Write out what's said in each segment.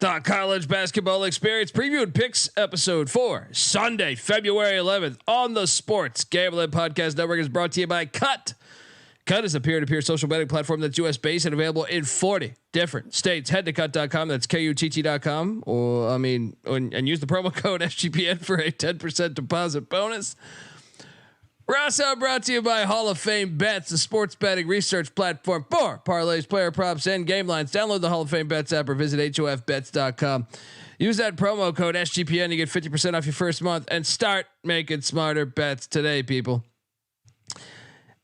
The College Basketball Experience Preview and Picks episode 4, Sunday, February 11th on the Sports Gambling Podcast Network is brought to you by Cut. Cut is a peer-to-peer social betting platform that's US based and available in 40 different states. Head to cut.com. That's KUTT.com and use the promo code SGPN for a 10% deposit bonus. Rosso brought to you by Hall of Fame Bets, the sports betting research platform for parlays, player props, and game lines. Download the Hall of Fame Bets app or visit HOFBets.com. Use that promo code SGPN to get 50% off your first month and start making smarter bets today, people.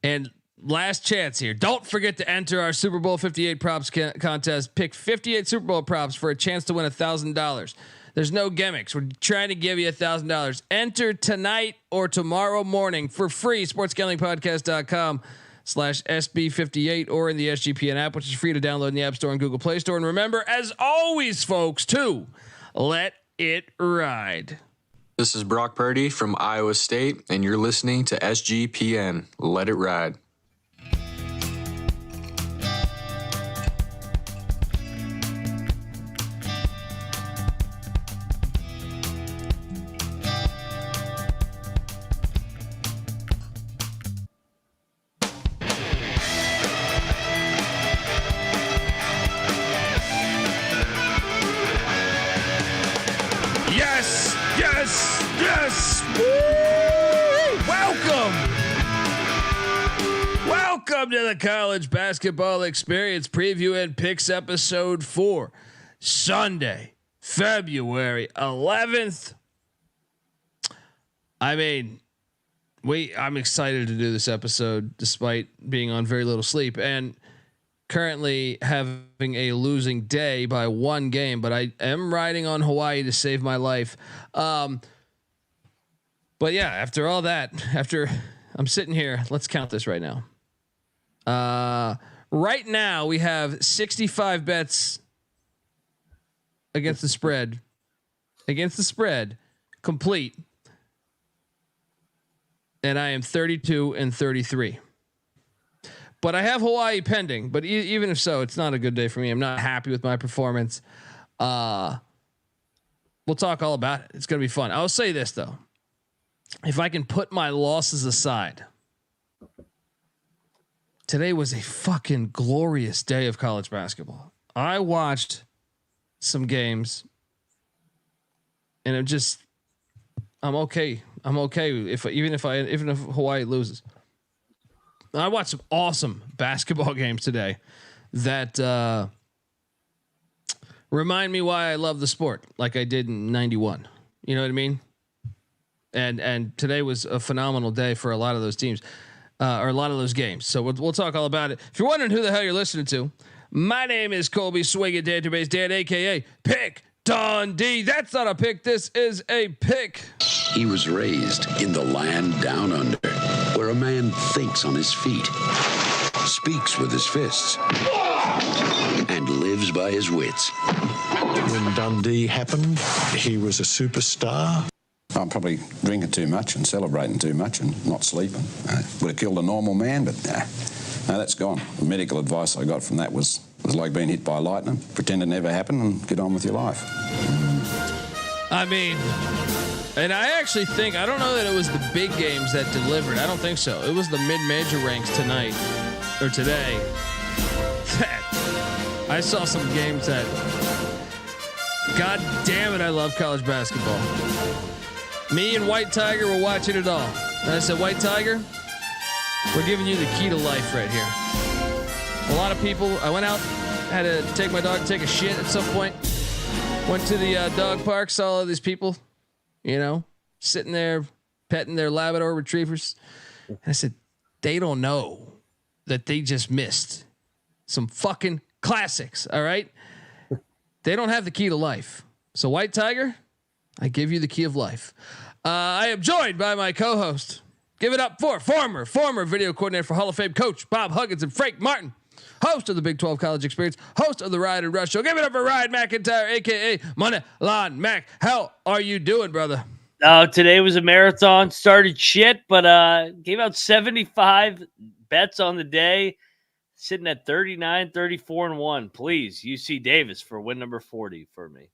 And last chance here. Don't forget to enter our Super Bowl 58 props contest. Pick 58 Super Bowl props for a chance to win $1,000. There's no gimmicks. We're trying to give you $1,000. Enter tonight or tomorrow morning for free. sportsgamblingpodcast.com/SB58 or in the SGPN app, which is free to download in the App Store and Google Play Store. And remember, as always, folks, to let it ride. This is Brock Purdy from Iowa State, and you're listening to SGPN. Let it ride. Yes. Woo! Welcome to the College Basketball Experience Preview and Picks episode 4, Sunday, February 11th. I'm excited to do this episode despite being on very little sleep and currently having a losing day by one game, but I am riding on Hawaii to save my life. But yeah, after all that, after I'm sitting here, let's count this right now. Right now we have 65 bets against the spread complete. And I am 32-33. But I have Hawaii pending. But even if so, it's not a good day for me. I'm not happy with my performance. We'll talk all about it. It's going to be fun. I'll say this though. If I can put my losses aside, today was a fucking glorious day of college basketball. I watched some games and I'm okay. Even if Hawaii loses. I watched some awesome basketball games today that remind me why I love the sport like I did in 91. You know what I mean? And today was a phenomenal day for a lot of those teams or a lot of those games. So we'll talk all about it. If you're wondering who the hell you're listening to, my name is Colby Swinging Database Dan, aka Pick Dundee. That's not a pick. This is a pick. He was raised in the land down under, where a man thinks on his feet, speaks with his fists, and lives by his wits. When Dundee happened, he was a superstar. I'm probably drinking too much and celebrating too much and not sleeping. Would have killed a normal man, but no, that's gone. The medical advice I got from that was like being hit by lightning. Pretend it never happened and get on with your life. I mean, and I actually think, I don't know that it was the big games that delivered. I don't think so. It was the mid-major ranks tonight or today. I saw some games that, God damn it, I love college basketball. Me and White Tiger were watching it all. And I said, White Tiger, we're giving you the key to life right here. A lot of people, I went out, had to take my dog to take a shit at some point. Went to the dog park, saw all these people, sitting there petting their Labrador retrievers. And I said, they don't know that they just missed some fucking classics. All right. They don't have the key to life. So White Tiger, I give you the key of life. I am joined by my co-host. Give it up for former video coordinator for Hall of Fame coach Bob Huggins and Frank Martin, host of the Big 12 College Experience, host of the Ride and Rush Show. Give it up for Ryan McIntyre, aka Money Line Mac. How are you doing, brother? Today was a marathon. Started shit, but gave out 75 bets on the day. Sitting at 39, 34, and 1. Please, UC Davis for win number 40 for me.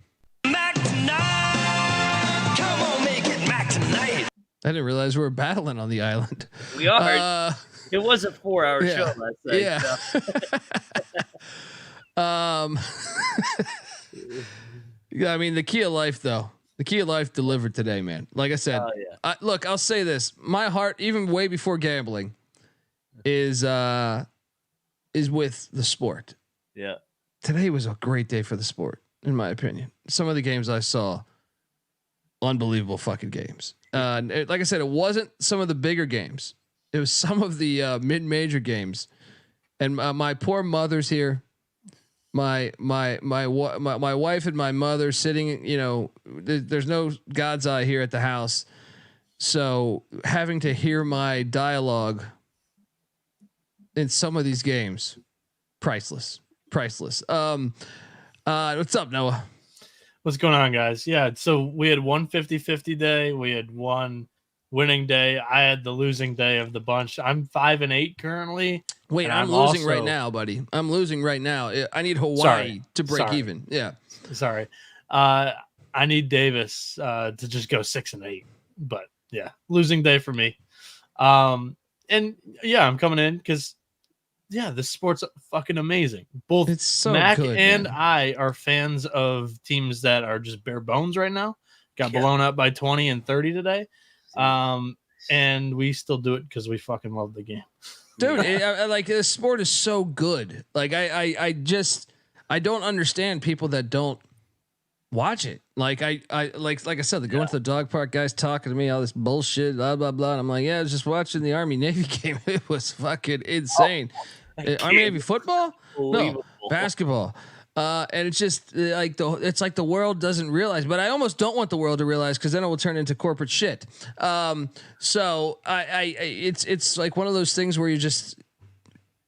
Mac tonight. Come on, make it Mac tonight. I didn't realize we were battling on the island. We are. It was a 4-hour show last night. Yeah. So. Yeah, I mean, the key of life, though. The key of life delivered today, man. Like I said, look, I'll say this. My heart, even way before gambling, is with the sport. Yeah. Today was a great day for the sport, in my opinion. Some of the games I saw, unbelievable fucking games. Like I said, it wasn't some of the bigger games. It was some of the mid-major games. And my poor mother's here. My wife and my mother sitting, you know, there's no God's eye here at the house. So having to hear my dialogue in some of these games, priceless. What's up, Noah? What's going on, guys? Yeah. So we had one 50-50 day. We had one winning day. I had the losing day of the bunch. I'm 5-8 currently. Wait, I'm losing right now, buddy. I'm losing right now. I need Hawaii to break even. Yeah. Sorry. I need Davis to just go 6-8. But yeah, losing day for me. And yeah, I'm coming in because this sport's fucking amazing. Both it's so Mac good, and man. I are fans of teams that are just bare bones right now. Got blown up by 20 and 30 today. And we still do it because we fucking love the game. Dude, I like this sport is so good. Like I don't understand people that don't watch it. Like I said, going to the dog park, guys talking to me, all this bullshit, blah blah blah. And I'm like, yeah, I was just watching the Army Navy game. It was fucking insane. Army Navy football? No, basketball. And it's just like it's like the world doesn't realize, but I almost don't want the world to realize because then it will turn into corporate shit. So it's like one of those things where you're just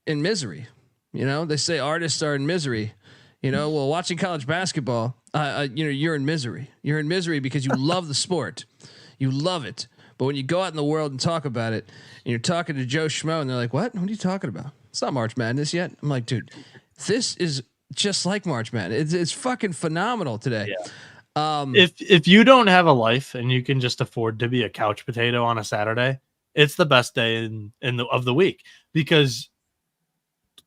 in misery. You know, they say artists are in misery. You know, well, watching college basketball, you're in misery. You're in misery because you love the sport, you love it. But when you go out in the world and talk about it, and you're talking to Joe Schmo, and they're like, "What? What are you talking about? It's not March Madness yet." I'm like, dude, this is just like March Madness. It's fucking phenomenal today. Yeah. If you don't have a life and you can just afford to be a couch potato on a Saturday, it's the best day of the week because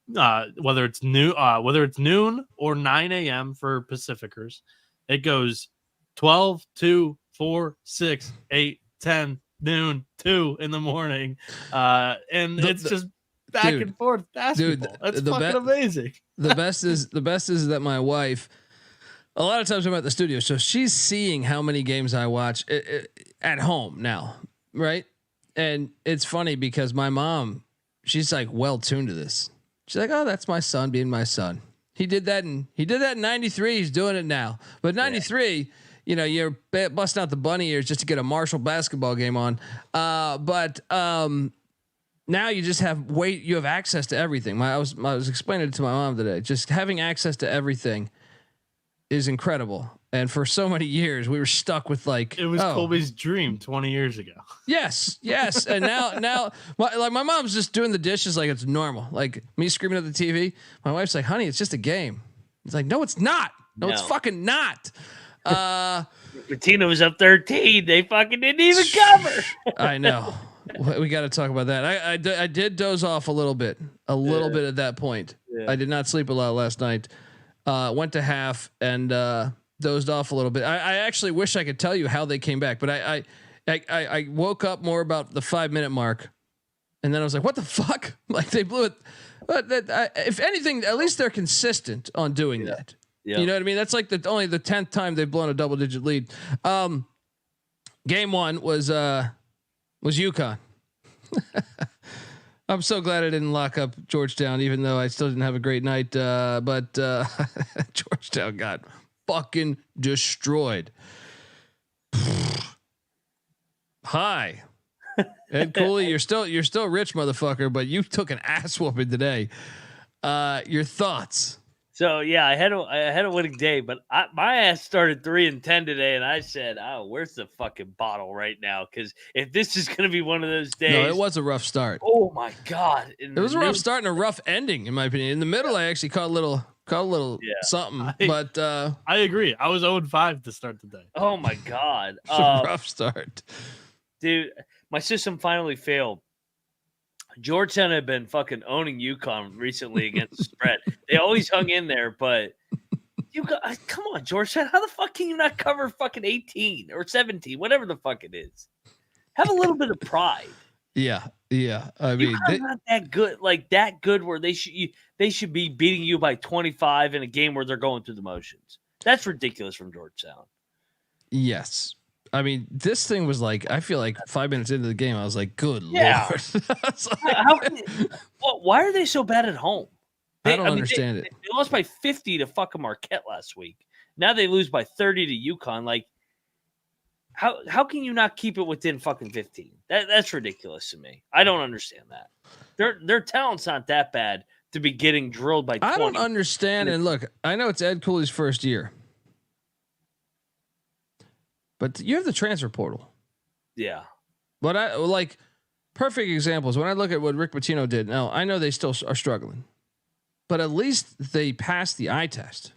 whether it's noon or 9 a.m. for Pacificers, it goes 12, 2, 4, 6, 8, 10, noon, 2 in the morning, and it's just back and forth basketball. That's fucking amazing. The best is that my wife, a lot of times I'm at the studio, so she's seeing how many games I watch at home now, right? And it's funny because my mom, she's like well tuned to this. She's like, "Oh, that's my son being my son. He did that in '93. He's doing it now." But '93, you know, you're busting out the bunny ears just to get a Marshall basketball game on. But now you just have you have access to everything. I was explaining it to my mom today. Just having access to everything is incredible. And for so many years, we were stuck with like it was Colby's dream 20 years ago. Yes. And now my mom's just doing the dishes like it's normal. Like me screaming at the TV. My wife's like, "Honey, it's just a game." It's like, "No, it's not. No, it's fucking not." Bettina was up 13. They fucking didn't even cover. I know. We got to talk about that. I did doze off a little bit at that point. Yeah. I did not sleep a lot last night. Went to half and dozed off a little bit. I actually wish I could tell you how they came back, but I woke up more about the 5-minute mark, and then I was like, "What the fuck?" Like they blew it. But if anything, at least they're consistent on doing that. Yeah. You know what I mean? That's like only the 10th time they've blown a double-digit lead. Game 1 was UConn. I'm so glad I didn't lock up Georgetown, even though I still didn't have a great night. But Georgetown got fucking destroyed. Hi, Ed Cooley, you're still rich, motherfucker, but you took an ass whooping today. Your thoughts? So yeah, I had a winning day, but my ass started 3-10 today, and I said, "Oh, where's the fucking bottle right now?" Because if this is gonna be one of those days, No, it was a rough start. Oh my god, It was a rough start and a rough ending, in my opinion. In the middle, I actually caught a little something, but I agree. I was 0-5 to start the day. Oh my god, it's a rough start, dude. My system finally failed. Georgetown had been fucking owning UConn recently against the spread. They always hung in there, but come on, Georgetown. How the fuck can you not cover fucking 18 or 17, whatever the fuck it is? Have a little bit of pride. Yeah. I mean, they're not that good, where they should be beating you by 25 in a game where they're going through the motions. That's ridiculous from Georgetown. Yes. I mean, this thing was like, I feel like 5 minutes into the game, I was like, good Lord. Why are they so bad at home? I don't understand it. They lost by 50 to fucking Marquette last week. Now they lose by 30 to UConn. Like, how can you not keep it within fucking 15? That's ridiculous to me. I don't understand that. Their talent's not that bad to be getting drilled by 20. I don't understand. And look, I know it's Ed Cooley's first year. But you have the transfer portal. Yeah. But I like perfect examples. When I look at what Rick Pitino did, now I know they still are struggling, but at least they passed the eye test.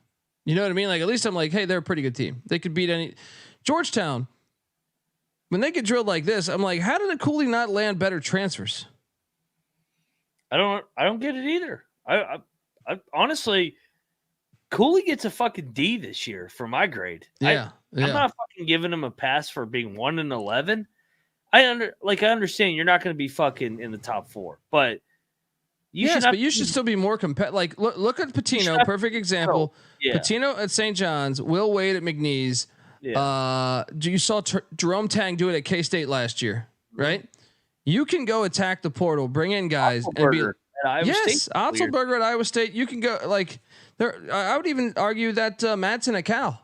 You know what I mean? Like, at least I'm like, hey, they're a pretty good team. They could beat any Georgetown. When they get drilled like this, I'm like, how did a Cooley not land better transfers? I don't get it either. I honestly, Cooley gets a fucking D this year for my grade. Yeah. I'm not fucking giving him a pass for being 1-11. I understand you're not going to be fucking in the top 4, but you should still be more competitive. Like, look at Pitino, perfect example. Yeah. Pitino at St. John's, Will Wade at McNeese. Yeah. You saw Jerome Tang do it at K-State last year, right? You can go attack the portal, bring in guys, and be Otzelberger at Iowa State. You can go like there. I would even argue that Madsen at Cal.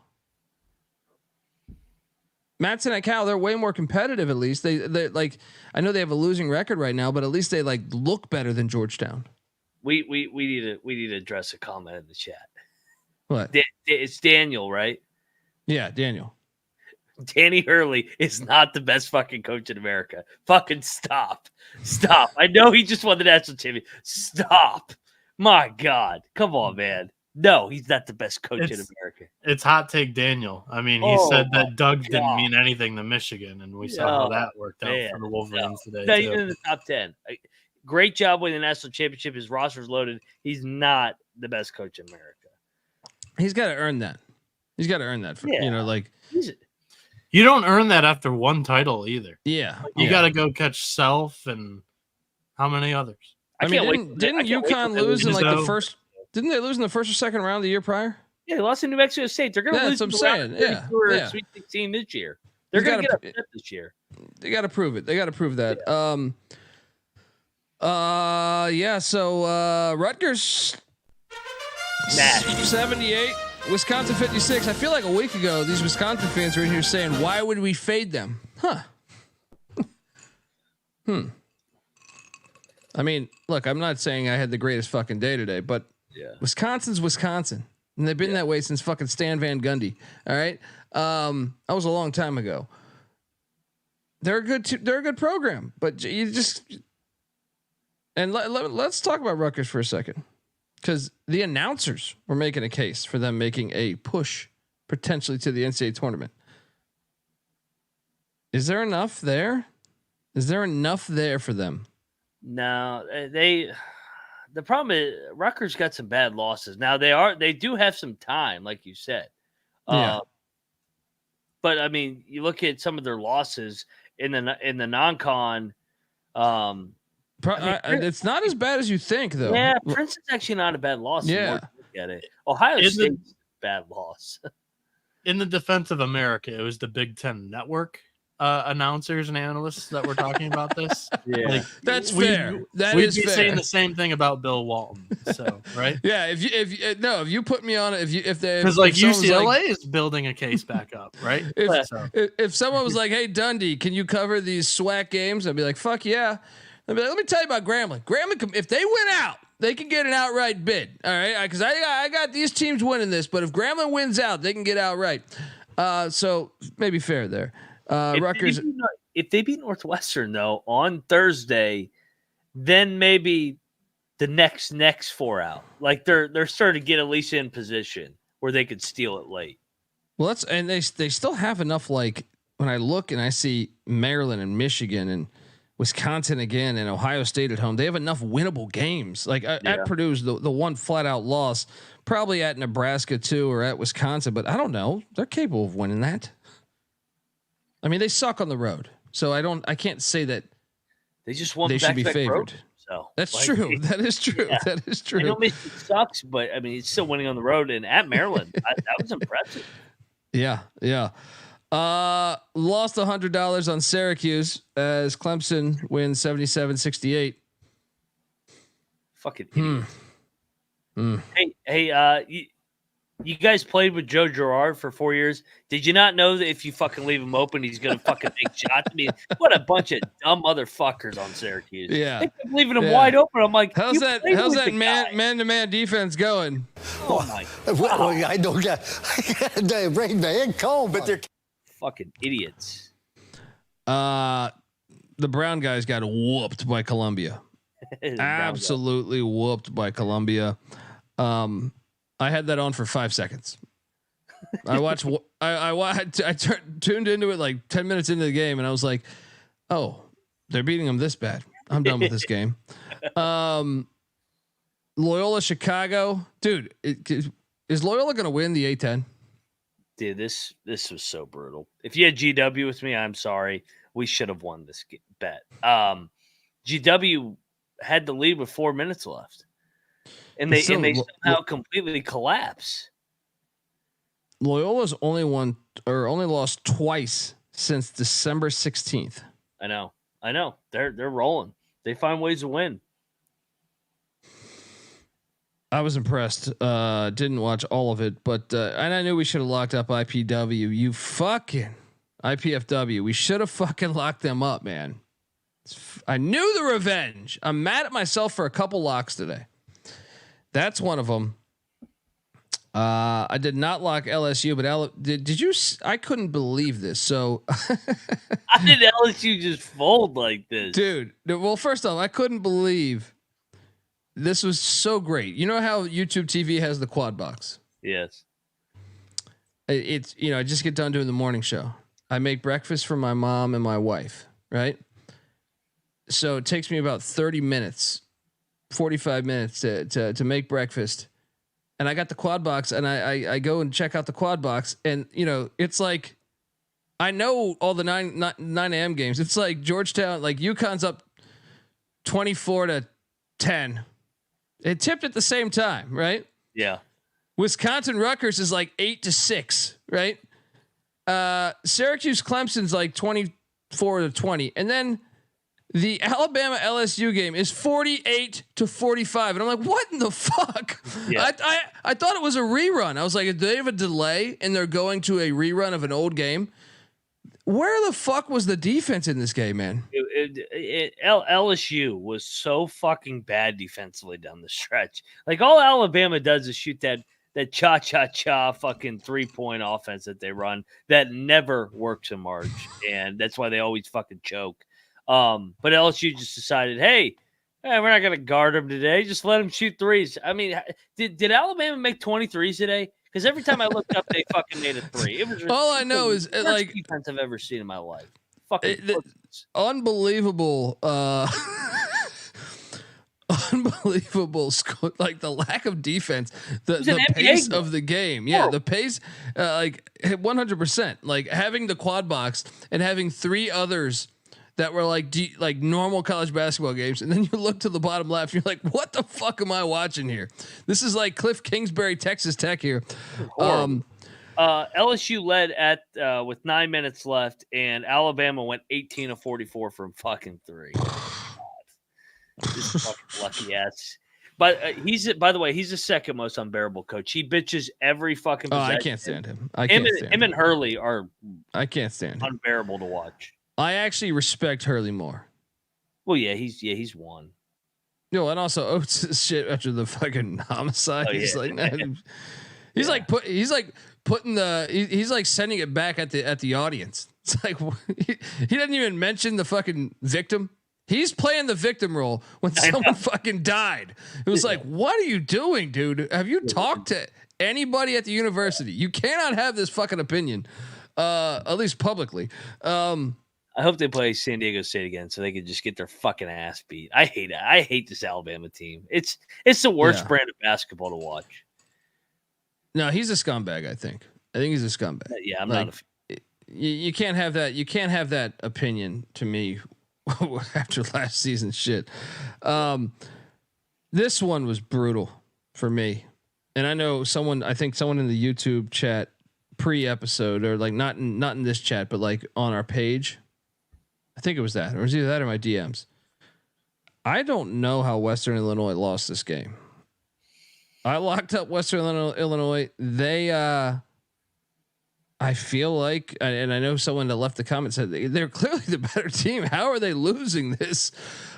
They're way more competitive. At least they like. I know they have a losing record right now, but at least they like look better than Georgetown. We need to address a comment in the chat. What? It's Daniel, right? Yeah, Daniel. Danny Hurley is not the best fucking coach in America. Fucking stop. I know he just won the national championship. Stop. My God. Come on, man. No, he's not the best coach in America. It's hot take Daniel. I mean, he said that Doug didn't mean anything to Michigan, and we saw how that worked out for the Wolverines today. Not even in the top 10. Great job winning the national championship. His roster's loaded. He's not the best coach in America. He's got to earn that. You don't earn that after one title either. Yeah. You got to go catch Self and how many others? I mean, didn't UConn lose in like the first? Didn't they lose in the first or second round the year prior? Yeah, they lost to New Mexico State. They're going to lose. That's what I'm saying. Yeah. Sweet 16 this year. They're going to get upset this year. They got to prove it. They got to prove that. Yeah. So Rutgers 78, Wisconsin 56. I feel like a week ago these Wisconsin fans were in here saying, "Why would we fade them?" Huh? I mean, look, I'm not saying I had the greatest fucking day today, but Wisconsin's Wisconsin, and they've been that way since fucking Stan Van Gundy. All right, that was a long time ago. They're a good program, but you just and let's talk about Rutgers for a second, because the announcers were making a case for them making a push potentially to the NCAA tournament. Is there enough there? Is there enough there for them? No, the problem is Rutgers got some bad losses. Now they do have some time, like you said. But I mean, you look at some of their losses in the non-con. It's not as bad as you think, though. Yeah, Princeton's actually not a bad loss. Yeah, look at it. Ohio State's a bad loss. In the defense of America, it was the Big Ten Network announcers and analysts that were talking about this. That's fair. We'd be saying the same thing about Bill Walton. So right? Yeah. If you put me on it, because like UCLA is building a case back up, right? If someone was like, "Hey Dundee, can you cover these SWAC games?" I'd be like, "Fuck yeah." I'd be like, "Let me tell you about Grambling. Grambling, if they win out they can get an outright bid. All right, because I got these teams winning this, but if Grambling wins out, they can get outright. So maybe fair there. Rutgers. If they beat Northwestern though on Thursday, then maybe the next 4 out. Like they're starting to get at least in position where they could steal it late. Well, they still have enough. Like when I look and I see Maryland and Michigan and Wisconsin again and Ohio State at home, they have enough winnable games. Like at Purdue's the one flat out loss, probably at Nebraska too or at Wisconsin, but I don't know. They're capable of winning that. I mean, they suck on the road, so I can't say that they just won. They should be favored. Road, so that's true. That is true. Yeah. That is true. I know Michigan sucks, but I mean, it's still winning on the road and at Maryland. That was impressive. Yeah. Lost $100 on Syracuse as Clemson wins 77-68. Fucking idiot. Hey, you guys played with Joe Girard for 4 years. Did you not know that if you fucking leave him open, he's gonna fucking make shots? I mean, what a bunch of dumb motherfuckers on Syracuse. Yeah, they kept leaving him wide open. I'm like, how's that man-to-man defense going? Oh my God. Well, I don't got the brain man cold, but they're fucking idiots. The Brown guys got whooped by Columbia. Absolutely whooped by Columbia. I had that on for 5 seconds. I watched. I tuned into it like 10 minutes into the game, and I was like, "Oh, they're beating them this bad. I'm done with this game." Loyola Chicago, dude. Is Loyola going to win the A-10? Dude, this was so brutal. If you had GW with me, I'm sorry. We should have won this bet. GW had the lead with 4 minutes left. And they somehow completely collapse. Loyola's only lost twice since December 16th. I know. They're rolling. They find ways to win. I was impressed. Didn't watch all of it, but and I knew we should have locked up IPW. You fucking IPFW. We should have fucking locked them up, man. I knew the revenge. I'm mad at myself for a couple locks today. That's one of them. I did not lock LSU, but did you? I couldn't believe this. So, how did LSU just fold like this, dude? Well, first off, I couldn't believe this was so great. You know how YouTube TV has the quad box? Yes. It's I just get done doing the morning show. I make breakfast for my mom and my wife, right? So it takes me about 30 minutes. 45 minutes to make breakfast, and I got the quad box, and I go and check out the quad box, and it's like I know all the 9 a.m. games. It's like Georgetown, like UConn's up 24-10. It tipped at the same time, right? Yeah. Wisconsin Rutgers is like 8-6, right? Syracuse Clemson's like 24-20, and then the Alabama LSU game is 48-45, and I'm like, what in the fuck? Yeah. I thought it was a rerun. I was like, do they have a delay and they're going to a rerun of an old game? Where the fuck was the defense in this game, man? LSU was so fucking bad defensively down the stretch. Like all Alabama does is shoot that cha-cha-cha fucking 3-point offense that they run that never works in March, and that's why they always fucking choke. But LSU just decided, hey, we're not going to guard them today. Just let them shoot threes. I mean, did Alabama make 23s today? Because every time I looked up, they fucking made a three. It was all I know is like defense I've ever seen in my life. Fucking unbelievable. Unbelievable. Like the lack of defense, the pace of the game. Yeah, the pace, like 100%. Like having the quad box and having 3 others that were like normal college basketball games, and then you look to the bottom left, you're like, what the fuck am I watching here? This is like Cliff Kingsbury, Texas Tech here. LSU led at with 9 minutes left, and Alabama went 18 of 44 from fucking 3. This fucking lucky ass. But by the way, he's the second most unbearable coach. He bitches every fucking possession. I can't stand him. Him and Hurley are I can't stand him. Unbearable to watch. I actually respect Hurley more. Well, he's won. And also Oates' shit after the fucking homicide. Oh, He's yeah. like, nah, he's like putting he's like sending it back at the audience. It's like he doesn't even mention the fucking victim. He's playing the victim role when someone fucking died. It was like, what are you doing, dude? Have you talked to anybody at the university? You cannot have this fucking opinion, at least publicly. I hope they play San Diego State again so they can just get their fucking ass beat. I hate it. I hate this Alabama team. It's the worst brand of basketball to watch. No, he's a scumbag. I think he's a scumbag. Yeah, I'm like, not. You can't have that. You can't have that opinion to me after last season's shit. This one was brutal for me, and I know someone. I think someone in the YouTube chat pre-episode, or like not in this chat, but like on our page. I think it was that, or it was either that or my DMs. I don't know how Western Illinois lost this game. I locked up Western Illinois. They, I feel like, and I know someone that left the comment said they're clearly the better team. How are they losing this?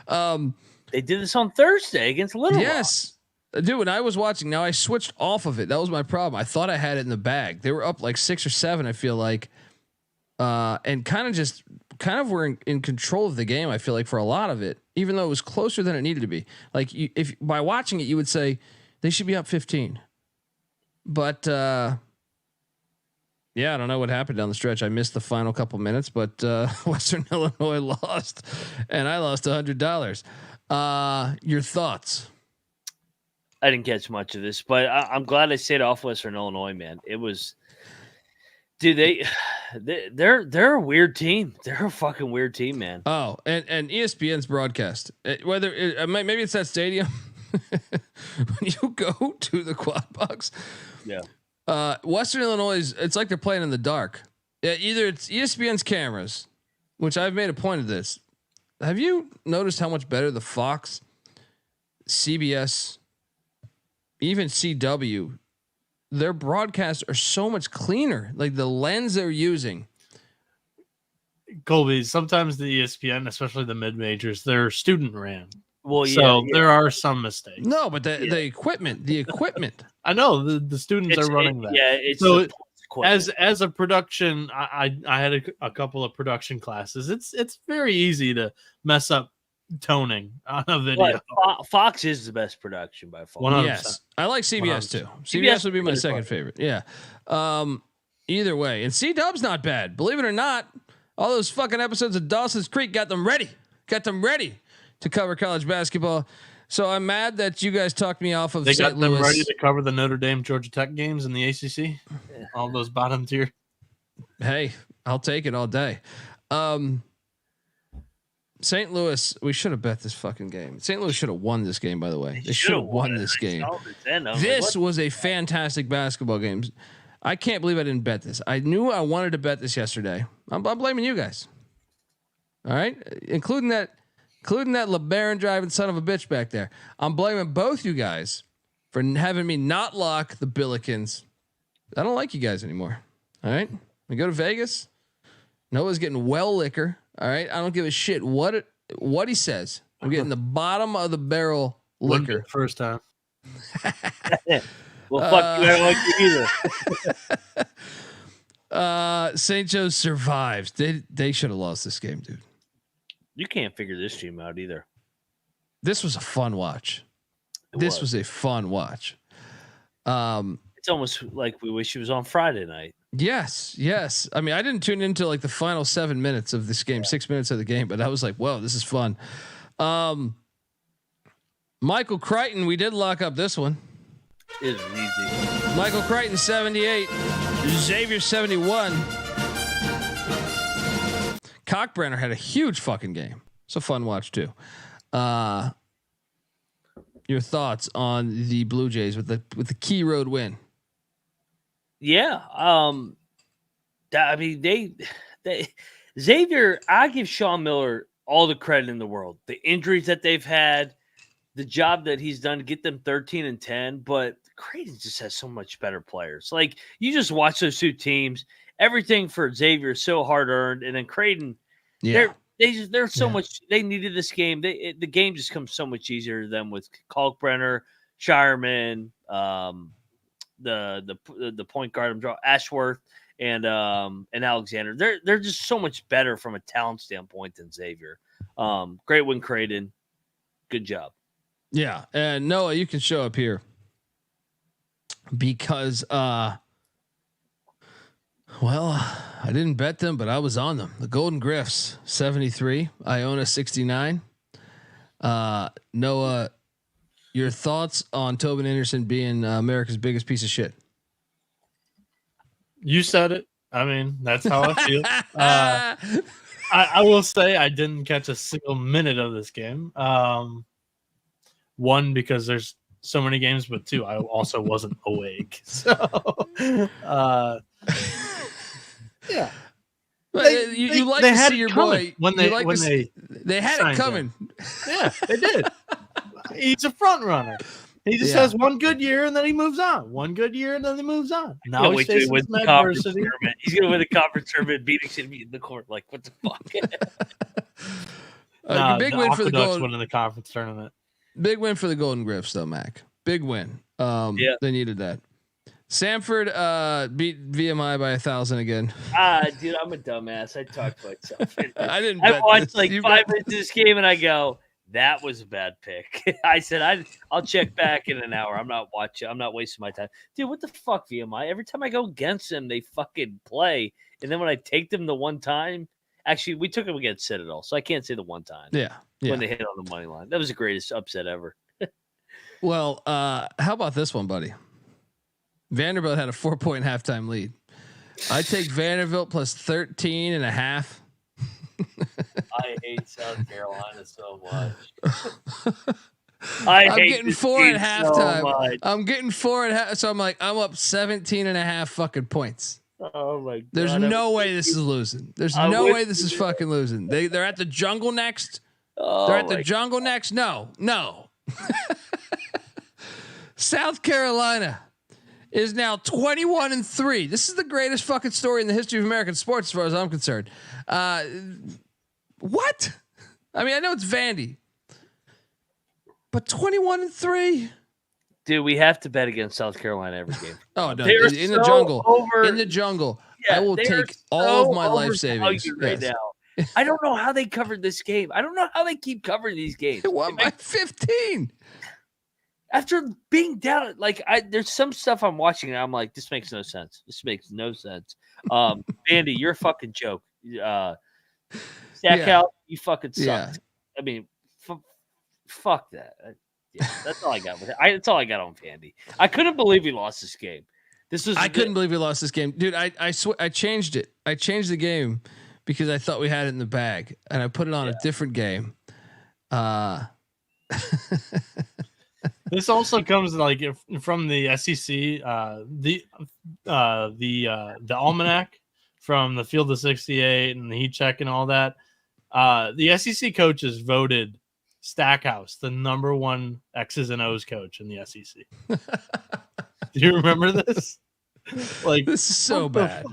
They did this on Thursday against Little Rock. Yes, dude. When I was watching, now I switched off of it. That was my problem. I thought I had it in the bag. They were up like 6 or 7. I feel like, and kind of were in control of the game. I feel like for a lot of it, even though it was closer than it needed to be. Like if by watching it, you would say they should be up 15, but yeah, I don't know what happened down the stretch. I missed the final couple minutes, but Western Illinois lost, and I lost $100. Your thoughts? I didn't catch much of this, but I'm glad I stayed off Western Illinois, man. It was, dude, they're a weird team. They're a fucking weird team, man. Oh, and ESPN's broadcast, whether maybe it's that stadium when you go to the Quad Box. Yeah. Western Illinois, it's like they're playing in the dark. Either it's ESPN's cameras, which I've made a point of this. Have you noticed how much better the Fox, CBS, even CW, their broadcasts are so much cleaner? Like the lens they're using. Colby, sometimes the ESPN, especially the mid majors, they're student ran. Well, so there are some mistakes. No, but the equipment. I know the students are running that. Yeah, it's so as a production, I had a couple of production classes. It's very easy to mess up toning on a video. Fox is the best production by far. 100%. Yes, I like CBS 100%. too. CBS would be my second favorite. Yeah. Either way, and C-Dub's not bad. Believe it or not, all those fucking episodes of Dawson's Creek got them ready to cover college basketball. So I'm mad that you guys talked me off of They St. got them Louis. ready to cover the Notre Dame Georgia Tech games in the ACC. All those bottom tier. Hey, I'll take it all day. St. Louis, we should have bet this fucking game. St. Louis should have won this game, by the way. They should have won this game. This was a fantastic basketball game. I can't believe I didn't bet this. I knew I wanted to bet this yesterday. I'm blaming you guys. All right, including that LeBaron driving son of a bitch back there. I'm blaming both you guys for having me not lock the Billikens. I don't like you guys anymore. All right, we go to Vegas. Noah's getting well liquor. All right, I don't give a shit what he says. I'm getting the bottom of the barrel liquor. First time. Well, fuck you, I don't like you either. St. Joe's survives. They should have lost this game, dude. You can't figure this team out either. This was a fun watch. This was a fun watch. It's almost like we wish it was on Friday night. Yes. I mean, I didn't tune into like the final 7 minutes of this game, 6 minutes of the game, but I was like, whoa, this is fun. Michael Crichton, we did lock up this one. It was easy. Michael Crichton, 78. Xavier, 71. Cockbrenner had a huge fucking game. It's a fun watch too. Your thoughts on the Blue Jays with the key road win? Yeah. I mean, they Xavier, I give Sean Miller all the credit in the world. The injuries that they've had, the job that he's done to get them 13-10, but Creighton just has so much better players. Like, you just watch those two teams, everything for Xavier is so hard earned, and then Creighton, they're They're so much. They needed this game. The game just comes so much easier to them with Kalkbrenner, Shireman, the point guard, Ashworth, and Alexander. They're just so much better from a talent standpoint than Xavier. Great win, Creighton. Good job. Yeah, and Noah, you can show up here because well, I didn't bet them, but I was on them. The Golden Griffs 73, Iona 69. Noah, your thoughts on Tobin Anderson being America's biggest piece of shit? You said it. I mean, that's how I feel. I will say I didn't catch a single minute of this game. One, because there's so many games, but two, I also wasn't awake. So, yeah. You like to see your boy when they had it coming. Yeah, they did. He's a front runner. He just has one good year and then he moves on. One good year and then he moves on. Now he's facing some adversity. He's going to win the conference tournament, beating City in the court. Like, what the fuck? Big win for the Golden. Winning the conference tournament. Big win for the Golden Griffs, though, Mac. Big win. They needed that. Samford beat VMI by 1,000 again. Dude, I'm a dumbass. I talked to myself. I didn't. I watched like 5 minutes of this game and I go, that was a bad pick. I said I'll check back in an hour. I'm not watching. I'm not wasting my time, dude. What the fuck, VMI? Every time I go against them, they fucking play, and then when I take them the one time, actually, we took them against Citadel, so I can't say the one time. Yeah. When they hit on the money line, that was the greatest upset ever. Well, how about this one, buddy? Vanderbilt had a 4-point halftime lead. I take Vanderbilt plus 13.5. I hate South Carolina so much. I'm getting 4 at halftime. So I'm getting 4 at half. So I'm like, I'm up 17.5 fucking points. Oh my god! There's no way this is losing. There's no way this is fucking losing. They're at the jungle next. They're at the jungle next. No. South Carolina is now 21-3. This is the greatest fucking story in the history of American sports, as far as I'm concerned. What? I mean, I know it's Vandy, but 21-3. Dude, we have to bet against South Carolina every game. Oh no, in the jungle. In the jungle. Yeah, I will take all of my life savings right now. I don't know how they covered this game. I don't know how they keep covering these games. It won by 15. After being down, like there's some stuff I'm watching and I'm like, this makes no sense. This makes no sense. Vandy, you're a fucking joke. Stackhouse, you fucking suck. Yeah. I mean, fuck that. That's all I got with it. That's all I got on Vandy. I couldn't believe we lost this game. I couldn't believe we lost this game, dude. I changed it. I changed the game because I thought we had it in the bag, and I put it on a different game. This also comes like from the SEC, the almanac from the Field of 68 and the heat check and all that. The SEC coaches voted Stackhouse the number 1 X's and O's coach in the SEC. Do you remember this? Like, this is so bad.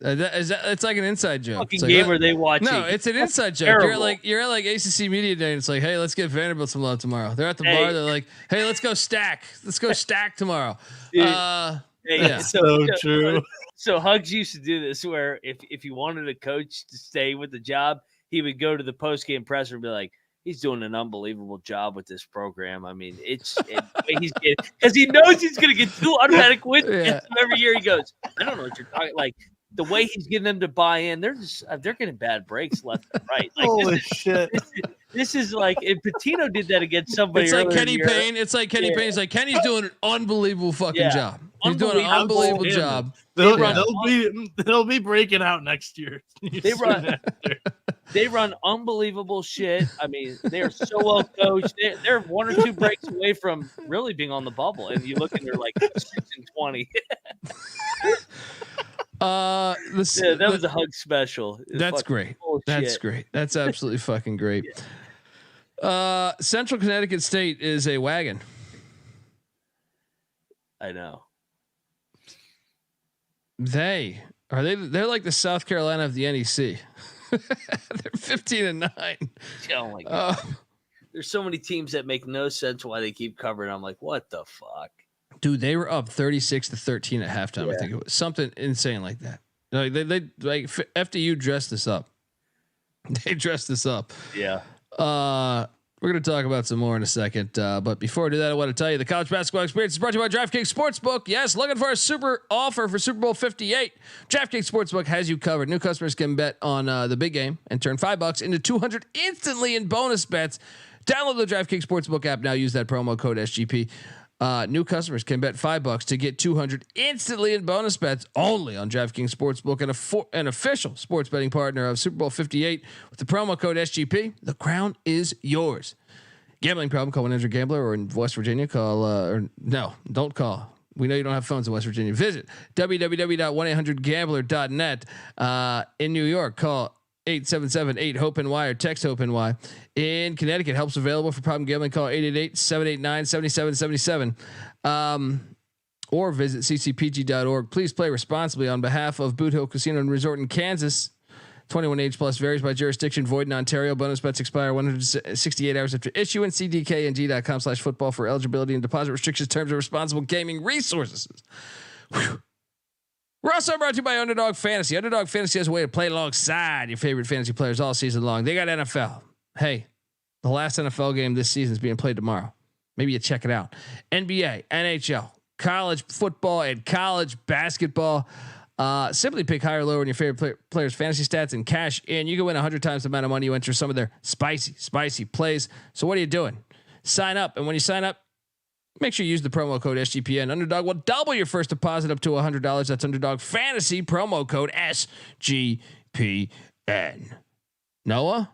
It's like an inside joke. Fucking like, game where they watch. No, it's an inside joke. You're at like ACC media day, and it's like, hey, let's get Vanderbilt some love tomorrow. They're at the bar. They're like, hey, let's go stack. Let's go stack tomorrow. So true. So Hugs used to do this, where if he wanted a coach to stay with the job, he would go to the post game presser and be like, he's doing an unbelievable job with this program. I mean, he's getting, because he knows he's going to get 2 automatic wins every year. He goes, I don't know what you're talking like. The way he's getting them to buy in, they're getting bad breaks left and right. Like, holy shit! This is like if Patino did that against somebody. It's like Kenny Payne. It's like Kenny Payne's like Kenny's doing an unbelievable fucking job. He's doing an unbelievable job. They'll be breaking out next year. They run unbelievable shit. I mean, they are so well coached. They're 1 or 2 breaks away from really being on the bubble. And you look and they're like 6-20. That was a Hug special. That's great. That's great. That's absolutely fucking great. Central Connecticut State is a wagon. I know. They're like the South Carolina of the NEC. They're 15-9. Oh my god. There's so many teams that make no sense why they keep covering. I'm like, what the fuck? Dude, they were up 36-13 at halftime. Yeah. I think it was something insane like that. Like they like FDU dressed this up. They dressed this up. Yeah. We're going to talk about some more in a second. But before I do that, I want to tell you the college basketball experience is brought to you by DraftKings Sportsbook. Yes, looking for a super offer for Super Bowl 58. DraftKings Sportsbook has you covered. New customers can bet on the big game and turn $5 into $200 instantly in bonus bets. Download the DraftKings Sportsbook app now. Use that promo code SGP. New customers can bet $5 to get $200 instantly in bonus bets only on DraftKings Sportsbook, and an official sports betting partner of Super Bowl 58 with the promo code SGP. The crown is yours. Gambling problem? Call 1-800-GAMBLER, or in West Virginia, call or no, don't call. We know you don't have phones in West Virginia. Visit www.1800gambler.net. In New York, call 877-8-HOPE-NY or text HOPE-NY. In Connecticut, help's available for problem gambling. Call 888-789-7777. Or visit ccpg.org. Please play responsibly on behalf of Boot Hill Casino and Resort in Kansas. 21 age plus, varies by jurisdiction, void in Ontario. Bonus bets expire 168 hours after issuance. cdkng.com/football for eligibility and deposit restrictions, terms, of responsible gaming resources. Whew. We're also brought to you by Underdog Fantasy. Underdog Fantasy has a way to play alongside your favorite fantasy players all season long. They got NFL. Hey, the last NFL game this season is being played tomorrow. Maybe you check it out. NBA, NHL, college football, and college basketball. Simply pick higher or lower in your favorite players' fantasy stats and cash in. You can win 100 times the amount of money you enter some of their spicy plays. So what are you doing? Sign up. And when you sign up, make sure you use the promo code SGPN. Underdog will double your first deposit up to $100. That's Underdog Fantasy, promo code SGPN. Noah?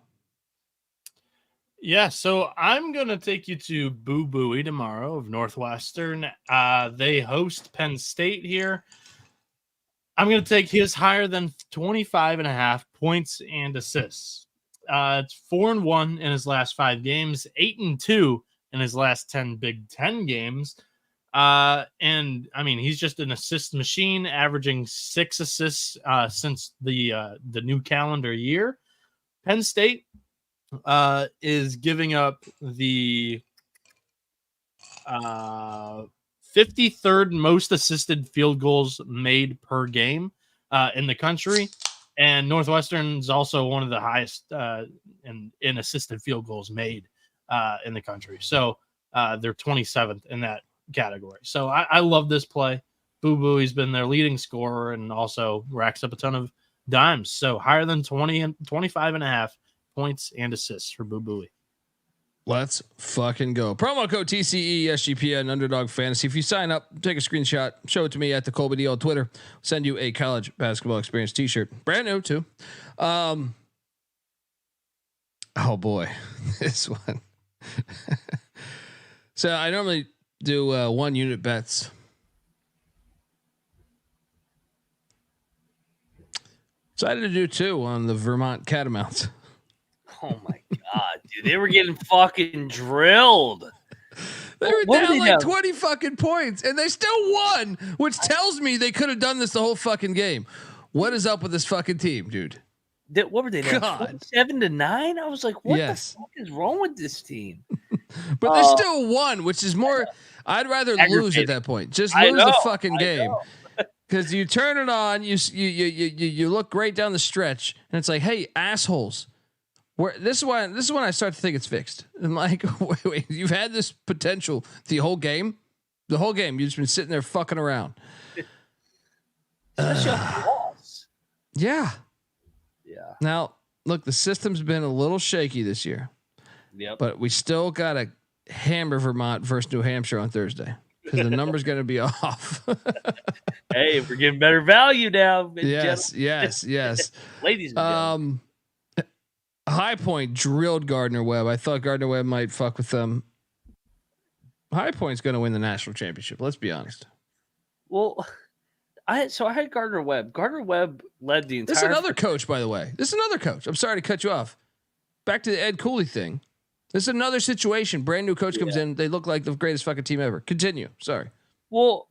Yeah, so I'm going to take you to Boo Buie tomorrow of Northwestern. They host Penn State here. I'm going to take his higher than 25.5 points and assists. It's 4-1 in his last 5 games, 8-2 in his last 10 Big Ten games. And I mean, he's just an assist machine, averaging 6 assists since the new calendar year. Penn State is giving up the 53rd most assisted field goals made per game in the country. And Northwestern is also one of the highest in assisted field goals made in the country. So they're 27th in that category. So I love this play. Boo Buie's been their leading scorer and also racks up a ton of dimes. So higher than 20 and 25.5 points and assists for Boo Buie. Let's fucking go. Promo code TCE SGPN Underdog Fantasy. If you sign up, take a screenshot, show it to me at the Colby Dant on Twitter. Send you a college basketball experience t-shirt. Brand new too. Oh boy, this one. So I normally do 1 unit bets. Decided to do 2 on the Vermont Catamounts. Oh my god, dude! They were getting fucking drilled. They were down like 20 fucking points, and they still won, which tells me they could have done this the whole fucking game. What is up with this fucking team, dude? What were they down? 7-9? I was like, what the fuck is wrong with this team? But they still won, which is more. I'd rather lose at that point. Just lose the fucking game. Because you turn it on, you look great down the stretch, and it's like, hey, assholes. This is when I start to think it's fixed. I'm like, wait, you've had this potential the whole game. You've just been sitting there fucking around. Yeah. Now, look, the system's been a little shaky this year. Yep. But we still got to hammer Vermont versus New Hampshire on Thursday because the number's going to be off. Hey, we're getting better value now. Yes. Ladies and gentlemen. High Point drilled Gardner Webb. I thought Gardner Webb might fuck with them. High Point's going to win the national championship. Let's be honest. Well, I had Gardner Webb. Gardner Webb led the entire. This is another coach, by the way. This is another coach. I'm sorry to cut you off. Back to the Ed Cooley thing. This is another situation. Brand new coach comes in. They look like the greatest fucking team ever. Continue. Sorry. Well,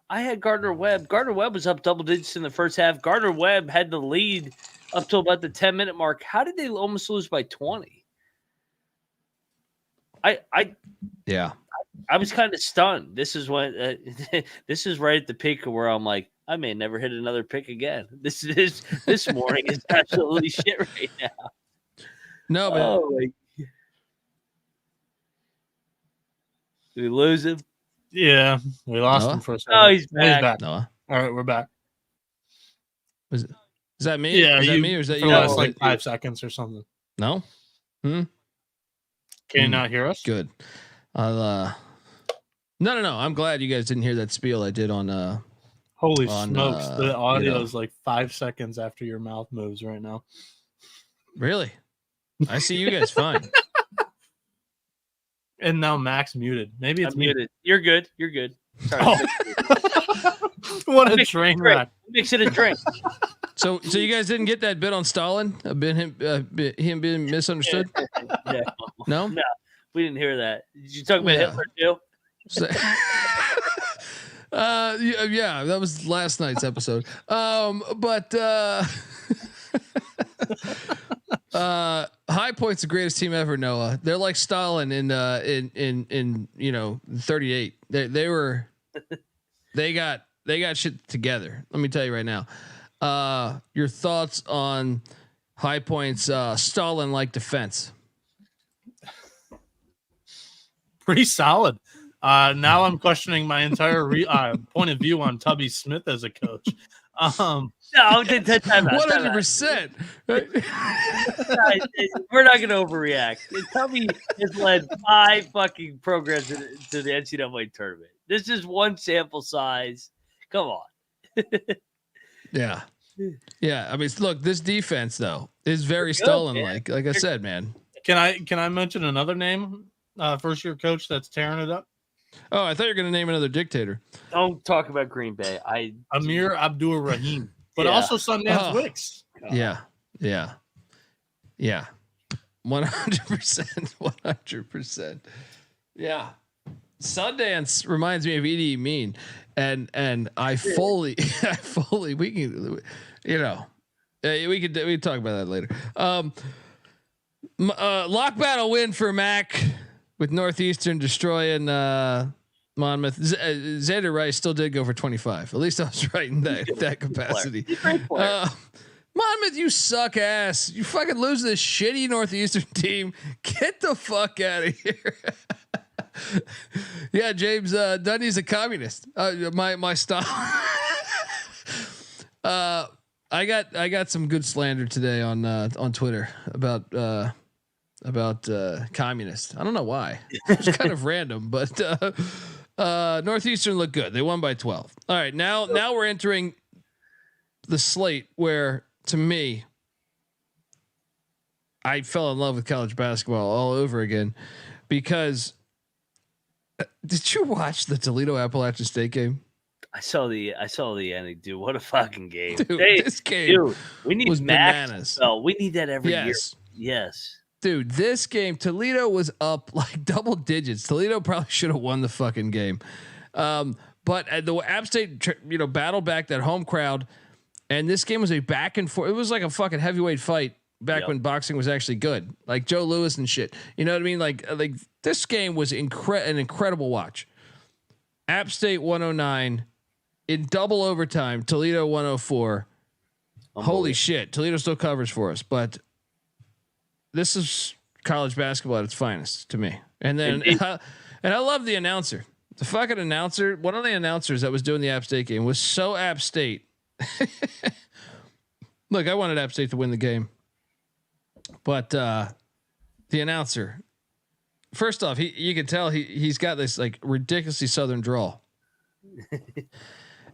I had Gardner Webb. Gardner Webb was up double digits in the first half. Gardner Webb had the lead up till about the 10-minute mark. How did they almost lose by 20? I was kind of stunned. This is when this is right at the peak where I'm like, I may never hit another pick again. This morning is absolutely shit right now. No, but did we lose him? Yeah, we lost Noah? him for a second. Oh, he's back. Noah. All right, we're back. Is that me? Yeah, is that me or is that for you? the last like 5 seconds or something. No. Can you not hear us? Good. I'll No. I'm glad you guys didn't hear that spiel I did on. Holy smokes! The audio is know. like 5 seconds after your mouth moves right now. Really? I see you guys fine. And now Max muted. Maybe it's I'm muted. You're good. You're good. Sorry. What a train wreck! Mix it a drink. So you guys didn't get that bit on Stalin? Him being misunderstood? No, we didn't hear that. Did you talk about Hitler too? So, yeah, that was last night's episode. High Point's the greatest team ever, Noah. They're like Stalin in 38. They got shit together. Let me tell you right now. Your thoughts on High Point's Stalin-like defense? Pretty solid. Now I'm questioning my entire point of view on Tubby Smith as a coach. No, 100%. We're not going to overreact. Tubby has led 5 fucking programs to the NCAA tournament. This is one sample size. Come on. Yeah. I mean, look, this defense though is very Stalin-like. Like I said, man. Can I mention another name? First year coach that's tearing it up. Oh, I thought you were going to name another dictator. Don't talk about Green Bay. Amir Abdur-Rahim, but also Sundance Wicks. Yeah. 100%. 100%. Yeah. Sundance reminds me of Edie Mean, and I fully we can we can talk about that later. Lock battle win for Mac with Northeastern destroying Monmouth. Xander Rice still did go for 25. At least I was right in that capacity. Monmouth, you suck ass. You fucking lose this shitty Northeastern team. Get the fuck out of here. Yeah, James Dundee's a communist. My style. I got some good slander today on Twitter about communist. I don't know why. It's kind of random, but Northeastern looked good. They won by 12. All right, now we're entering the slate where, to me, I fell in love with college basketball all over again because. Did you watch the Toledo Appalachian State game? I saw the ending, dude. What a fucking game! Dude, this game, we need was Max. bananas. We need that every year. Yes, dude. This game, Toledo was up like double digits. Toledo probably should have won the fucking game, but the App State, battled back that home crowd, and this game was a back and forth. It was like a fucking heavyweight fight back when boxing was actually good, like Joe Louis and shit. You know what I mean? Like this game was an incredible watch. App State 109 in double overtime. Toledo 104. Holy shit! Toledo still covers for us, but this is college basketball at its finest to me. And then, and I love the announcer. The fucking announcer. One of the announcers that was doing the App State game was so App State. Look, I wanted App State to win the game. But the announcer, first off, you can tell he's got this like ridiculously Southern drawl.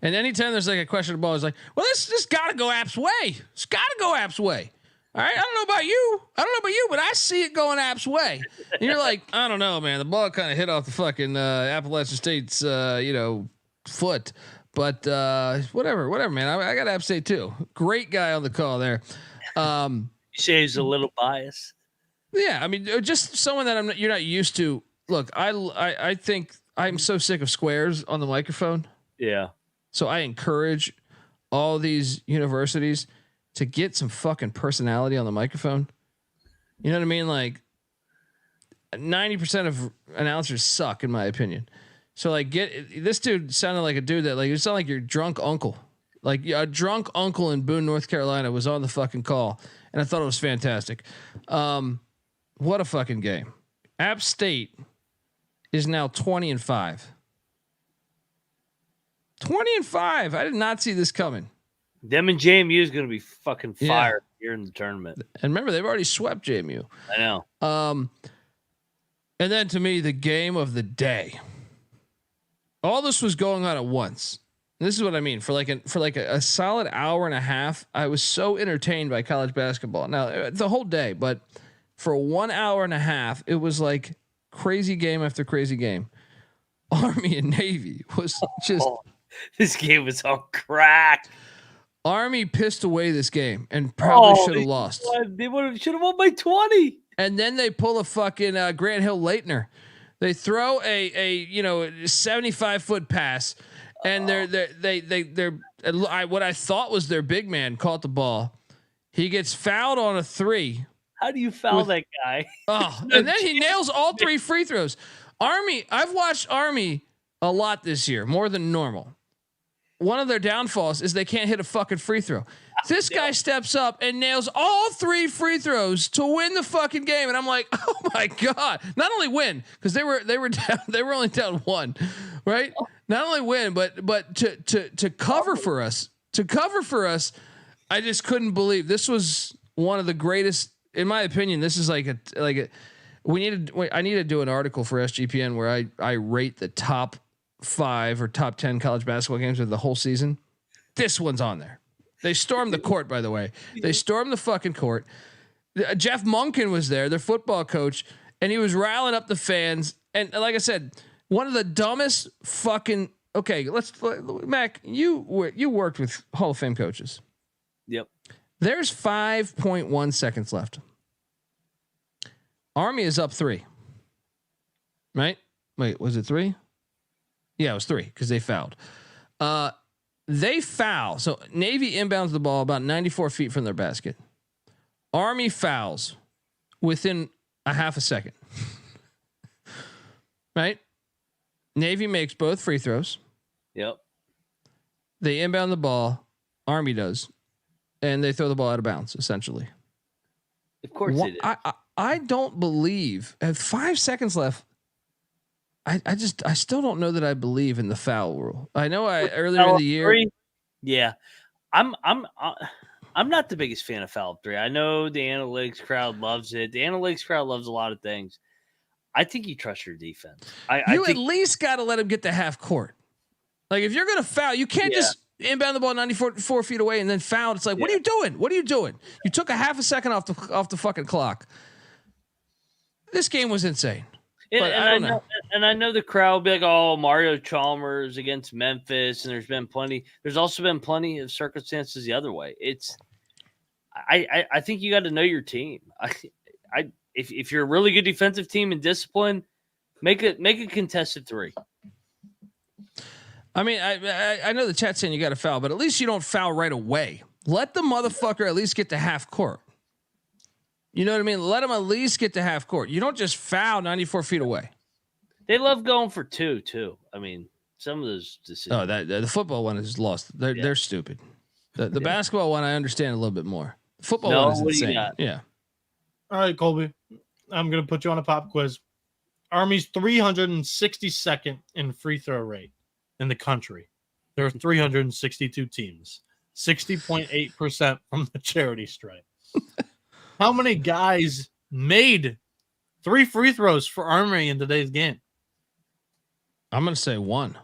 And anytime there's like a question of ball, it's like, well, this gotta go App's way. It's gotta go App's way. All right. I don't know about you, but I see it going App's way. And you're like, I don't know, man. The ball kind of hit off the fucking Appalachian State's foot. But whatever, man. I got App State too. Great guy on the call there. You say he's a little biased. Yeah, I mean, just someone that you're not used to. Look, I think I'm so sick of squares on the microphone. Yeah. So I encourage all these universities to get some fucking personality on the microphone. You know what I mean? Like 90% of announcers suck, in my opinion. So like, get this dude sounded like a dude that like you sound like your drunk uncle, like a drunk uncle in Boone, North Carolina, was on the fucking call, and I thought it was fantastic. What a fucking game! App State is now 20-5. 20-5. I did not see this coming. Them and JMU is going to be fucking fire here in the tournament. And remember, they've already swept JMU. I know. And then to me, the game of the day. All this was going on at once. And this is what I mean. For like a solid hour and a half, I was so entertained by college basketball. Now the whole day, but for 1 hour and a half, it was like crazy game after crazy game. Army and Navy was just. This game was on crack. Army pissed away this game and probably should have lost. They should have won by 20. And then they pull a fucking Grant Hill Leitner. They throw a 75-foot pass, and they're what I thought was their big man caught the ball. He gets fouled on a 3. How do you foul that guy? And then he nails all 3 free throws. Army, I've watched Army a lot this year, more than normal. One of their downfalls is they can't hit a fucking free throw. This guy steps up and nails all 3 free throws to win the fucking game, and I'm like, oh my god! Not only win, because they were down, they were only down 1, right? Not only win, but to cover for us, I just couldn't believe this was one of the greatest, in my opinion. This is I need to do an article for SGPN where I rate the top 5 or top 10 college basketball games of the whole season. This one's on there. They stormed the court, by the way. They stormed the fucking court. Jeff Monken was there, their football coach, and he was riling up the fans. And like I said, one of the dumbest fucking. Okay, Mac. You worked with Hall of Fame coaches. Yep. There's 5.1 seconds left. Army is up 3. Right? Wait, was it 3? Yeah, it was 3 because they fouled. They foul. So Navy inbounds the ball about 94 feet from their basket. Army fouls within a half a second. Right? Navy makes both free throws. Yep. They inbound the ball. Army does. And they throw the ball out of bounds, essentially. Of course they did. I don't believe. At 5 seconds left. I still don't know that I believe in the foul rule. I know earlier in the year. Yeah, I'm not the biggest fan of foul 3. I know the analytics crowd loves it. The analytics crowd loves a lot of things. I think you trust your defense. I think at least got to let him get to half court. Like if you're gonna foul, you can't just inbound the ball 94 feet away and then foul. It's like, what are you doing? What are you doing? You took a half a second off the fucking clock. This game was insane. But I know the crowd will be like, "Oh, Mario Chalmers against Memphis," and there's also been plenty of circumstances the other way. I think you got to know your team. If you're a really good defensive team and discipline, make a contested 3. I mean, I know the chat's saying you got to foul, but at least you don't foul right away. Let the motherfucker at least get to half court. You know what I mean? Let him at least get to half court. You don't just foul 94 feet away. They love going for 2 too. I mean, some of those decisions. Oh, the football one is lost. They're stupid. The basketball one I understand a little bit more. The football one is insane. Yeah. All right, Colby. I'm gonna put you on a pop quiz. Army's 362nd in free throw rate in the country. There are 362 teams. 60.8% from the charity stripe. How many guys made 3 free throws for Army in today's game? I'm going to say 1.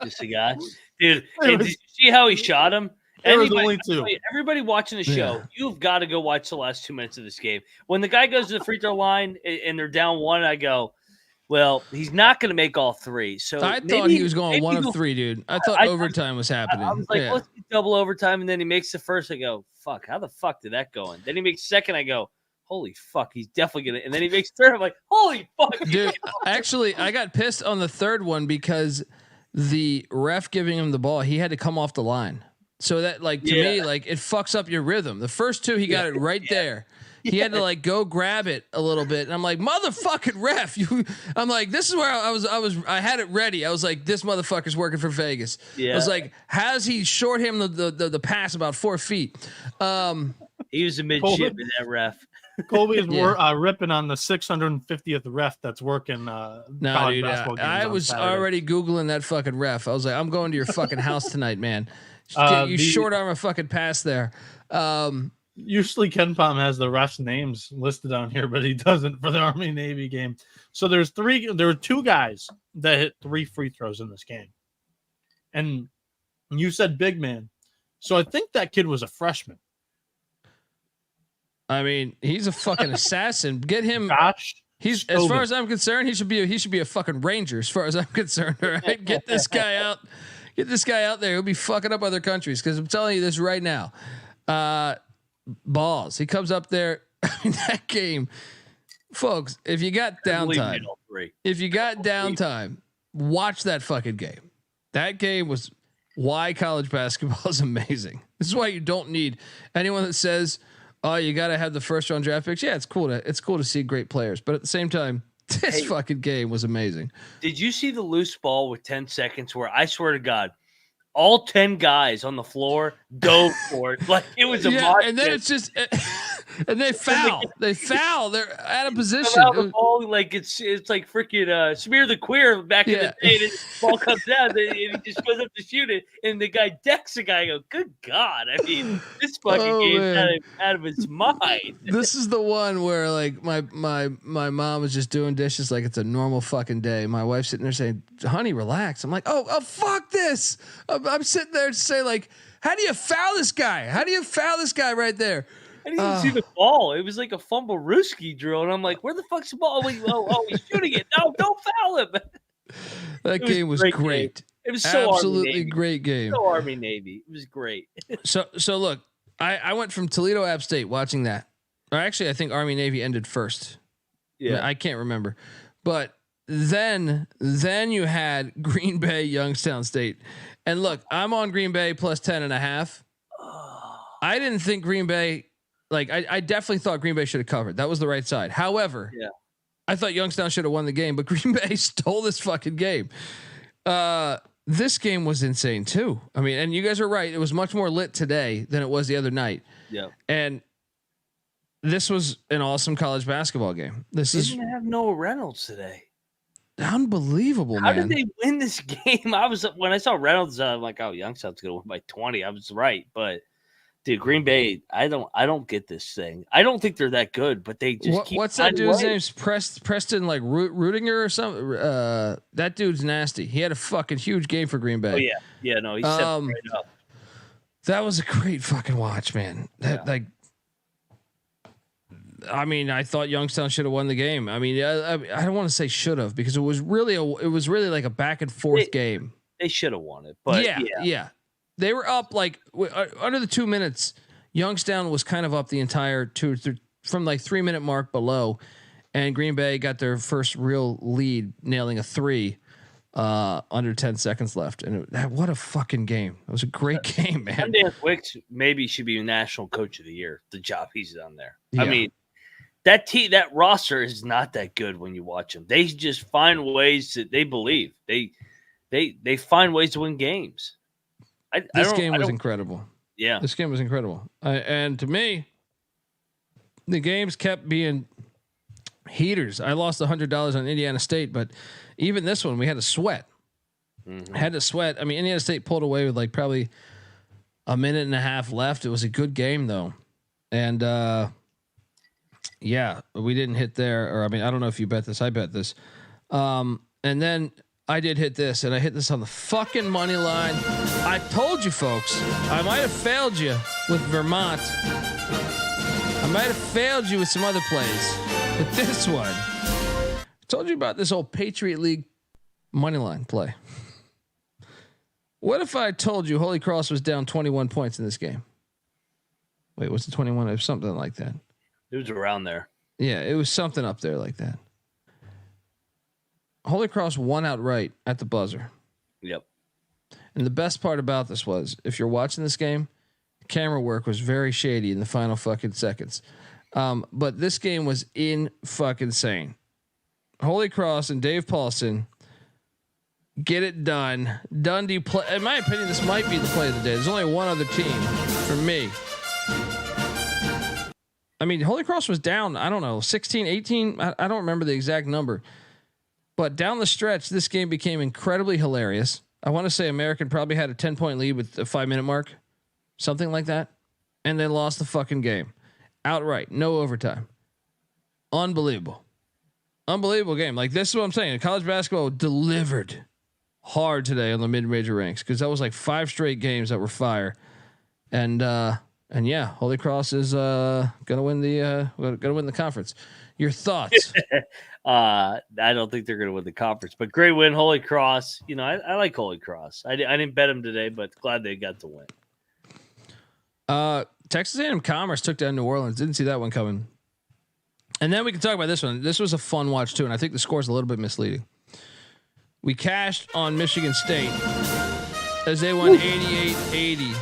Just a guy. Dude, did you see how he shot him? There was only 2. Everybody watching the show, you've got to go watch the last 2 minutes of this game. When the guy goes to the free throw line and they're down 1, I go, well, he's not going to make all 3. So I thought he was going 1 of 3, dude. I thought overtime was happening. I was like, let's do double overtime. And then he makes the first. I go, fuck, how the fuck did that go in? Then he makes second. I go, holy fuck, he's definitely going to. And then he makes third. I'm like, holy fuck. Dude, actually, I got pissed on the third one because the ref giving him the ball, he had to come off the line. So that like to me, like it fucks up your rhythm. The first two, he got it right there. He had to like go grab it a little bit, and I'm like, motherfucking ref, you. I'm like, this is where I had it ready. I was like, this motherfucker's working for Vegas. Yeah. I was like, has he short him the pass about 4 feet? He was a midshipman, that ref. Colby is ripping on the 650th ref that's working. No, dude, I was already Googling that fucking ref. I was like, I'm going to your fucking house tonight, man. You short arm a fucking pass there. Usually Ken Palm has the refs' names listed on here, but he doesn't for the Army Navy game. So there were 2 guys that hit 3 free throws in this game. And you said big man. So I think that kid was a freshman. I mean, he's a fucking assassin. Get him. Gosh. He's as far as I'm concerned, he should be a fucking Ranger as far as I'm concerned. All right. Get this guy out. Get this guy out there. He'll be fucking up other countries. Cause I'm telling you this right now. Balls. He comes up there. I mean, that game, folks, if you got downtime, watch that fucking game. That game was why college basketball is amazing. This is why you don't need anyone that says, oh, you got to have the first round draft picks. Yeah, it's cool to see great players, but at the same time, this fucking game was amazing. Did you see the loose ball with 10 seconds where I swear to God, all 10 guys on the floor dove for it like it was a and then it's just and they foul. They're out of position. The ball, like it's like freaking Smear the Queer back in the day. The ball comes down and he just goes up to shoot it, and the guy decks the guy. I go, good God! I mean, this fucking game's out of its mind. This is the one where like my mom was just doing dishes like it's a normal fucking day. My wife's sitting there saying, "Honey, relax." I'm like, oh fuck this. I'm sitting there to say like, how do you foul this guy? How do you foul this guy right there? I didn't even see the ball. It was like a fumble Ruski drill, and I'm like, where the fuck's the ball? He's shooting it. No, don't foul him. That game was great. Game. It was so absolutely great game. So Army Navy. It was great. So look, I went from Toledo App State watching that. Or actually, I think Army Navy ended first. Yeah, I can't remember, but then you had Green Bay Youngstown State, and look, I'm on Green Bay plus 10.5. I didn't think Green Bay. Like I definitely thought Green Bay should have covered. That was the right side. However, I thought Youngstown should have won the game, but Green Bay stole this fucking game. This game was insane too. I mean, and you guys are right. It was much more lit today than it was the other night. Yeah. And this was an awesome college basketball game. Didn't have Noah Reynolds today. Unbelievable, How man. did they win this game? When I saw Reynolds, I'm like, oh, Youngstown's gonna win by 20. I was right, but dude, Green Bay, I don't get this thing. I don't think they're that good, but they just keep. What's that dude's name? Preston like Rudinger or something. That dude's nasty. He had a fucking huge game for Green Bay. Oh yeah, no, he stepped right up. That was a great fucking watch, man. I mean, I thought Youngstown should have won the game. I mean, I don't want to say should have because it was really like a back and forth game. They should have won it, but yeah. They were up like under the 2 minutes. Youngstown was kind of up the entire from like 3 minute mark below, and Green Bay got their first real lead, nailing a 3 under 10 seconds left. And what a fucking game! It was a great game, man. Dan Wicks maybe should be National Coach of the Year. The job he's done there. Yeah. I mean, that roster is not that good when you watch them. They just find ways that they believe they find ways to win games. This game was incredible. Yeah. This game was incredible. And to me, the games kept being heaters. I lost $100 on Indiana State, but even this one, we had to sweat. Had to sweat. I mean, Indiana State pulled away with like probably a minute and a half left. It was a good game though. And we didn't hit there. Or I mean, I don't know if you bet this. I bet this. And then I did hit this, and I hit this on the fucking money line. I told you, folks, I might have failed you with Vermont. I might have failed you with some other plays, but this one, I told you about this old Patriot League money line play. What if I told you Holy Cross was down 21 points in this game? Wait, what's the 21? It was something like that. It was around there. Yeah, it was something up there like that. Holy Cross won outright at the buzzer. Yep. And the best part about this was, if you're watching this game, the camera work was very shady in the final fucking seconds. But this game was in fucking insane. Holy Cross and Dave Paulson get it done. Dundee play. In my opinion, this might be the play of the day. There's only one other team for me. I mean, Holy Cross was down, I don't know, 16, 18. I don't remember the exact number. But down the stretch, this game became incredibly hilarious. I want to say American probably had a 10-point lead with the 5-minute mark, something like that. And they lost the fucking game outright. No overtime. Unbelievable. Unbelievable game. Like, this is what I'm saying. College basketball delivered hard today on the mid-major ranks, because that was like 5 straight games that were fire. And yeah, Holy Cross is gonna win the conference. Your thoughts? I don't think they're gonna win the conference, but great win, Holy Cross. You know, I like Holy Cross. I didn't bet them today, but glad they got to win. Texas A&M Commerce took down New Orleans. Didn't see that one coming. And then we can talk about this one. This was a fun watch too, and I think the score's a little bit misleading. We cashed on Michigan State as they won 88-80.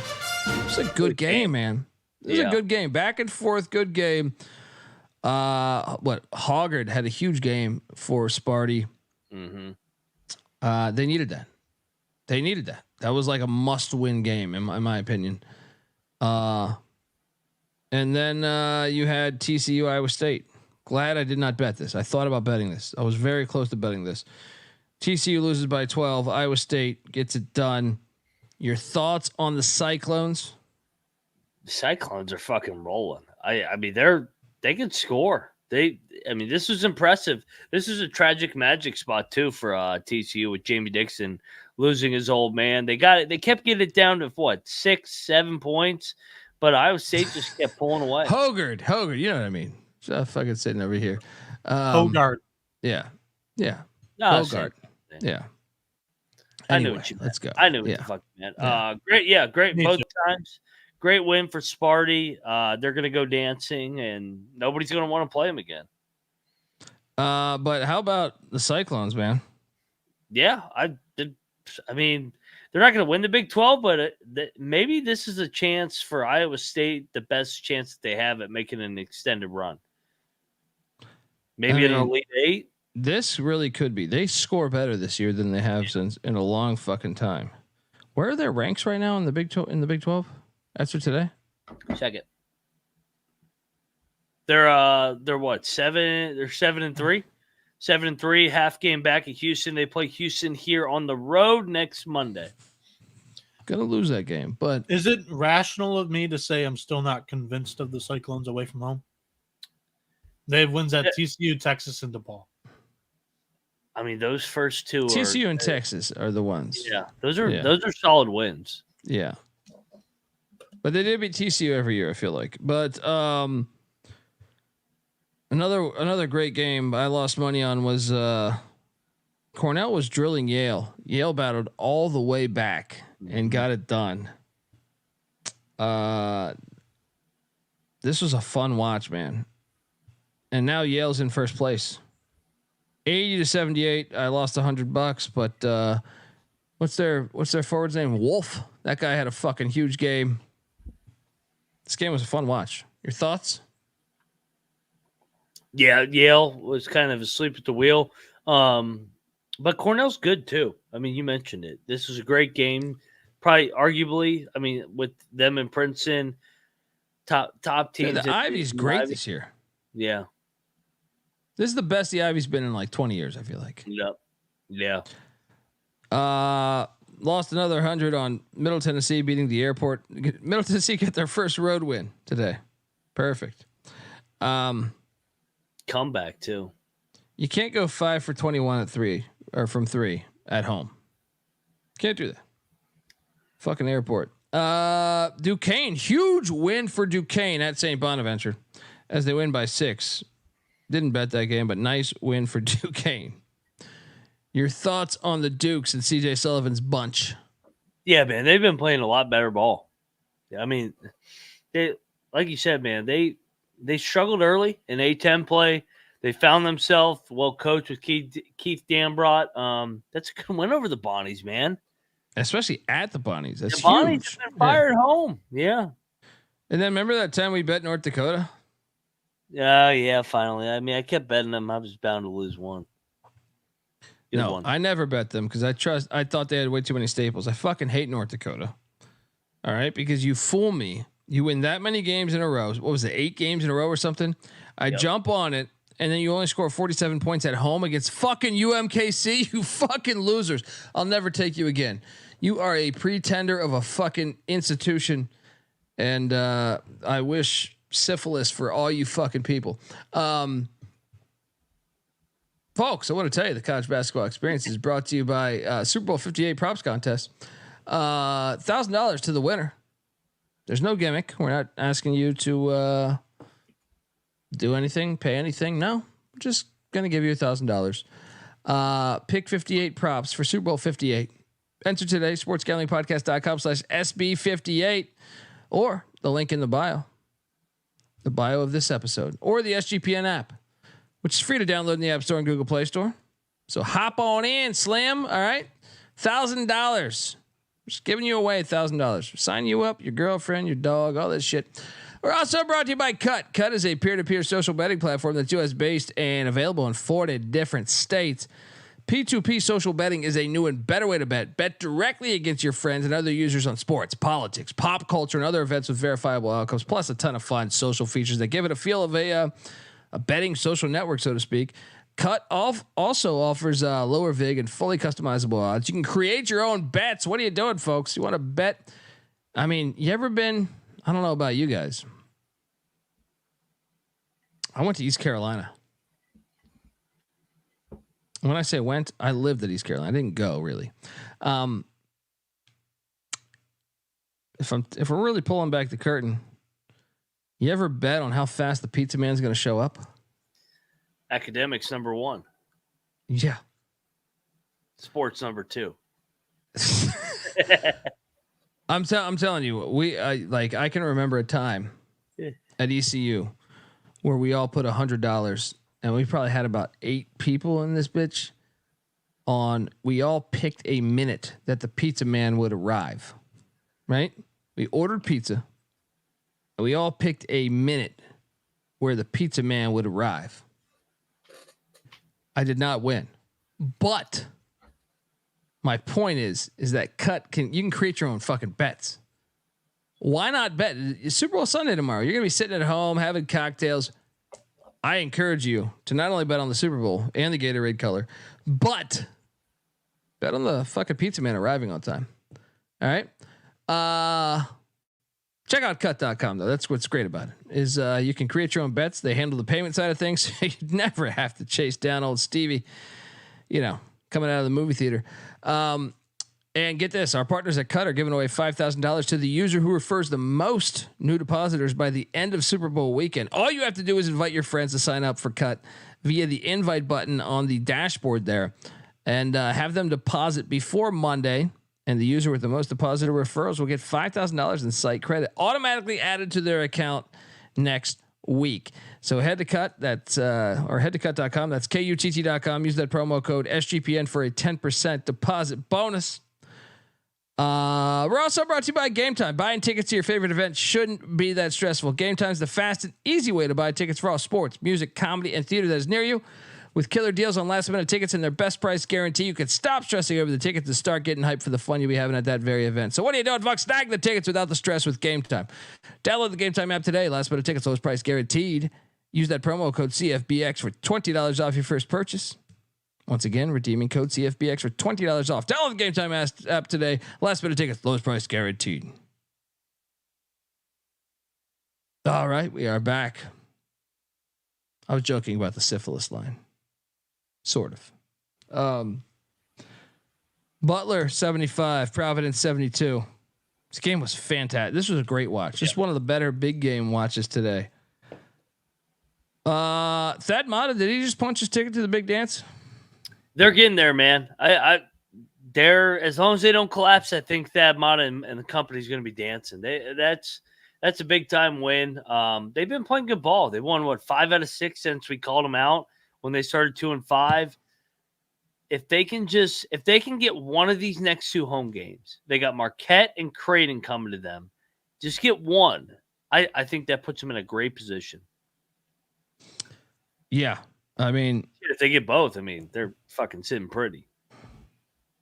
It's a good game, man. It was a good game. Back and forth, good game. Hoggard had a huge game for Sparty. Mm-hmm. They needed that. That was like a must-win game, in my opinion. And then you had TCU Iowa State. Glad I did not bet this. I thought about betting this. I was very close to betting this. TCU loses by 12. Iowa State gets it done. Your thoughts on the Cyclones? The Cyclones are fucking rolling. I mean, they can score. This was impressive. This is a tragic magic spot too for TCU with Jamie Dixon losing his old man. They got it. They kept getting it down to 6-7 points, but Iowa State just kept pulling away. Hoggard, you know what I mean? Just fucking sitting over here. Hoggard. Yeah. No, Hoggard. Yeah. Anyway, I knew what you meant. Let's go. I knew what the fuck you meant. Great Me both too. times. Great win for Sparty. They're going to go dancing, and nobody's going to want to play them again. But how about the Cyclones, man? Yeah, I mean, they're not going to win the Big 12, but maybe this is a chance for Iowa State, the best chance that they have at making an extended run. Maybe an Elite 8. This really could be. They score better this year than they have since in a long fucking time. Where are their ranks right now in the Big 12? After today? Check it. They're what? 7? They're 7-3. 7-3, half game back at Houston. They play Houston here on the road next Monday. Gonna lose that game, but Is it rational of me to say I'm still not convinced of the Cyclones away from home? They have wins at TCU, Texas, and DePaul. I mean, those first two TCU and Texas are the ones. Yeah, those are solid wins. Yeah. But they did beat TCU every year, I feel like. But another great game I lost money on was Cornell was drilling Yale. Yale battled all the way back and got it done. This was a fun watch, man. And now Yale's in first place. 80-78. I lost $100, but what's their forward's name? Wolf. That guy had a fucking huge game. This game was a fun watch. Your thoughts? Yeah, Yale was kind of asleep at the wheel. But Cornell's good too. I mean, you mentioned it. This was a great game. Probably arguably, I mean, with them and Princeton, top teams. Yeah, the Ivy's great this year. Yeah. This is the best the Ivy's been in like 20 years, I feel like. Yep. Yeah. Lost another 100 on Middle Tennessee beating the Airport. Middle Tennessee get their first road win today. Perfect. Comeback too. You can't go 5 for 21 at 3 or from 3 at home. Can't do that. Fucking Airport. Duquesne, huge win for Duquesne at St. Bonaventure as they win by 6. Didn't bet that game, but nice win for Duquesne. Your thoughts on the Dukes and CJ Sullivan's bunch? Yeah, man, they've been playing a lot better ball. I mean, they, like you said, man, they struggled early in A-10 play. They found themselves well coached with Keith Dambrot. That's a good win over the Bonnies, man. especially at the Bonnies. That's the Bonnies huge. have been fired home. Yeah. And then remember that time we bet North Dakota? Yeah, finally. I mean, I kept betting them. I was bound to lose one. No, I never bet them because I thought they had way too many staples. I fucking hate North Dakota. All right, because you fool me. You win that many games in a row. What was it, 8 games in a row or something? I jump on it, and then you only score 47 points at home against fucking UMKC. You fucking losers. I'll never take you again. You are a pretender of a fucking institution, and I wish syphilis for all you fucking people. Folks, I want to tell you the college basketball experience is brought to you by Super Bowl 58 props contest. $1,000 to the winner. There's no gimmick. We're not asking you to do anything, pay anything. No, we're just gonna give you $1,000. Pick 58 props for Super Bowl 58. Enter today, sportsgamblingpodcast.com/SB58, or the link in the bio of this episode, or the SGPN app, which is free to download in the App Store and Google Play Store. So hop on in, Slim. All right, $1,000. Just giving you away $1,000. Sign you up, your girlfriend, your dog, all this shit. We're also brought to you by Cut. Cut is a peer-to-peer social betting platform that's U.S. based and available in 40 different states. P2P social betting is a new and better way to bet. Bet directly against your friends and other users on sports, politics, pop culture, and other events with verifiable outcomes, plus a ton of fun social features that give it a feel of a betting social network, so to speak. Cut off also offers lower vig and fully customizable odds. You can create your own bets. What are you doing, folks? You want to bet? I mean, you ever been? I don't know about you guys. I went to East Carolina. When I say went, I lived at East Carolina. I didn't go really. If we're really pulling back the curtain, you ever bet on how fast the pizza man's going to show up? Academics number 1. Yeah. Sports number 2. I'm telling you, I can remember a time at ECU where we all put $100, and we probably had about 8 people in this bitch. We all picked a minute that the pizza man would arrive. Right? We ordered pizza, and we all picked a minute where the pizza man would arrive. I did not win, but my point is that you can create your own fucking bets. Why not bet? It's Super Bowl Sunday tomorrow. You're going to be sitting at home having cocktails. I encourage you to not only bet on the Super Bowl and the Gatorade color, but bet on the fucking pizza man arriving on time. All right. Check out cut.com though. That's what's great about it is you can create your own bets. They handle the payment side of things. So you never have to chase down old Stevie, coming out of the movie theater. And get this, our partners at Cut are giving away $5,000 to the user who refers the most new depositors by the end of Super Bowl weekend. All you have to do is invite your friends to sign up for Cut via the invite button on the dashboard there and have them deposit before Monday. And the user with the most deposited referrals will get $5,000 in site credit automatically added to their account next week. So head to Cut, or head to cut.com. That's KUTT.com. Use that promo code SGPN for a 10% deposit bonus. We're also brought to you by Game Time. Buying tickets to your favorite event shouldn't be that stressful. Game Time is the fast and easy way to buy tickets for all sports, music, comedy, and theater that is near you. With killer deals on last minute tickets and their best price guarantee, you can stop stressing over the tickets and start getting hyped for the fun you'll be having at that very event. So what are you doing, folks? Snag the tickets without the stress with Game Time. Download the Game Time app today. Last minute tickets, lowest price guaranteed. Use that promo code CFBX for $20 off your first purchase. Once again, redeeming code CFBX for $20 off. Download the Game Time app today. Last minute tickets, lowest price guaranteed. All right, we are back. I was joking about the syphilis line. Sort of. Butler 75, Providence 72. This game was fantastic. This was a great watch. Just one of the better big game watches today. Thad Matta, did he just punch his ticket to the big dance? They're getting there, man. They're as long as they don't collapse, I think Thad Matta and the company's going to be dancing. That's a big time win. They've been playing good ball. They won 5 out of 6 since we called them out when they started 2-5. if they can get one of these next 2 home games, they got Marquette and Creighton coming to them. Just get one. I think that puts them in a great position. Yeah. I mean, if they get both, I mean, they're fucking sitting pretty.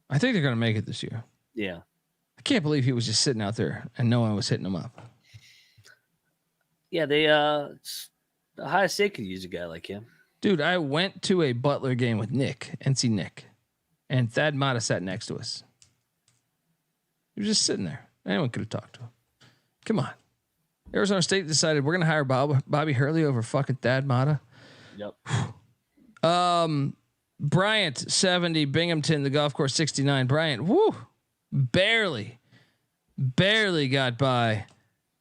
I think they're going to make it this year. Yeah. I can't believe he was just sitting out there and no one was hitting him up. Yeah, the highest they could use a guy like him. Dude, I went to a Butler game with NC Nick, and Thad Matta sat next to us. He was just sitting there. Anyone could have talked to him. Come on. Arizona State decided we're going to hire Bobby Hurley over fucking Thad Matta. Yep. Bryant 70, Binghamton, the golf course 69. Bryant, barely got by,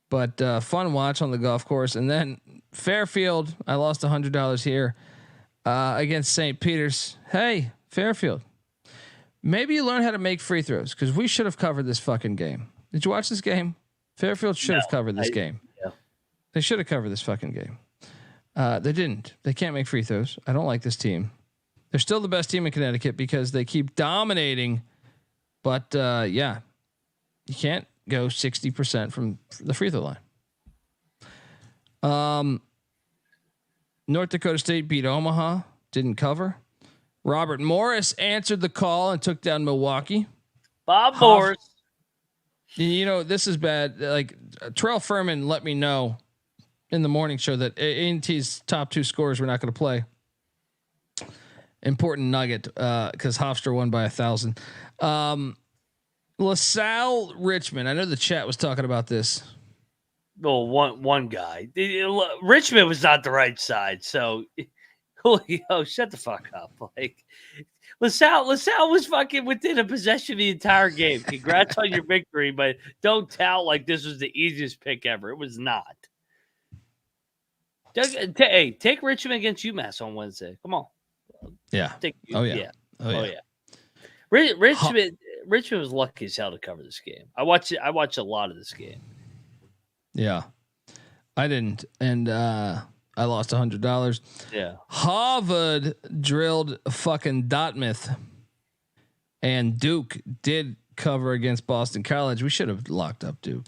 but fun watch on the golf course. And then Fairfield, I lost $100 here against St. Peter's. Hey, Fairfield, maybe you learn how to make free throws because we should have covered this fucking game. Did you watch this game? Fairfield should have covered this game. Yeah. They should have covered this fucking game. They didn't. They can't make free throws. I don't like this team. They're still the best team in Connecticut because they keep dominating. But yeah, you can't go 60% from the free throw line. North Dakota State beat Omaha. Didn't cover. Robert Morris answered the call and took down Milwaukee. Bob Morris. You know, this is bad. Like Terrell Furman let me know in the morning show that A&T's top 2 scorers were not going to play. Important nugget because Hofstra won by 1,000. LaSalle Richmond. I know the chat was talking about this. Well, one guy. Richmond was not the right side, so Julio, shut the fuck up. Like LaSalle was fucking within a possession the entire game. Congrats on your victory, but don't tout like this was the easiest pick ever. It was not. Hey, take Richmond against UMass on Wednesday. Come on. Yeah. Richmond was lucky as hell to cover this game. I watched a lot of this game. Yeah, I didn't, and I lost $100. Yeah, Harvard drilled fucking Dartmouth, and Duke did cover against Boston College. We should have locked up Duke.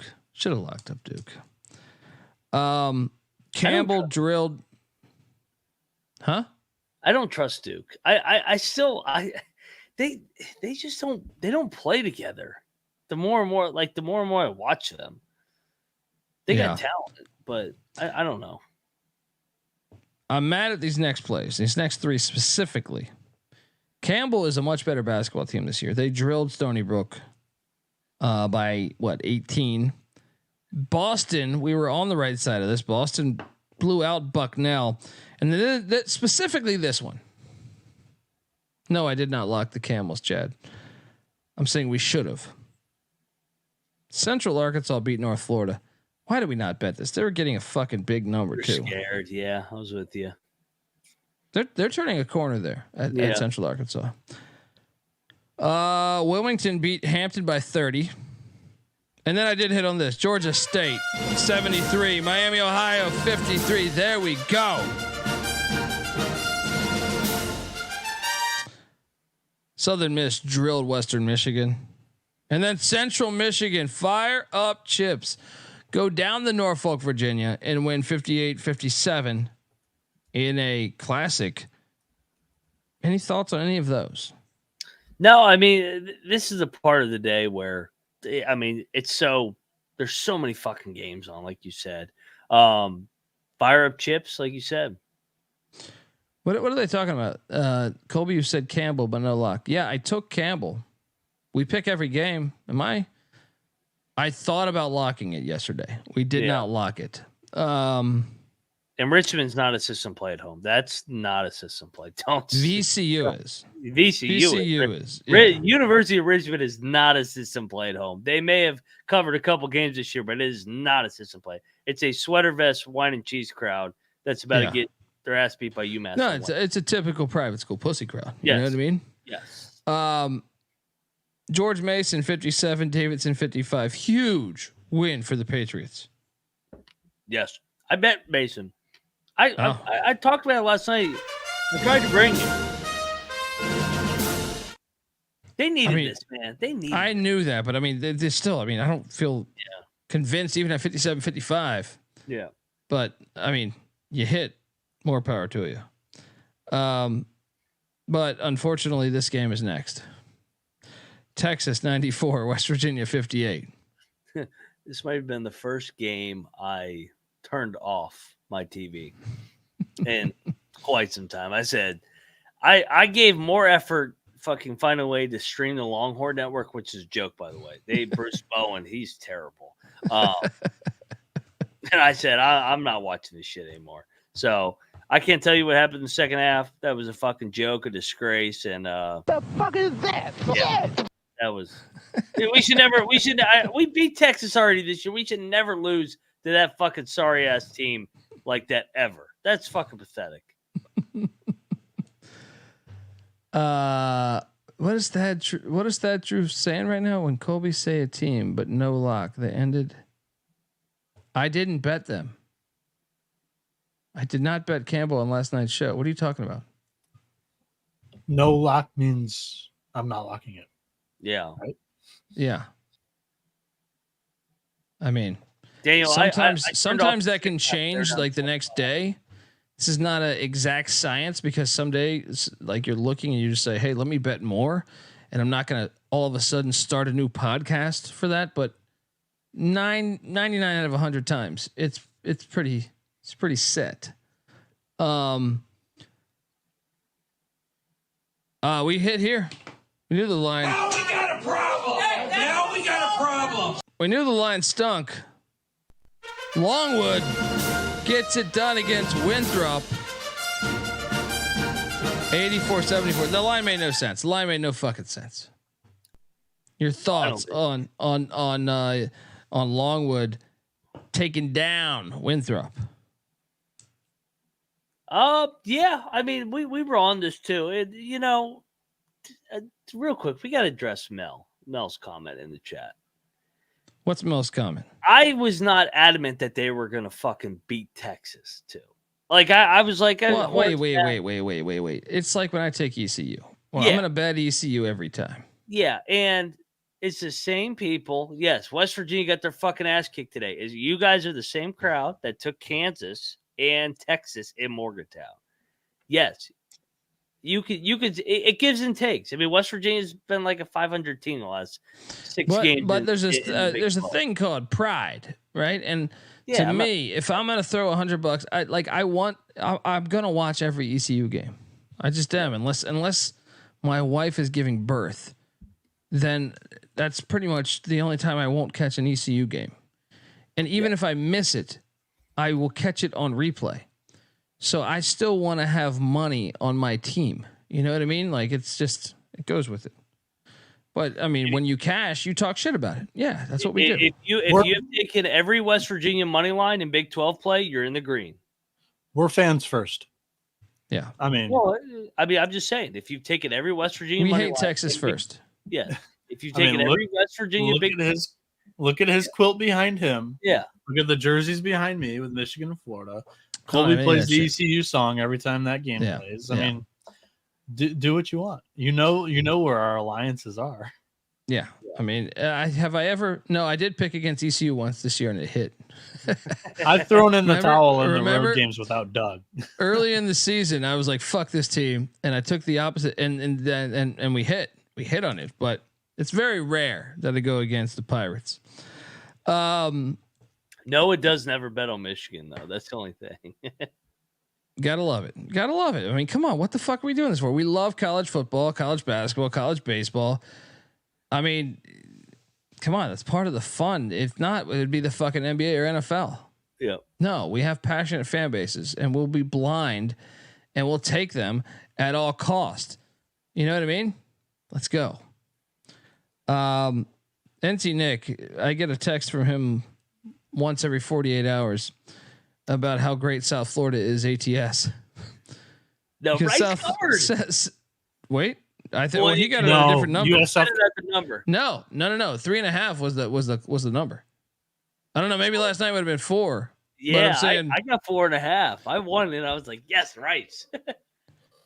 Campbell drilled. Huh? I don't trust Duke. I still they just don't play together. The more and more I watch them, they got talent, but I don't know. I'm mad at these next plays. These next 3 specifically. Campbell is a much better basketball team this year. They drilled Stony Brook by 18. Boston, we were on the right side of this. Boston blew out Bucknell, and then specifically this one. No, I did not lock the Camels, Chad. I'm saying we should have. Central Arkansas beat North Florida. Why did we not bet this? They were getting a fucking big number too. Scared, yeah. I was with you. They're turning a corner there at Central Arkansas. Wilmington beat Hampton by 30. And then I did hit on this. Georgia State 73, Miami, Ohio 53. There we go. Southern Miss drilled Western Michigan. And then Central Michigan, fire up chips. Go down to Norfolk, Virginia, and win 58-57 in a classic. Any thoughts on any of those? No, I mean, this is a part of the day where, I mean, there's so many fucking games on, like you said. Fire up chips, like you said. What are they talking about? Colby, you said Campbell, but no lock. Yeah, I took Campbell. We pick every game. I thought about locking it yesterday. We did not lock it. And Richmond's not a system play at home. That's not a system play. VCU is. VCU is. Yeah. University of Richmond is not a system play at home. They may have covered a couple games this year, but it is not a system play. It's a sweater vest, wine and cheese crowd that's about to get their ass beat by UMass. No, it's a typical private school pussy crowd. You know what I mean? Yes. George Mason 57, Davidson 55. Huge win for the Patriots. Yes, I bet Mason. I talked about it last night. I tried to bring you. They needed this, man. They needed. I knew that, but I mean, they still. I mean, I don't feel convinced even at 57-55. Yeah. But I mean, you hit. More power to you. But unfortunately, this game is next. Texas 94, West Virginia 58. This might have been the first game I turned off my TV in quite some time. I said, I gave more effort fucking find a way to stream the Longhorn Network, which is a joke, by the way. Bruce Bowen, he's terrible. And I said, I'm not watching this shit anymore. So I can't tell you what happened in the second half. That was a fucking joke, a disgrace, and The fuck is that? yeah, that was. We beat Texas already this year. We should never lose to that fucking sorry ass team like that ever. That's fucking pathetic. What is that? What is that Drew saying right now? When Colby say a team but no lock, they ended. I didn't bet them. I did not bet Campbell on last night's show. What are you talking about? No lock means I'm not locking it. Yeah. Right? Yeah. I mean, Daniel, sometimes that can change like the next day. This is not an exact science because some days like you're looking and you just say, hey, let me bet more. And I'm not going to all of a sudden start a new podcast for that. But 99 out of 100 times, it's pretty set. We hit here. We knew the line. Now we got a problem. Now we got a problem. We knew the line stunk. Longwood gets it done against Winthrop. 84-74. The line made no sense. The line made no fucking sense. Your thoughts on Longwood taking down Winthrop? Yeah. I mean, we were on this too. Real quick, we got to address Mel's comment in the chat. What's Mel's comment? I was not adamant that they were going to fucking beat Texas too. Like I was like, well, wait. It's like when I take ECU. Well, I'm going to bet ECU every time. Yeah. And it's the same people. Yes. West Virginia got their fucking ass kicked today. You guys are the same crowd that took Kansas and Texas in Morgantown. Yes. You could. It gives and takes. I mean, West Virginia's been like a 500 team the last 6 games. But there's a thing called pride, right? And to me, if I'm gonna throw $100, I'm gonna watch every ECU game. I just am, unless my wife is giving birth, then that's pretty much the only time I won't catch an ECU game. And even if I miss it, I will catch it on replay. So I still want to have money on my team. You know what I mean? Like it goes with it. But I mean, when you cash, you talk shit about it. Yeah, that's what we do. If you've taken every West Virginia money line in Big 12 play, you're in the green. We're fans first. Yeah. I'm just saying, if you've taken every West Virginia money line. We hate Texas first. Yeah. If you've taken every West Virginia look at his quilt behind him. Yeah. Look at the jerseys behind me with Michigan and Florida. Colby plays the ECU song every time that game plays. I mean, do what you want. You know where our alliances are. Yeah. I mean, I did pick against ECU once this year and it hit. I've thrown in the towel in the road games without Doug. Early in the season, I was like, fuck this team. And I took the opposite and we hit on it, but it's very rare that I go against the Pirates. No, it does never bet on Michigan, though. That's the only thing. Gotta love it. I mean, come on. What the fuck are we doing this for? We love college football, college basketball, college baseball. I mean, come on. That's part of the fun. If not, it would be the fucking NBA or NFL. Yeah. No, we have passionate fan bases and we'll be blind and we'll take them at all cost. You know what I mean? Let's go. NT Nick, I get a text from him once every 48 hours about how great South Florida is ATS. No, right. Wait, I think he got a different number. Number. No. 3.5 was the number. I don't know. Maybe last night would have been 4. Yeah, I got 4.5. I won it. I was like, yes, right.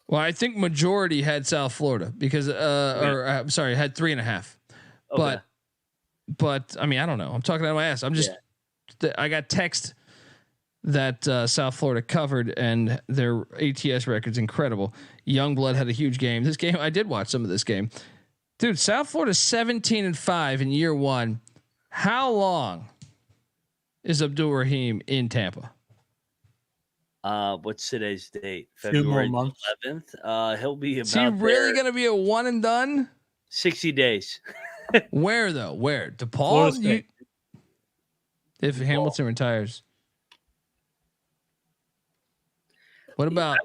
Well, I think majority had South Florida because, had 3.5. Okay. But I mean, I don't know. I'm talking out of my ass. I'm just, I got text that South Florida covered, and their ATS record's incredible. Youngblood had a huge game. This game, I did watch some of this game. Dude, South Florida 17-5 in year one. How long is Abdul Rahim in Tampa? What's today's date? Few more February months. 11th. He'll be about. Is he really going to be a one and done? 60 days. Where though? Where? DePaul? Florida State. If Hamilton retires. What about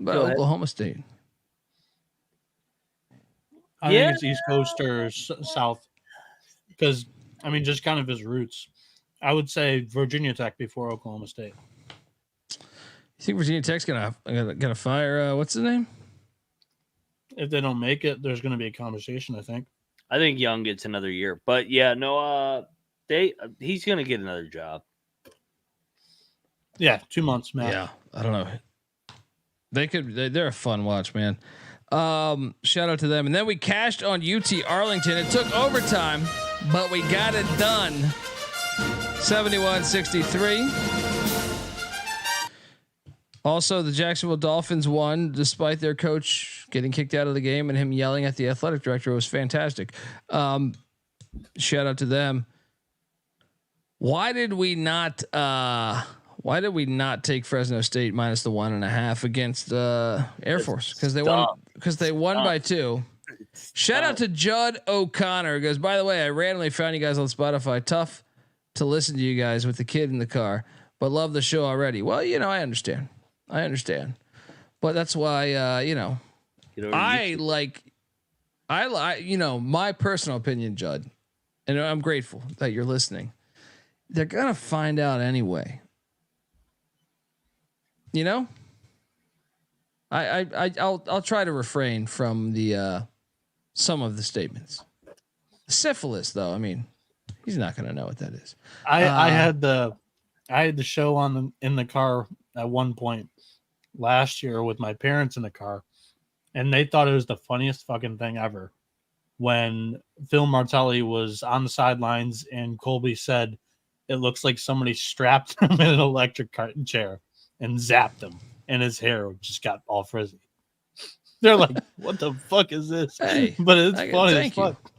Oklahoma State? I think it's East Coast or South, because I mean, just kind of his roots. I would say Virginia Tech before Oklahoma State. You think Virginia Tech's gonna fire? What's his name? If they don't make it, there's going to be a conversation. I think. I think Young gets another year, but yeah, no, he's gonna get another job. Yeah, 2 months, man. Yeah, I don't know. They're a fun watch, man. Shout out to them. And then we cashed on UT Arlington. It took overtime, but we got it done. 71-63. Also, the Jacksonville Dolphins won despite their coach getting kicked out of the game and him yelling at the athletic director. It was fantastic. Shout out to them. Why did we not take Fresno State minus the 1.5 against Air Force? Because they won by 2. Shout out to Judd O'Connor, who goes, by the way, I randomly found you guys on Spotify. Tough to listen to you guys with the kid in the car, but love the show already. Well, I understand. But that's why, I like, my personal opinion, Judd, and I'm grateful that you're listening. They're going to find out anyway. I'll try to refrain from the some of the statements. Syphilis, though, I mean, he's not going to know what that is. I had the show in the car at one point last year with my parents in the car, and they thought it was the funniest fucking thing ever when Phil Martelli was on the sidelines and Colby said it looks like somebody strapped him in an electric chair and zapped him, and his hair just got all frizzy. They're like, "What the fuck is this?" Hey, but it's funny as fuck.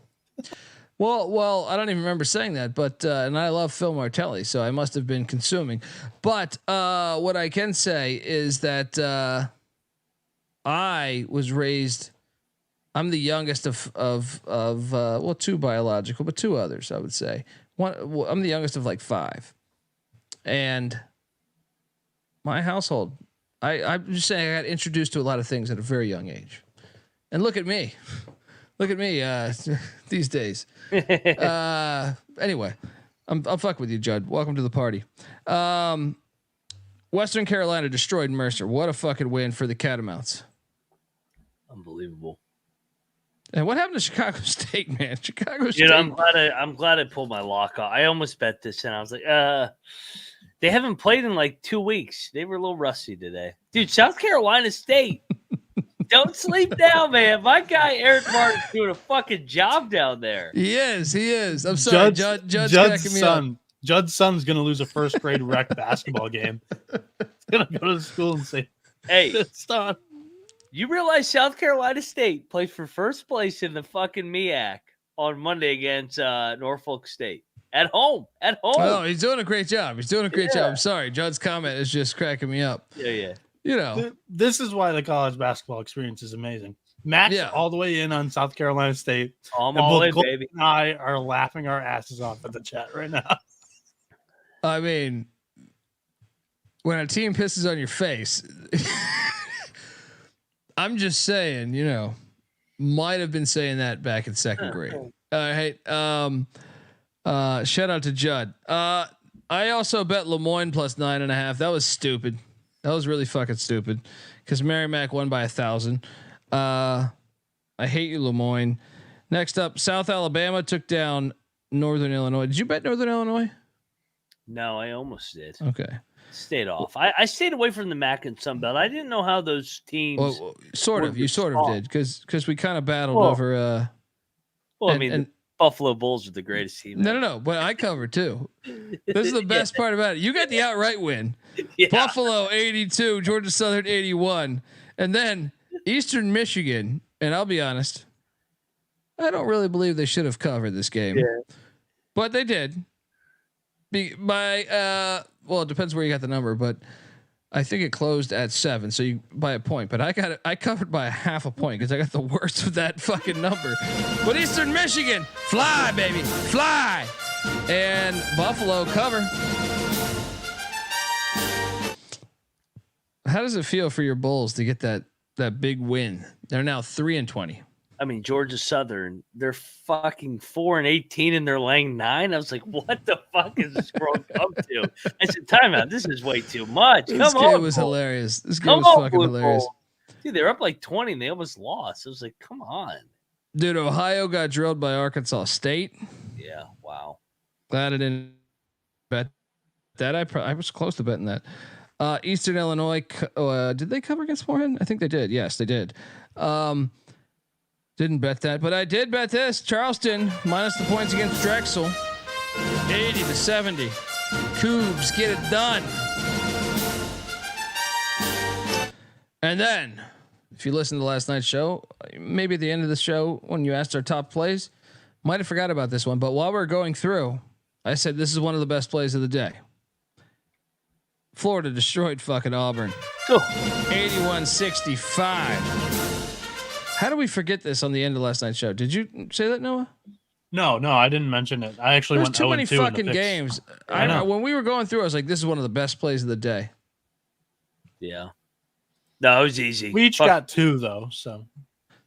Well, I don't even remember saying that, but and I love Phil Martelli, so I must have been consuming. But what I can say is that I was raised. I'm the youngest of 2 biological, but 2 others, I would say. I'm the youngest of like 5, and my household. I'm just saying I got introduced to a lot of things at a very young age, and look at me. Look at me these days. Anyway, I'm fucking with you, Judd. Welcome to the party. Western Carolina destroyed Mercer. What a fucking win for the Catamounts. Unbelievable. And what happened to Chicago State, man? Chicago State. Dude, I'm glad I pulled my lock off. I almost bet this, and I was like, they haven't played in like 2 weeks. They were a little rusty today. Dude, South Carolina State. Don't sleep now, man. My guy Eric Martin's doing a fucking job down there. He is. I'm sorry, Judd's cracking me up. Judd's son's gonna lose a first grade rec basketball game. He's gonna go to school and say, "Hey, it's done." You realize South Carolina State plays for first place in the fucking MEAC on Monday against Norfolk State at home. Oh, he's doing a great job. I'm sorry, Judd's comment is just cracking me up. Yeah. This is why the college basketball experience is amazing. Matt's all the way in on South Carolina State. I'm all in, baby. And I are laughing our asses off at the chat right now. I mean, when a team pisses on your face, I'm just saying, might have been saying that back in 2nd grade. Hey, shout out to Judd. I also bet Lemoyne plus 9.5. That was stupid. That was really fucking stupid because Merrimack won by 1,000. I hate you, Lemoyne. Next up, South Alabama took down Northern Illinois. Did you bet Northern Illinois? No, I almost did. Okay. Stayed off. I stayed away from the MAC and Sun Belt. I didn't know how those teams. Well, sort of. You sort of did because we kind of battled over. The Buffalo Bulls are the greatest team. No. But I covered too. This is the best part about it. You got the outright win. Yeah. Buffalo 82, Georgia Southern 81, and then Eastern Michigan. And I'll be honest, I don't really believe they should have covered this game, but they did. Well, it depends where you got the number, but I think it closed at 7, so you by a point. But I covered by a half a point because I got the worst of that fucking number. But Eastern Michigan, fly baby, fly, and Buffalo cover. How does it feel for your Bulls to get that big win? They're now 3-20. I mean, Georgia Southern, they're fucking 4-18 and they're laying 9. I was like, what the fuck is this world come to? I said, timeout. This is way too much. This game was hilarious. This game was fucking hilarious. Dude, they're up like 20 and they almost lost. I was like, come on. Dude, Ohio got drilled by Arkansas State. Yeah, wow. Glad I didn't bet that. I was close to betting that. Eastern Illinois, did they cover against Morehead? I think they did. Yes, they did. Didn't bet that, but I did bet this. Charleston minus the points against Drexel, 80-70. Cougs get it done. And then, if you listen to last night's show, maybe at the end of the show when you asked our top plays, might have forgot about this one. But while we're going through, I said this is one of the best plays of the day. Florida destroyed fucking Auburn, 81-65. How do we forget this on the end of last night's show? Did you say that, Noah? No, I didn't mention it. I actually went too many fucking games. I know. When we were going through, I was like, "This is one of the best plays of the day." Yeah. No, it was easy. We each got 2 though, so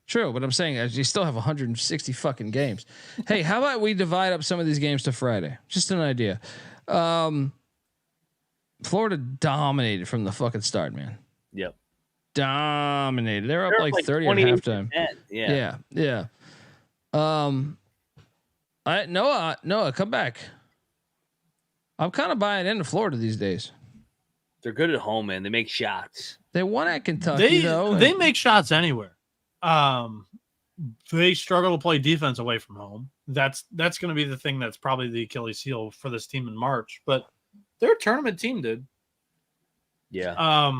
true. But I'm saying you still have 160 fucking games. Hey, how about we divide up some of these games to Friday? Just an idea. Florida dominated from the fucking start, man. Yep. Dominated. They're up like 30 at halftime. Yeah. Noah, come back. I'm kind of buying into Florida these days. They're good at home, man. They make shots. They won at Kentucky, though. They make shots anywhere. They struggle to play defense away from home. That's going to be the thing that's probably the Achilles heel for this team in March. But they're a tournament team, dude. Yeah.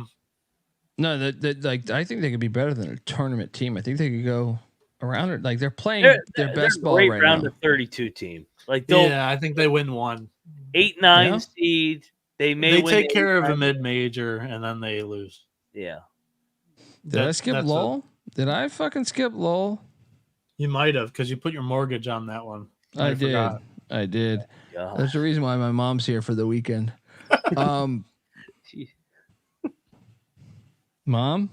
No, like I think they could be better than a tournament team. I think they could go around it. Like they're playing their best ball right now. Round of 32 team. Like I think they win 1. 8-9 seed. They take care of a mid-major and then they lose. Yeah. Did I skip Lowell? Did I fucking skip Lowell? You might have because you put your mortgage on that one. I did. Gosh. That's the reason why my mom's here for the weekend. Mom,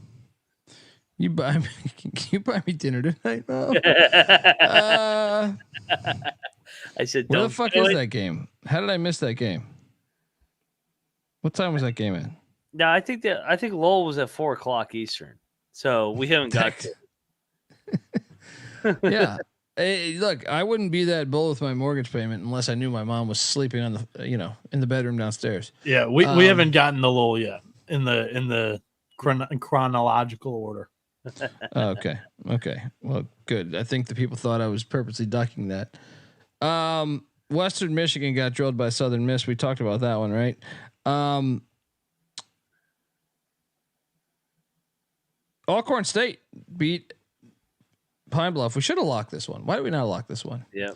you buy me dinner tonight, Mom? I said, where the fuck is that game? How did I miss that game? What time was that game at? No, I think Lowell was at 4:00 Eastern, so we haven't got to. Yeah. Hey, look, I wouldn't be that bold with my mortgage payment unless I knew my mom was sleeping on the, in the bedroom downstairs. Yeah, we haven't gotten the Lowell yet in the chronological order. Okay. Well, good. I think the people thought I was purposely ducking that. Western Michigan got drilled by Southern Miss. We talked about that one, right? Alcorn State beat Pine Bluff. We should have locked this one. Why did we not lock this one? Yeah.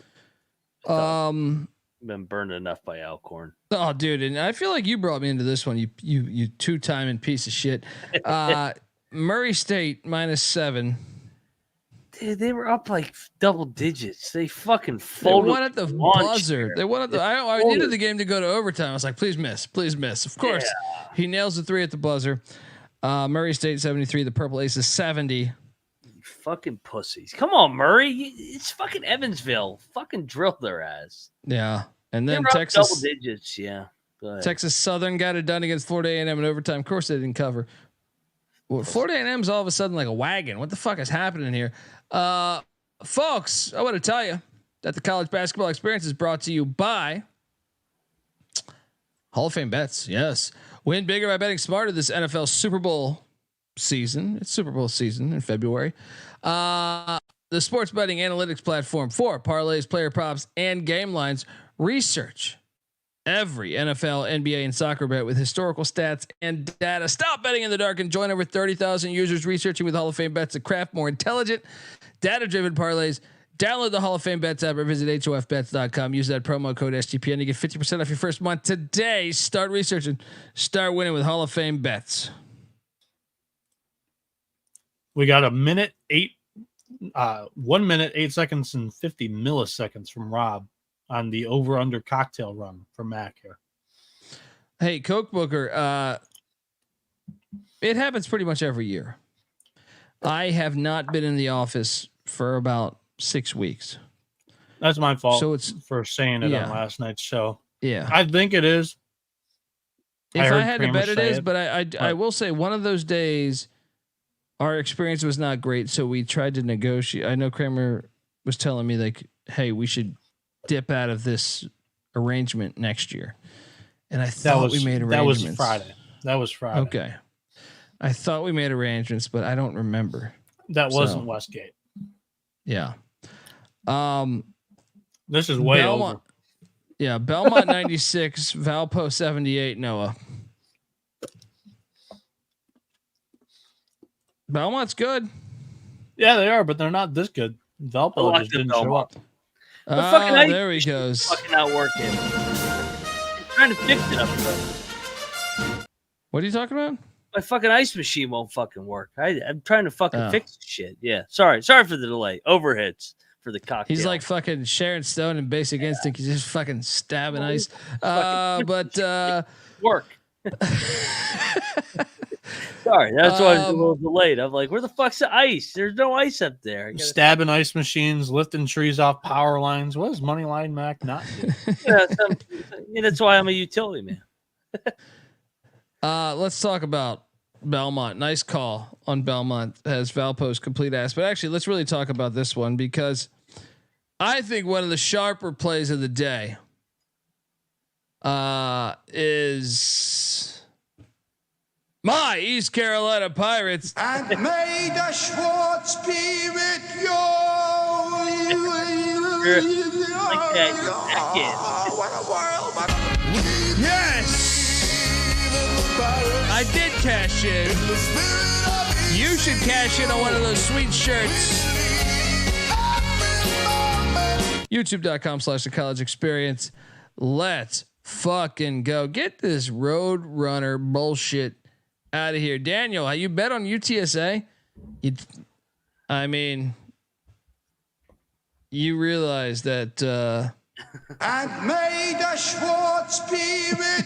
Been burned enough by Alcorn. Oh, dude, and I feel like you brought me into this one. You two-timing piece of shit. Murray State -7. Dude, they were up like double digits. They fucking folded. They won at the buzzer. They won at the. I needed the game to go to overtime. I was like, please miss. Of course, he nails the 3 at the buzzer. Murray State 73. The Purple Aces 70. Fucking pussies. Come on, Murray. It's fucking Evansville. Fucking drill their ass. Yeah. And then Texas. Double digits. Yeah. Texas Southern got it done against Florida A&M in overtime. Of course, they didn't cover. Well, Florida A&M's all of a sudden like a wagon. What the fuck is happening here? Folks, I want to tell you that the college basketball experience is brought to you by Hall of Fame Bets. Yes. Win bigger by betting smarter this NFL Super Bowl season. It's Super Bowl season in February. The sports betting analytics platform for parlays, player props, and game lines. Research every NFL, NBA, and soccer bet with historical stats and data. Stop betting in the dark and join over 30,000 users researching with Hall of Fame bets to craft more intelligent, data-driven parlays. Download the Hall of Fame Bets app or visit hofbets.com. Use that promo code SGPN to get 50% off your first month today. Start researching, start winning with Hall of Fame Bets. We got 1 minute 8 seconds and 50 milliseconds from Rob on the over under cocktail run for Mac here. Hey, Coke Booker. It happens pretty much every year. I have not been in the office for about 6 weeks. That's my fault. So it's for saying it on last night's show. Yeah, I think it is. If I had to bet, it is. But I will say one of those days, our experience was not great. So we tried to negotiate. I know Kramer was telling me like, "Hey, we should dip out of this arrangement next year." And I thought we made arrangements. That was Friday. Okay. I thought we made arrangements, but I don't remember. That wasn't Westgate. Yeah. This is way Belmont, over. Yeah, Belmont 96, Valpo 78, Noah. Belmont's good. Yeah, they are, but they're not this good. Valpo just didn't show up. There he goes. Fucking not working. I'm trying to fix it up though. What are you talking about? My fucking ice machine won't fucking work. I'm trying to fucking fix shit. Yeah. Sorry for the delay. Overhits for the cocktail. He's like fucking Sharon Stone in Basic Instinct. He's just fucking stabbing ice. Work. Sorry, that's why I was a little delayed. I'm like, where the fuck's the ice? There's no ice up there. Stabbing ice machines, lifting trees off power lines. What does Moneyline Mac not do? That's why I'm a utility man. Let's talk about Belmont. Nice call on Belmont as Valpo's complete ass. But actually, let's really talk about this one because I think one of the sharper plays of the day is my East Carolina Pirates. And may the Schwartz spirit like that. What a world. Yes. I did cash in. You should cash in on one of those sweet shirts. YouTube.com/The College Experience. Let's fucking go. Get this road runner bullshit out of here. Daniel, you bet on UTSA? You realize that and may the Schwartz spirit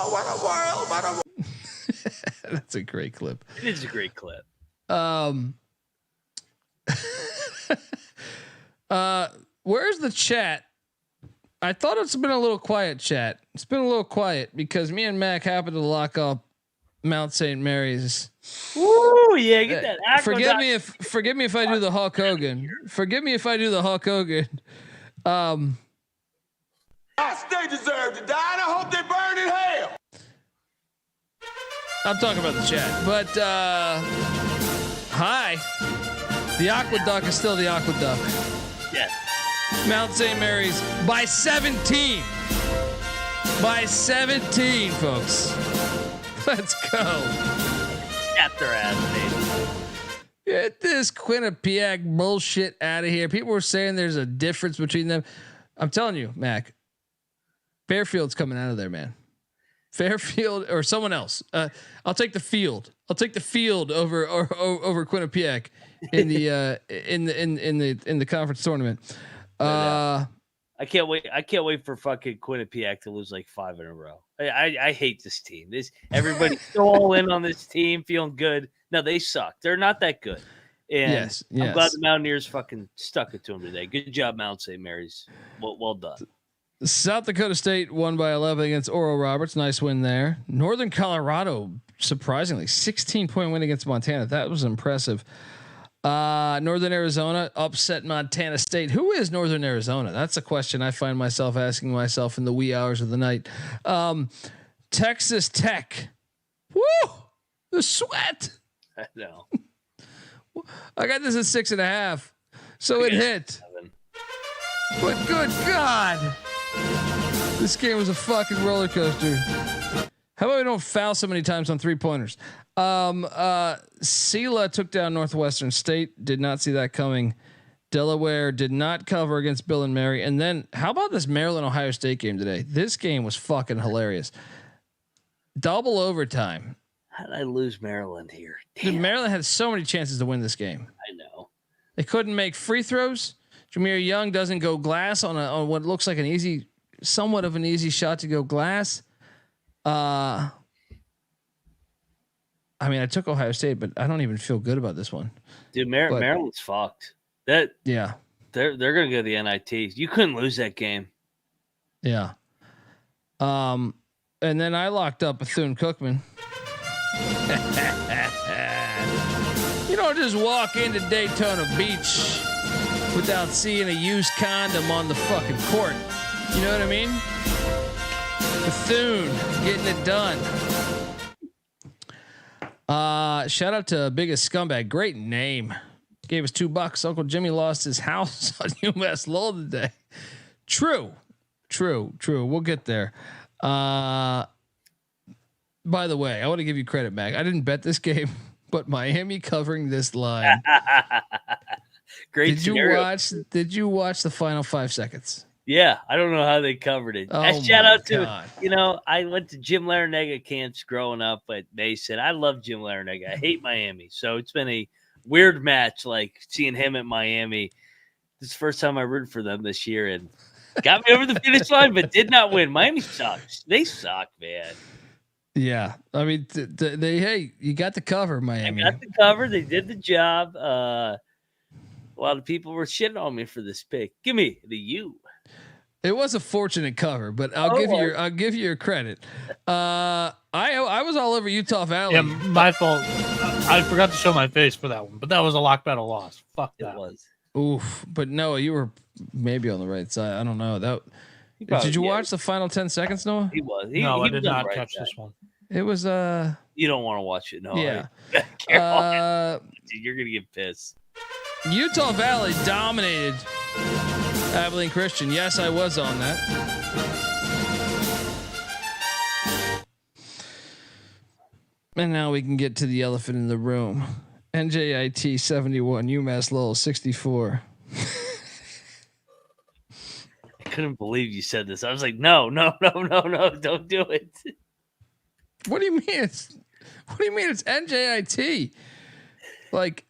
what a world. That's a great clip. It is a great clip. Where's the chat? I thought it's been a little quiet, chat. It's been a little quiet because me and Mac happened to lock up Mount St. Mary's. Ooh, yeah, get that. Forgive me if I do the Hulk Hogan. Forgive me if I do the Hulk Hogan. They deserve to die, and I hope they burn in hell. I'm talking about the chat, but hi. The Aqueduct is still the Aqueduct. Yeah. Mount St. Mary's by 17. By 17, folks. Let's go. Got their ass, baby. Get this Quinnipiac bullshit out of here. People were saying there's a difference between them. I'm telling you, Mac, Fairfield's coming out of there, man. Fairfield or someone else. I'll take the field. I'll take the field over Quinnipiac in the in the conference tournament. I can't wait. I can't wait for fucking Quinnipiac to lose like 5 in a row. I hate this team. Everybody's so all in on this team, feeling good. No, they suck. They're not that good. And yes. I'm glad the Mountaineers fucking stuck it to them today. Good job, Mount St. Mary's. Well done. South Dakota State won by 11 against Oral Roberts. Nice win there. Northern Colorado, surprisingly, 16-point win against Montana. That was impressive. Northern Arizona upset Montana State. Who is Northern Arizona? That's a question I find myself asking myself in the wee hours of the night. Texas Tech. Woo! The sweat. I know. I got this at 6.5, so it hit. 7. But good God, this game was a fucking roller coaster. How about we don't foul so many times on 3-pointers? Sela took down Northwestern State. Did not see that coming. Delaware did not cover against Bill and Mary. And then how about this Maryland Ohio State game today? This game was fucking hilarious. Double overtime. How did I lose Maryland here? Dude, Damn. Maryland had so many chances to win this game. I know. They couldn't make free throws. Jameer Young doesn't go glass on what looks like somewhat of an easy shot to go glass. I mean, I took Ohio State, but I don't even feel good about this one. Dude, Maryland's fucked. They're gonna go to the NIT. You couldn't lose that game. Yeah. And then I locked up Bethune-Cookman. You don't just walk into Daytona Beach without seeing a used condom on the fucking court. You know what I mean? Bethune getting it done. Shout out to Biggest Scumbag. Great name. Gave us $2. Uncle Jimmy lost his house on UMass Lowell today. True. We'll get there. By the way, I want to give you credit, Mac. I didn't bet this game, but Miami covering this line. Great. Did you watch the final 5 seconds? Yeah, I don't know how they covered it. Oh, shout out to God. I went to Jim Larinaga camps growing up at Mason. I love Jim Larinaga. I hate Miami, so it's been a weird match, like seeing him at Miami. This is the first time I rooted for them this year, and got me over the finish line, but did not win. Miami sucks. They suck, man. Yeah, I mean, you got the cover, Miami. I got the cover. They did the job. A lot of people were shitting on me for this pick. Give me the U. It was a fortunate cover, but I'll give you your credit. I was all over Utah Valley. Yeah, my fault. I forgot to show my face for that one, but that was a lock battle loss. Fuck that. It was. Oof, but Noah, you were maybe on the right side. I don't know. Did you watch the final 10 seconds, Noah? He was. No, I did not right catch side. this one. It was You don't want to watch it, no. yeah. Dude, you're gonna get pissed. Utah Valley dominated Abilene Christian. Yes, I was on that. And now we can get to the elephant in the room. NJIT 71, UMass Lowell 64. I couldn't believe you said this. I was like, no, don't do it. What do you mean it's NJIT? Like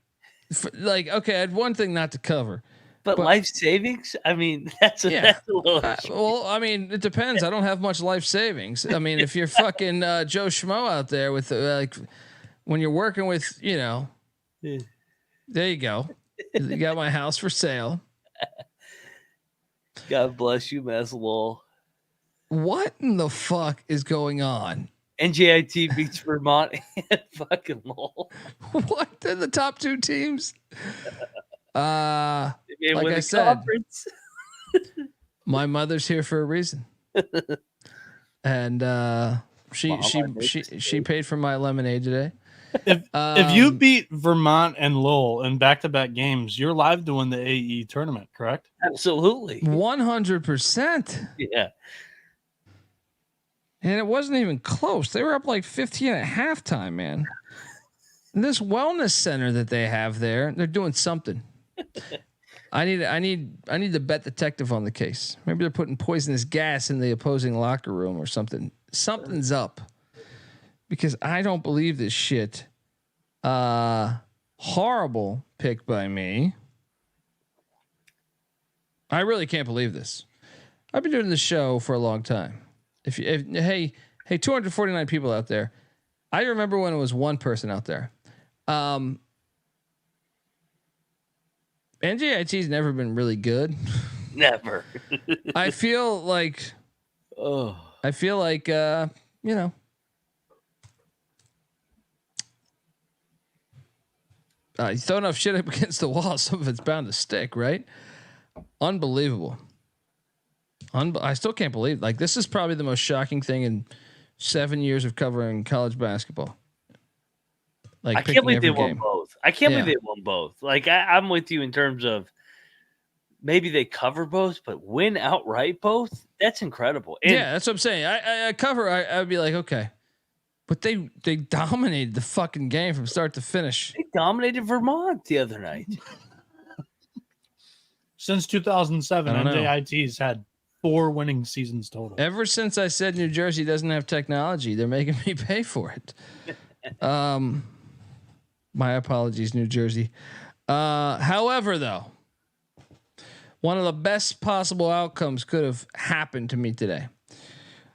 okay, I had one thing not to cover. But life savings? I mean, that's a little. Well, I mean, it depends. I don't have much life savings. I mean, if you're fucking Joe Schmo out there with when you're working with, there you go. You got my house for sale. God bless you, Lowell. What in the fuck is going on? NJIT beats Vermont and fucking Lowell. What? They're the top 2 teams. Like I said, conference. my mother's here for a reason, and she paid for my lemonade today. If you beat Vermont and Lowell in back-to-back games, you're live to win the AE tournament, correct? Absolutely, 100%. Yeah, and it wasn't even close. They were up like 15 at halftime, man. And this wellness center that they have there, they're doing something. I need the bet detective on the case. Maybe they're putting poisonous gas in the opposing locker room or something. Something's up because I don't believe this shit. Horrible pick by me. I really can't believe this. I've been doing this show for a long time. Hey, 249 people out there. I remember when it was one person out there. NJIT's never been really good. Never. I feel like You throw enough shit up against the wall, some of it's bound to stick, right? Unbelievable. I still can't believe, like, this is probably the most shocking thing in 7 years of covering college basketball. Like, I can't believe they won game. both. I can't believe they won both. Like, I'm with you in terms of maybe they cover both, but win outright both. That's incredible. And yeah, that's what I'm saying. I cover. I'd be like, okay, but they dominated the fucking game from start to finish. They dominated Vermont the other night. Since 2007, NJIT's had 4 winning seasons total. Ever since I said New Jersey doesn't have technology, they're making me pay for it. My apologies, New Jersey. However, though, one of the best possible outcomes could have happened to me today.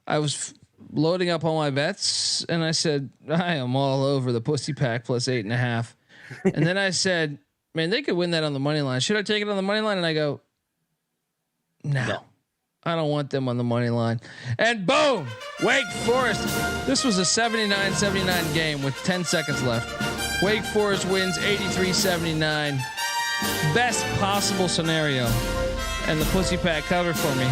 I was loading up all my bets, and I said, I am all over the Pussy Pack plus 8.5. And then I said, man, they could win that on the money line. Should I take it on the money line? And I go, no. I don't want them on the money line. And boom, Wake Forest. This was a 79-79 game with 10 seconds left. Wake Forest wins 83-79. Best possible scenario. And the Pussy Pack covered for me.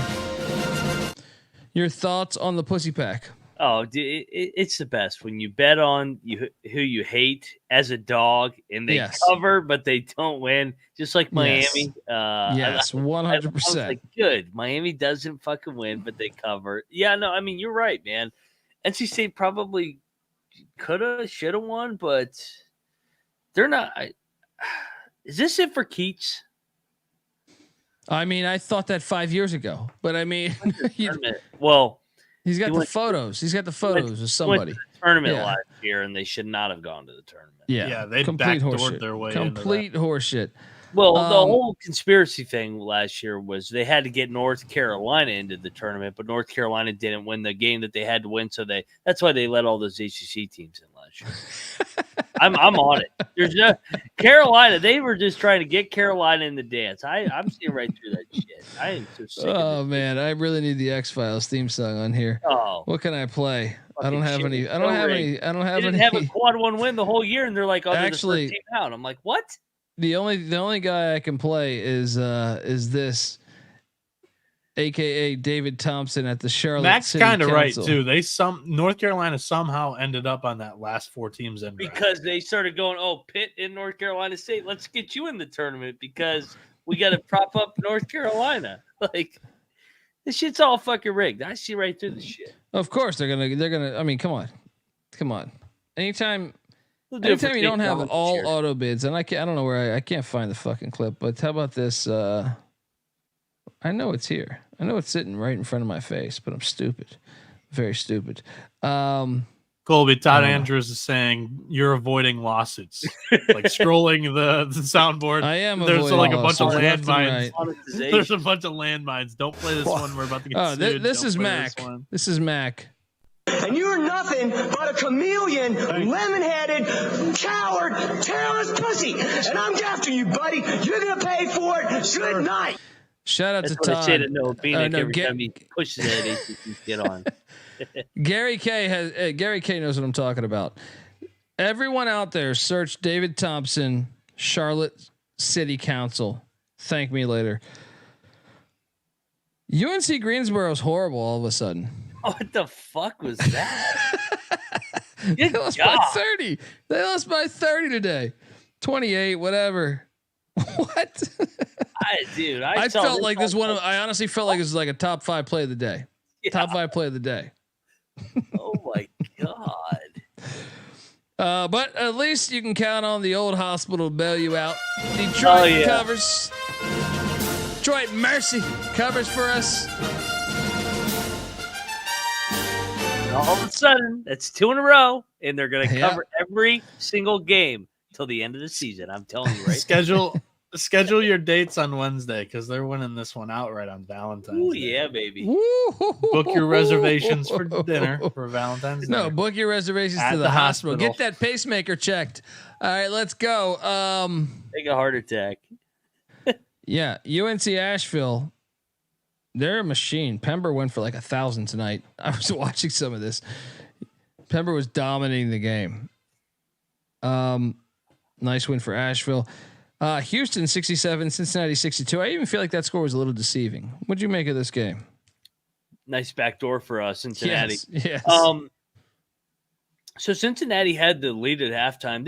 Your thoughts on the Pussy Pack? Oh, it's the best when you bet on who you hate as a dog and they cover, but they don't win. Just like Miami. Yes, 100%. Like, good. Miami doesn't fucking win, but they cover. Yeah, no, I mean, you're right, man. NC State probably could have, should have won, but they're not. Is this it for Keats? I mean, I thought that 5 years ago, but I mean, well, he's got the photos. He's got the photos of somebody. Tournament last year, and they should not have gone to the tournament. Yeah, they complete backdoored their way. Complete horseshit. Well, the whole conspiracy thing last year was they had to get North Carolina into the tournament, but North Carolina didn't win the game that they had to win, so that's why they let all those ACC teams in last year. I'm on it. There's no Carolina. They were just trying to get Carolina in the dance. I'm seeing right through that shit. I am so sick. Oh man, I really need the X-Files theme song on here. Oh, what can I play? I don't have any. They didn't have a quad one win the whole year, and they're like, actually, the first team out. I'm like, what? The only guy I can play is this, AKA David Thompson at the Charlotte. Matt's kind of right too. North Carolina somehow ended up on that last 4 teams in because they started going, oh, Pitt in North Carolina State. Let's get you in the tournament because we got to prop up North Carolina. Like, this shit's all fucking rigged. I see right through the shit. Of course they're gonna. I mean, come on. Anytime you don't have all auto bids, and I don't know where I can't find the fucking clip. But how about this? I know it's here. I know it's sitting right in front of my face, but I'm stupid, very stupid. Colby, Todd Andrews is saying you're avoiding lawsuits, like scrolling the soundboard. I am. There's like a bunch of landmines. Right. There's a bunch of landmines. Don't play this one. We're about to get sued. This is Mac. This is Mac. And you're nothing but a chameleon, lemon-headed, coward, terrorist pussy. And I'm after you, buddy. You're gonna pay for it. Good night. Shout out That's to what Todd. I say to Noah Bieniek every time he pushes that ACC kid on. Gary K knows what I'm talking about. Everyone out there, search David Thompson, Charlotte City Council. Thank me later. UNC Greensboro is horrible all of a sudden. What the fuck was that? They lost by 30. They lost by 30 today. 28, whatever. What? I felt like this one. I honestly felt like this was like a top 5 play of the day. Yeah. Top 5 play of the day. Oh my god. But at least you can count on the old hospital to bail you out. Detroit covers. Detroit Mercy covers for us. And all of a sudden, that's 2 in a row, and they're going to cover every single game till the end of the season. I'm telling you, right? Schedule your dates on Wednesday because they're winning this one outright on Valentine's Day. Yeah, baby. Book your reservations for dinner for Valentine's Day. No, book your reservations to the hospital. Get that pacemaker checked. All right, let's go. Take a heart attack. Yeah, UNC Asheville. They're a machine. Pember went for like 1,000 tonight. I was watching some of this. Pember was dominating the game. Nice win for Asheville. Houston 67, Cincinnati 62. I even feel like that score was a little deceiving. What'd you make of this game? Nice backdoor for Cincinnati. Yes. So Cincinnati had the lead at halftime.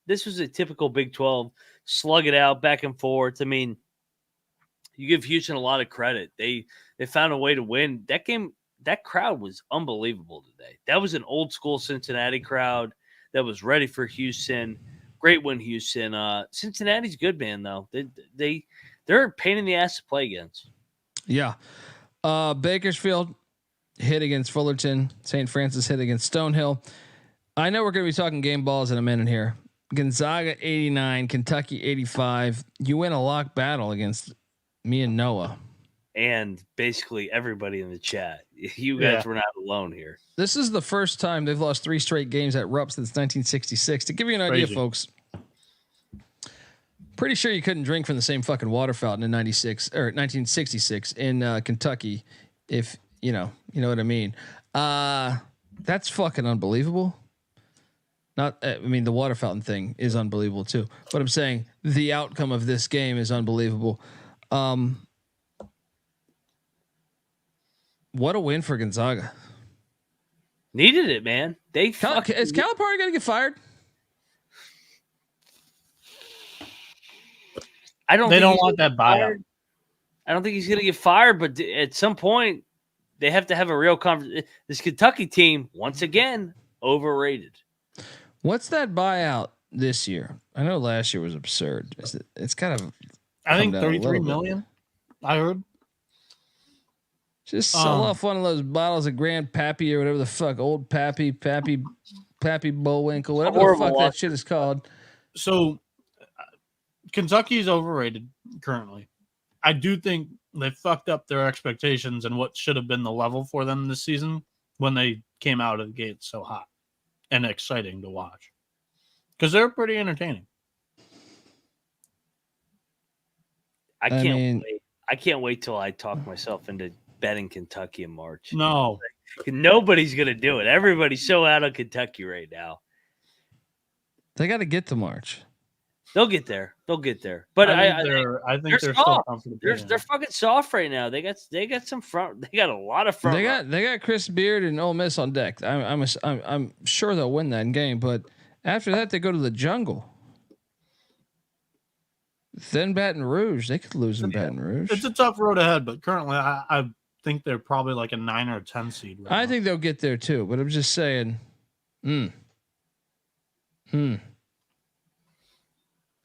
This was a typical Big 12 slug it out back and forth. I mean, you give Houston a lot of credit. They found a way to win that game. That crowd was unbelievable today. That was an old school Cincinnati crowd that was ready for Houston. Great win, Houston. Cincinnati's good, man. Though they're a pain in the ass to play against. Yeah. Bakersfield hit against Fullerton. St. Francis hit against Stonehill. I know we're going to be talking game balls in a minute here. Gonzaga 89, Kentucky 85. You win a lock battle against me and Noah. And basically everybody in the chat. You guys were not alone here. This is the first time they've lost 3 straight games at Rupp since 1966. To give you an idea, folks, pretty sure you couldn't drink from the same fucking water fountain in 1966 in Kentucky. If you know what I mean. That's fucking unbelievable. The water fountain thing is unbelievable too. But I'm saying the outcome of this game is unbelievable. What a win for Gonzaga. Needed it, man. Is Calipari going to get fired? They don't want that buyout. I don't think he's going to get fired, but at some point they have to have a real conversation. This Kentucky team, once again, overrated. What's that buyout this year? I know last year was absurd. It's kind of, I think 33 million. I heard. Just sell off one of those bottles of Grand Pappy or whatever the fuck, Old Pappy Bullwinkle, whatever the fuck that shit is called. So Kentucky is overrated currently. I do think they fucked up their expectations and what should have been the level for them this season when they came out of the gate so hot and exciting to watch. Because they're pretty entertaining. I can't wait till I talk myself into betting Kentucky in March. No. Nobody's going to do it. Everybody's so out of Kentucky right now. They got to get to March. They'll get there. But I think they're still comfortable. They're fucking soft right now. They got some front. They got a lot of front. They got Chris Beard and Ole Miss on deck. I'm sure they'll win that game. But after that, they go to the jungle. Then Baton Rouge. They could lose in Baton Rouge. It's a tough road ahead, but currently I think they're probably like a 9 or 10 seed. Right I think they'll get there too, but I'm just saying.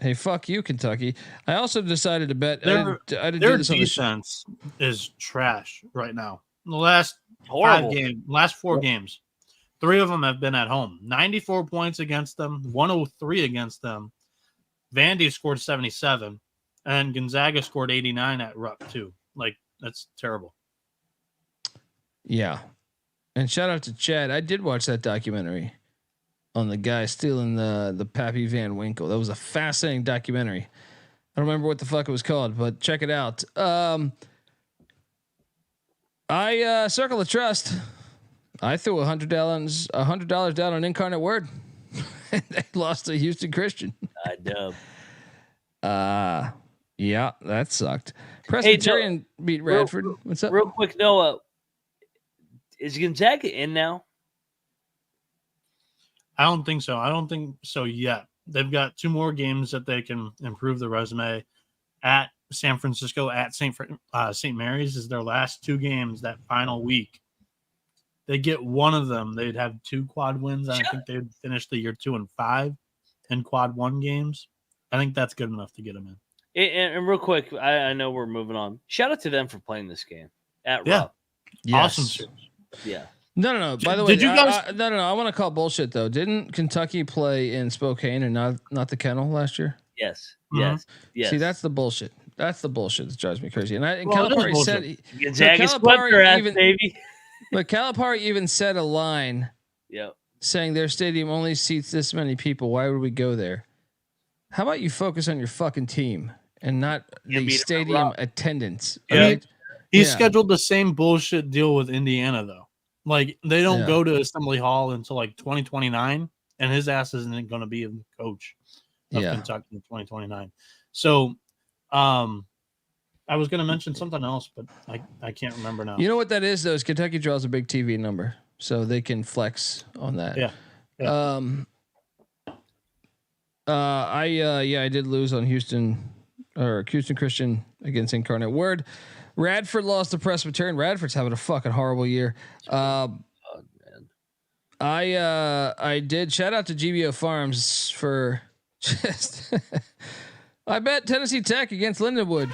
Hey, fuck you, Kentucky. I also decided to bet. I didn't do this defense is trash right now. The last 4 games, 3 of them have been at home. 94 points against them, 103 against them. Vandy scored 77, and Gonzaga scored 89 at Rupp too. Like, that's terrible. Yeah. And shout out to Chad. I did watch that documentary on the guy stealing the Pappy Van Winkle. That was a fascinating documentary. I don't remember what the fuck it was called, but check it out. I Circle of Trust. I threw $100 down on Incarnate Word. They lost to Houston Christian. Dub. Yeah, that sucked. Presbyterian beat Radford. What's up? Real quick, Noah. Is Gonzaga in now? I don't think so. I don't think so yet. They've got 2 more games that they can improve the resume. At San Francisco, at St. Mary's is their last 2 games that final week. They get one of them, they'd have 2 quad wins. I think they'd finish the year 2-5 in quad 1 games. I think that's good enough to get them in. And real quick, I know we're moving on. Shout out to them for playing this game at Rupp. Yes. Awesome. Yeah. No. By the way, did you guys? No. I want to call bullshit though. Didn't Kentucky play in Spokane and not the Kennel last year? Yes. Mm-hmm. Yes. See, that's the bullshit. That's the bullshit that drives me crazy. And Calipari said, Gonzaga swept their ass, baby. But Calipari even said a line. Yep. Saying their stadium only seats this many people. Why would we go there? How about you focus on your fucking team and not the stadium attendance? Yeah. He scheduled the same bullshit deal with Indiana though. Like they don't go to Assembly Hall until like 2029, and his ass isn't going to be a coach. of Kentucky in 2029. So, I was going to mention something else, but I can't remember now. You know what that is, though? Is Kentucky draws a big TV number, so they can flex on that. Yeah. I did lose on Houston Christian against Incarnate Word. Radford lost to Presbyterian. Radford's having a fucking horrible year. I did shout out to GBO Farms for just I bet Tennessee Tech against Lindenwood.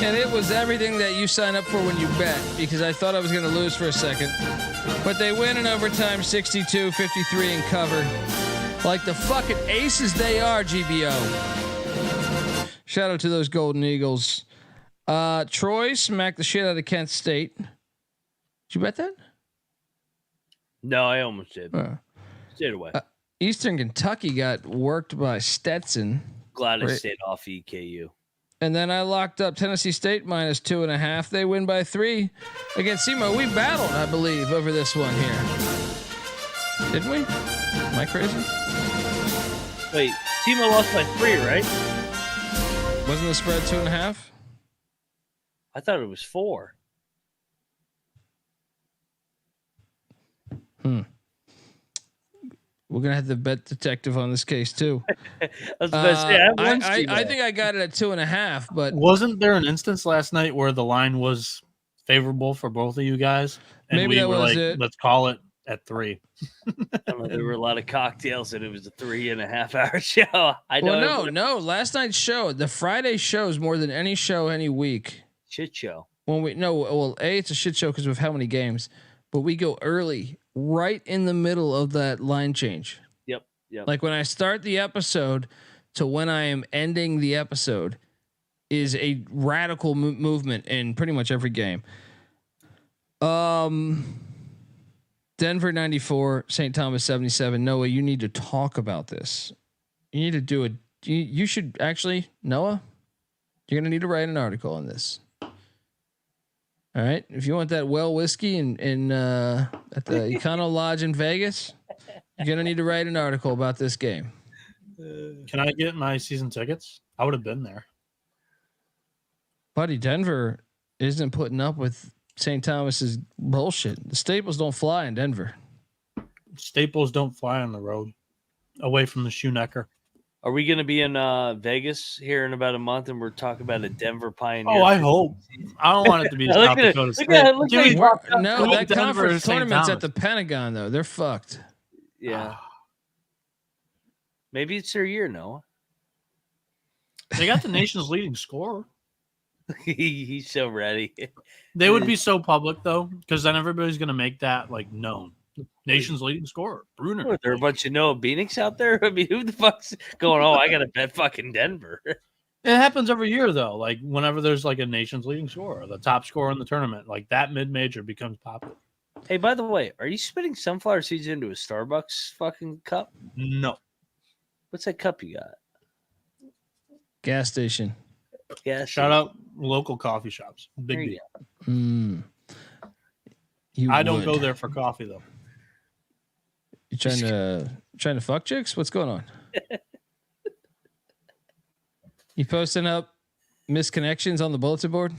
And it was everything that you sign up for when you bet, because I thought I was going to lose for a second. But they win in overtime 62-53 and cover. Like the fucking aces they are, GBO. Shout out to those Golden Eagles. Troy smacked the shit out of Kent State. Did you bet that? No, I almost did. Stayed away. Eastern Kentucky got worked by Stetson. Glad I stayed off EKU. And then I locked up Tennessee State -2.5. They win by 3 against SEMO. We battled, I believe, over this one here. Didn't we? Am I crazy? Wait, SEMO lost by 3, right? Wasn't the spread 2.5? I thought it was 4. We're gonna have the bet detective on this case too. I was about to say, I think I got it at 2.5, but wasn't there an instance last night where the line was favorable for both of you guys? And maybe we that were was like, it. Let's call it at 3. There were a lot of cocktails and it was a 3.5 hour show. No. Last night's show, the Friday shows more than any show any week. Shit show. It's a shit show because of how many games, but we go early, right in the middle of that line change. Yep. Like when I start the episode to when I am ending the episode is a radical movement in pretty much every game. Denver 94, St. Thomas 77. Noah, you need to talk about this. You need to do it. You should actually, Noah, you're going to need to write an article on this. All right. If you want that well whiskey at the Econo Lodge in Vegas, you're going to need to write an article about this game. Can I get my season tickets? I would have been there. Buddy, Denver isn't putting up with St. Thomas's bullshit. The Staples don't fly in Denver. Staples don't fly on the road away from the Shoenecker. Are we going to be in Vegas here in about a month and we're talking about a Denver Pioneer? Oh, I hope. I don't want it to be South Dakota State. No, that conference tournament's at the Pentagon, though. They're fucked. Yeah. Maybe it's their year, Noah. They got the nation's leading scorer. He's so ready. They would be so public, though, because then everybody's going to make that like known. Nation's leading scorer, Bruner. Are there a bunch of Noah Bienieks out there? I mean, who the fuck's going? Oh, I got to bet fucking Denver. It happens every year, though. Like whenever there's like a nation's leading scorer, the top scorer in the tournament, like that mid-major becomes popular. Hey, by the way, are you spitting sunflower seeds into a Starbucks fucking cup? No. What's that cup you got? Gas station. Yeah. Shout out local coffee shops. Big deal. I don't go there for coffee though. You trying to fuck chicks? What's going on? You posting up misconnections on the bulletin board?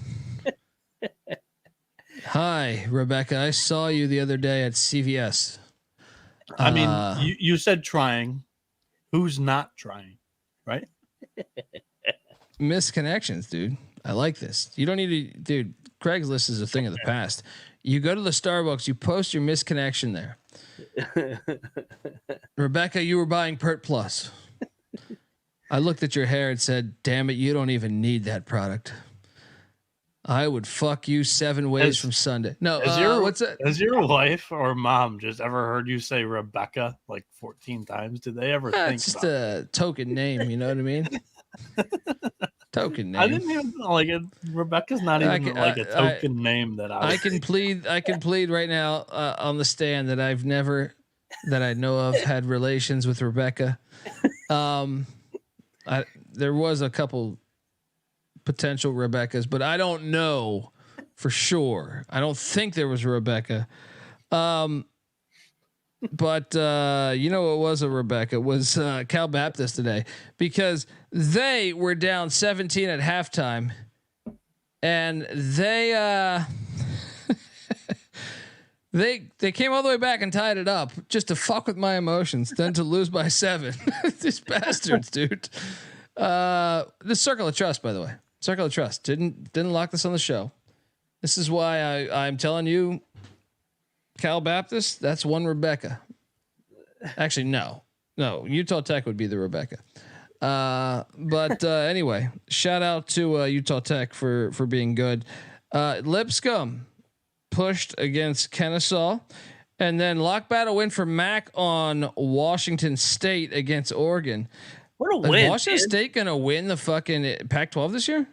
Hi, Rebecca. I saw you the other day at CVS. I mean, you said trying. Who's not trying, right? Misconnections, dude. I like this. You don't need to, dude. Craigslist is a thing of the past. You go to the Starbucks, you post your misconnection there. Rebecca, you were buying Pert Plus. I looked at your hair and said, damn it, you don't even need that product. I would fuck you 7 ways from Sunday. No, what's that? Has your wife or mom just ever heard you say Rebecca like 14 times? Did they ever think it's just a token name, you know what I mean? Token name. I didn't even like it. Rebecca's not even like a token name that I can plead right now on the stand that I've never, that I know of, had relations with Rebecca. There was a couple potential Rebeccas, but I don't know for sure. I don't think there was a Rebecca. But you know what was a Rebecca was Cal Baptist today, because they were down 17 at halftime, and they they came all the way back and tied it up just to fuck with my emotions, then to lose by 7. These bastards, dude. The Circle of Trust, by the way, Circle of Trust didn't lock this on the show. This is why I'm telling you, Cal Baptist, that's one Rebecca. Actually, no, Utah Tech would be the Rebecca. But anyway, shout out to Utah Tech for being good. Lipscomb pushed against Kennesaw, and then lock battle win for Mac on Washington State against Oregon. What a win! Is Washington man. State gonna win the fucking Pac-12 this year?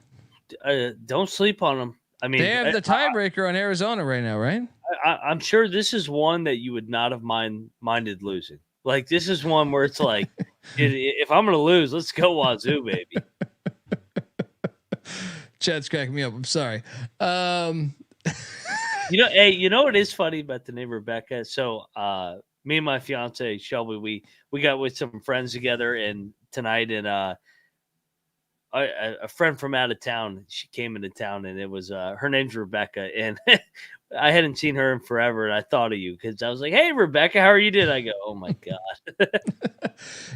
Don't sleep on them. I mean, they have the tiebreaker on Arizona right now, right? I'm sure this is one that you would not have minded losing. Like, this is one where it's like, if I'm going to lose, let's go Wazoo, baby. Chad's cracking me up. I'm sorry. You know what is funny about the name Rebecca? So me and my fiance Shelby, we got with some friends together and tonight, and a friend from out of town, she came into town, and it was her name's Rebecca, and I hadn't seen her in forever, and I thought of you because I was like, "Hey, Rebecca, how are you doing?" I go, "Oh my god."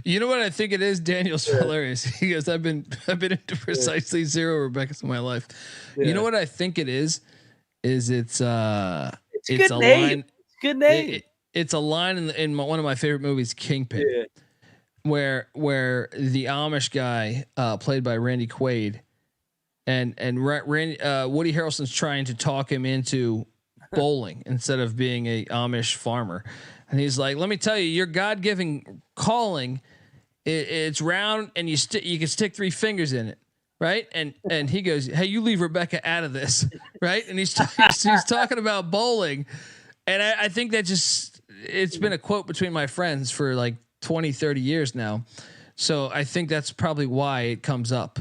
You know what I think it is? Daniel's hilarious. He goes, "I've been into precisely 0 Rebeccas in my life." Yeah. You know what I think it is? It's a good line. Name. It's a good name. It's a line in one of my favorite movies, Kingpin. Yeah. Where the Amish guy played by Randy Quaid and Woody Harrelson's trying to talk him into bowling instead of being a Amish farmer, and he's like, "Let me tell you, your God-given calling, it's round, and you can stick 3 fingers in it, right?" And he goes, "Hey, you leave Rebecca out of this, right?" And he's talking about bowling, and I think that it's been a quote between my friends for like 20, 30 years now. So I think that's probably why it comes up.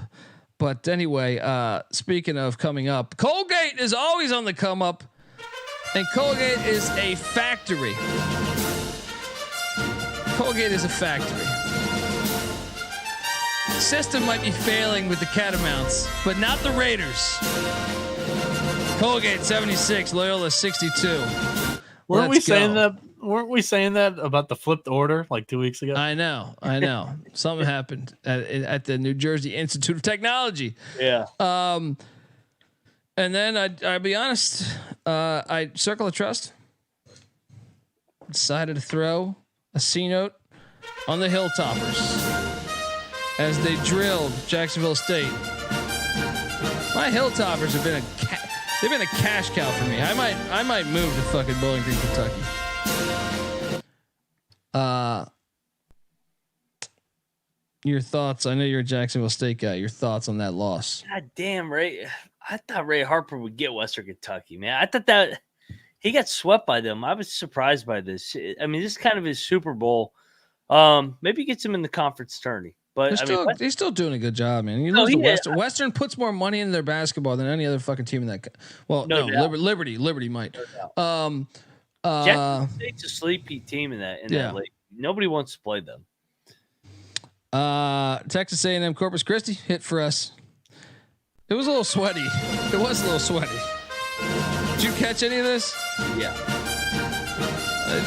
But anyway, speaking of coming up, Colgate is always on the come up, and Colgate is a factory. Colgate is a factory. System might be failing with the Catamounts, but not the Raiders. Colgate 76, Loyola 62. Weren't we saying that about the flipped order like 2 weeks ago? I know. Something happened at the New Jersey Institute of Technology. Yeah. And then I'll be honest, I Circle of Trust decided to throw a C note on the Hilltoppers as they drilled Jacksonville State. My Hilltoppers have been they've been a cash cow for me. I might move to fucking Bowling Green, Kentucky. Your thoughts? I know you're a Jacksonville State guy. Your thoughts on that loss? God damn, Ray! I thought Ray Harper would get Western Kentucky, man. I thought that he got swept by them. I was surprised by this. I mean, this is kind of his Super Bowl. Maybe gets him in the conference tourney, but he's still doing a good job, man. You lose to Western. Western puts more money in their basketball than any other fucking team in that. Well, no, Liberty might. Jackson State's a sleepy team in that league. Nobody wants to play them. Texas A&M Corpus Christi hit for us. It was a little sweaty. Did you catch any of this? Yeah.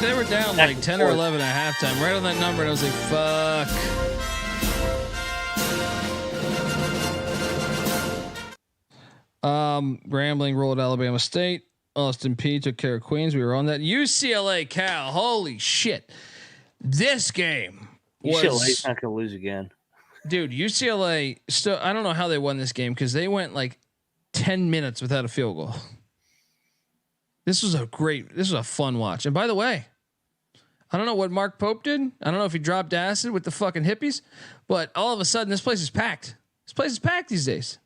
They were down like 10 or 11 at halftime, right on that number, and I was like, fuck. Grambling rolled Alabama State. Austin Peay took care of Queens. We were on that. UCLA Cal. Holy shit. This game was... UCLA's not going to lose again. Dude, UCLA still... I don't know how they won this game because they went like 10 minutes without a field goal. This was a fun watch. And by the way, I don't know what Mark Pope did. I don't know if he dropped acid with the fucking hippies, but all of a sudden this place is packed. This place is packed these days.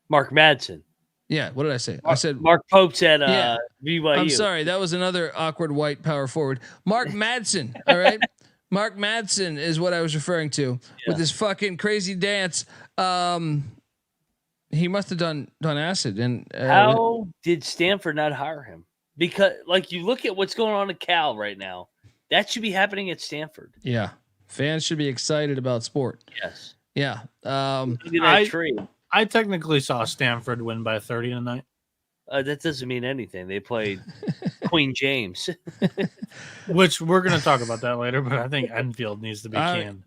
Mark Madsen. Yeah, what did I say? I said Mark Pope's at BYU. I'm sorry, that was another awkward white power forward. Mark Madsen, all right? Mark Madsen is what I was referring to with this fucking crazy dance. He must have done acid. And how did Stanford not hire him? Because like you look at what's going on at Cal right now, That should be happening at Stanford. Yeah. Fans should be excited about sport. Yes. Yeah. I technically saw Stanford win by 30 tonight. That doesn't mean anything. They played Queen James. Which we're going to talk about that later, but I think Enfield needs to be canned.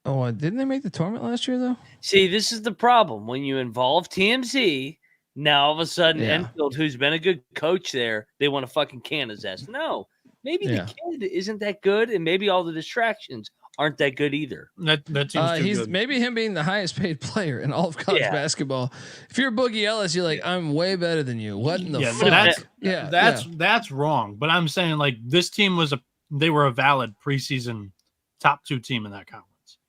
Oh, didn't they make the tournament last year, though? See, this is the problem. When you involve TMZ, now all of a sudden Enfield, who's been a good coach there, they want to fucking can his ass. No, maybe the kid isn't that good, and maybe all the distractions aren't that good either. That seems he's good. Maybe him being the highest paid player in all of college basketball. If you're Boogie Ellis, you're like, I'm way better than you. What in the fuck? That's wrong. But I'm saying like this team they were a valid preseason top 2 team in that conference.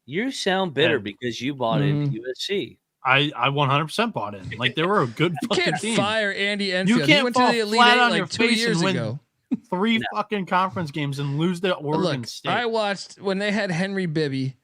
You sound bitter because you bought into USC. I 100% bought in. Like they were a good fucking can't team. Fire Andy Enfield. You can't he went fall to the Elite flat Eight on like your 2 face years and ago. 3 fucking conference games and lose to Oregon State. I watched when they had Henry Bibby,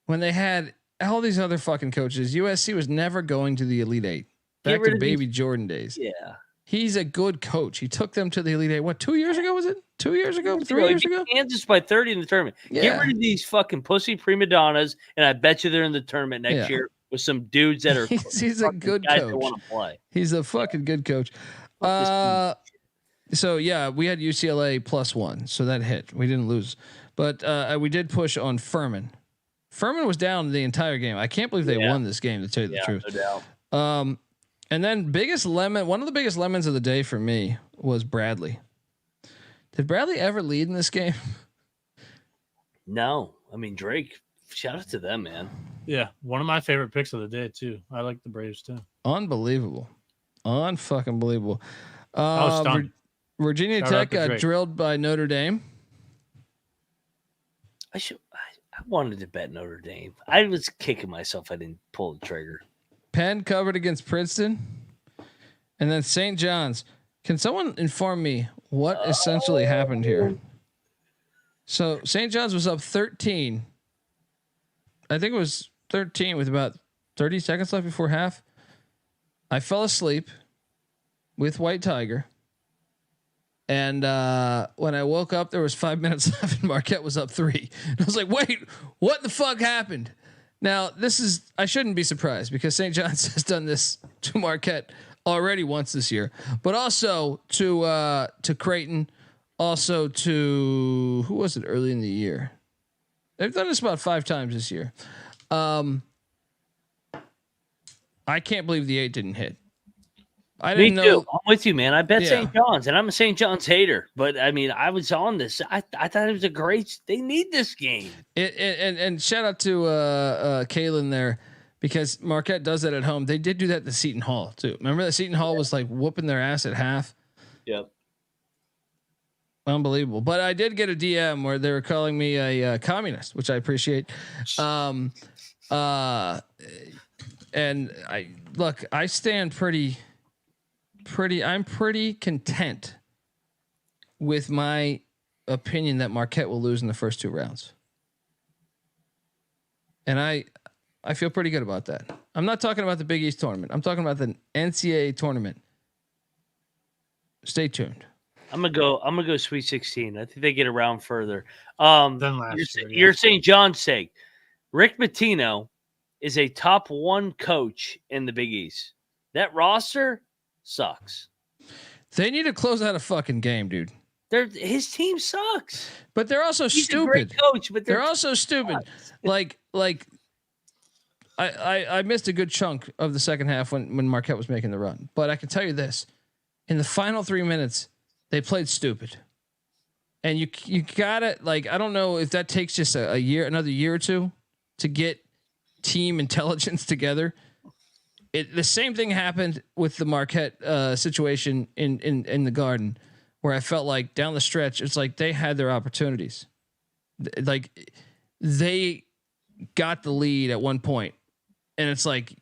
when they had all these other fucking coaches. USC was never going to the Elite Eight. Back to baby Jordan days. Yeah. He's a good coach. He took them to the Elite Eight. What, 2 years ago was it? 2 years ago? 3 years ago? Kansas by 30 in the tournament. Yeah. Get rid of these fucking pussy prima donnas, and I bet you they're in the tournament next year with some dudes that are he's a good guys coach. that want to play. He's a fucking good coach. So yeah, we had UCLA +1, so that hit. We didn't lose, but we did push on Furman. Furman was down the entire game. I can't believe they won this game, to tell you the truth. No doubt. And then one of the biggest lemons of the day for me was Bradley. Did Bradley ever lead in this game? No, I mean Drake. Shout out to them, man. Yeah, one of my favorite picks of the day too. I like the Braves too. Unbelievable, unfucking believable. I was stunned. Virginia Tech got drilled by Notre Dame. I wanted to bet Notre Dame. I was kicking myself I didn't pull the trigger. Penn covered against Princeton, and then St. John's. Can someone inform me what essentially happened here? So St. John's was up 13. I think it was 13 with about 30 seconds left before half. I fell asleep with White Tiger. And when I woke up, there was 5 minutes left and Marquette was up 3. And I was like, wait, what the fuck happened? Now, I shouldn't be surprised because St. John's has done this to Marquette already once this year, but also to Creighton, also to, who was it early in the year? They've done this about 5 times this year. I can't believe the 8 didn't hit. I didn't know. I'm with you, man. I bet St. John's, and I'm a St. John's hater, but I mean, I was on this. I thought it was a great. They need this game. And shout out to Kalen there, because Marquette does that at home. They did do that to Seton Hall too. Remember that Seton Hall was like whooping their ass at half. Yep. Unbelievable. But I did get a DM where they were calling me a communist, which I appreciate. And I stand I'm pretty content with my opinion that Marquette will lose in the first 2 rounds. And I feel pretty good about that. I'm not talking about the Big East tournament. I'm talking about the NCAA tournament. Stay tuned. I'm gonna go Sweet 16. I think they get around further. Than last year. You're St. John's sake. Rick Pitino is a top 1 coach in the Big East. That roster sucks. They need to close out a fucking game, dude. His team sucks. But they're also He's stupid. A great coach, but they're also stupid. Like I missed a good chunk of the second half when Marquette was making the run. But I can tell you this: in the final 3 minutes, they played stupid. And you gotta, like, I don't know if that takes just another year or two to get team intelligence together. The same thing happened with the Marquette situation in the Garden, where I felt like down the stretch, it's like they had their opportunities. Like they got the lead at one point, and it's like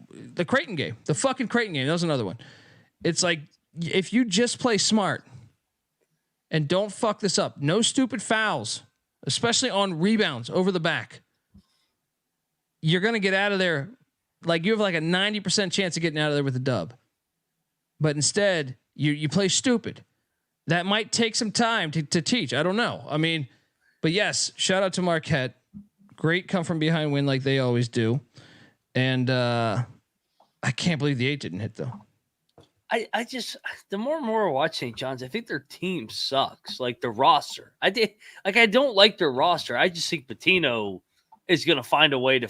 the Creighton game, the fucking Creighton game. That was another one. It's like, if you just play smart and don't fuck this up, no stupid fouls, especially on rebounds over the back, you're going to get out of there. Like, you have like a 90% chance of getting out of there with a dub. But instead, you play stupid. that might take some time to teach. I don't know. I mean, but yes, shout out to Marquette. Great come from behind win like they always do. And I can't believe the 8 didn't hit though. I just the more and more I watch St. John's, I think their team sucks. Like the roster, I don't like their roster. I just think Pitino is going to find a way to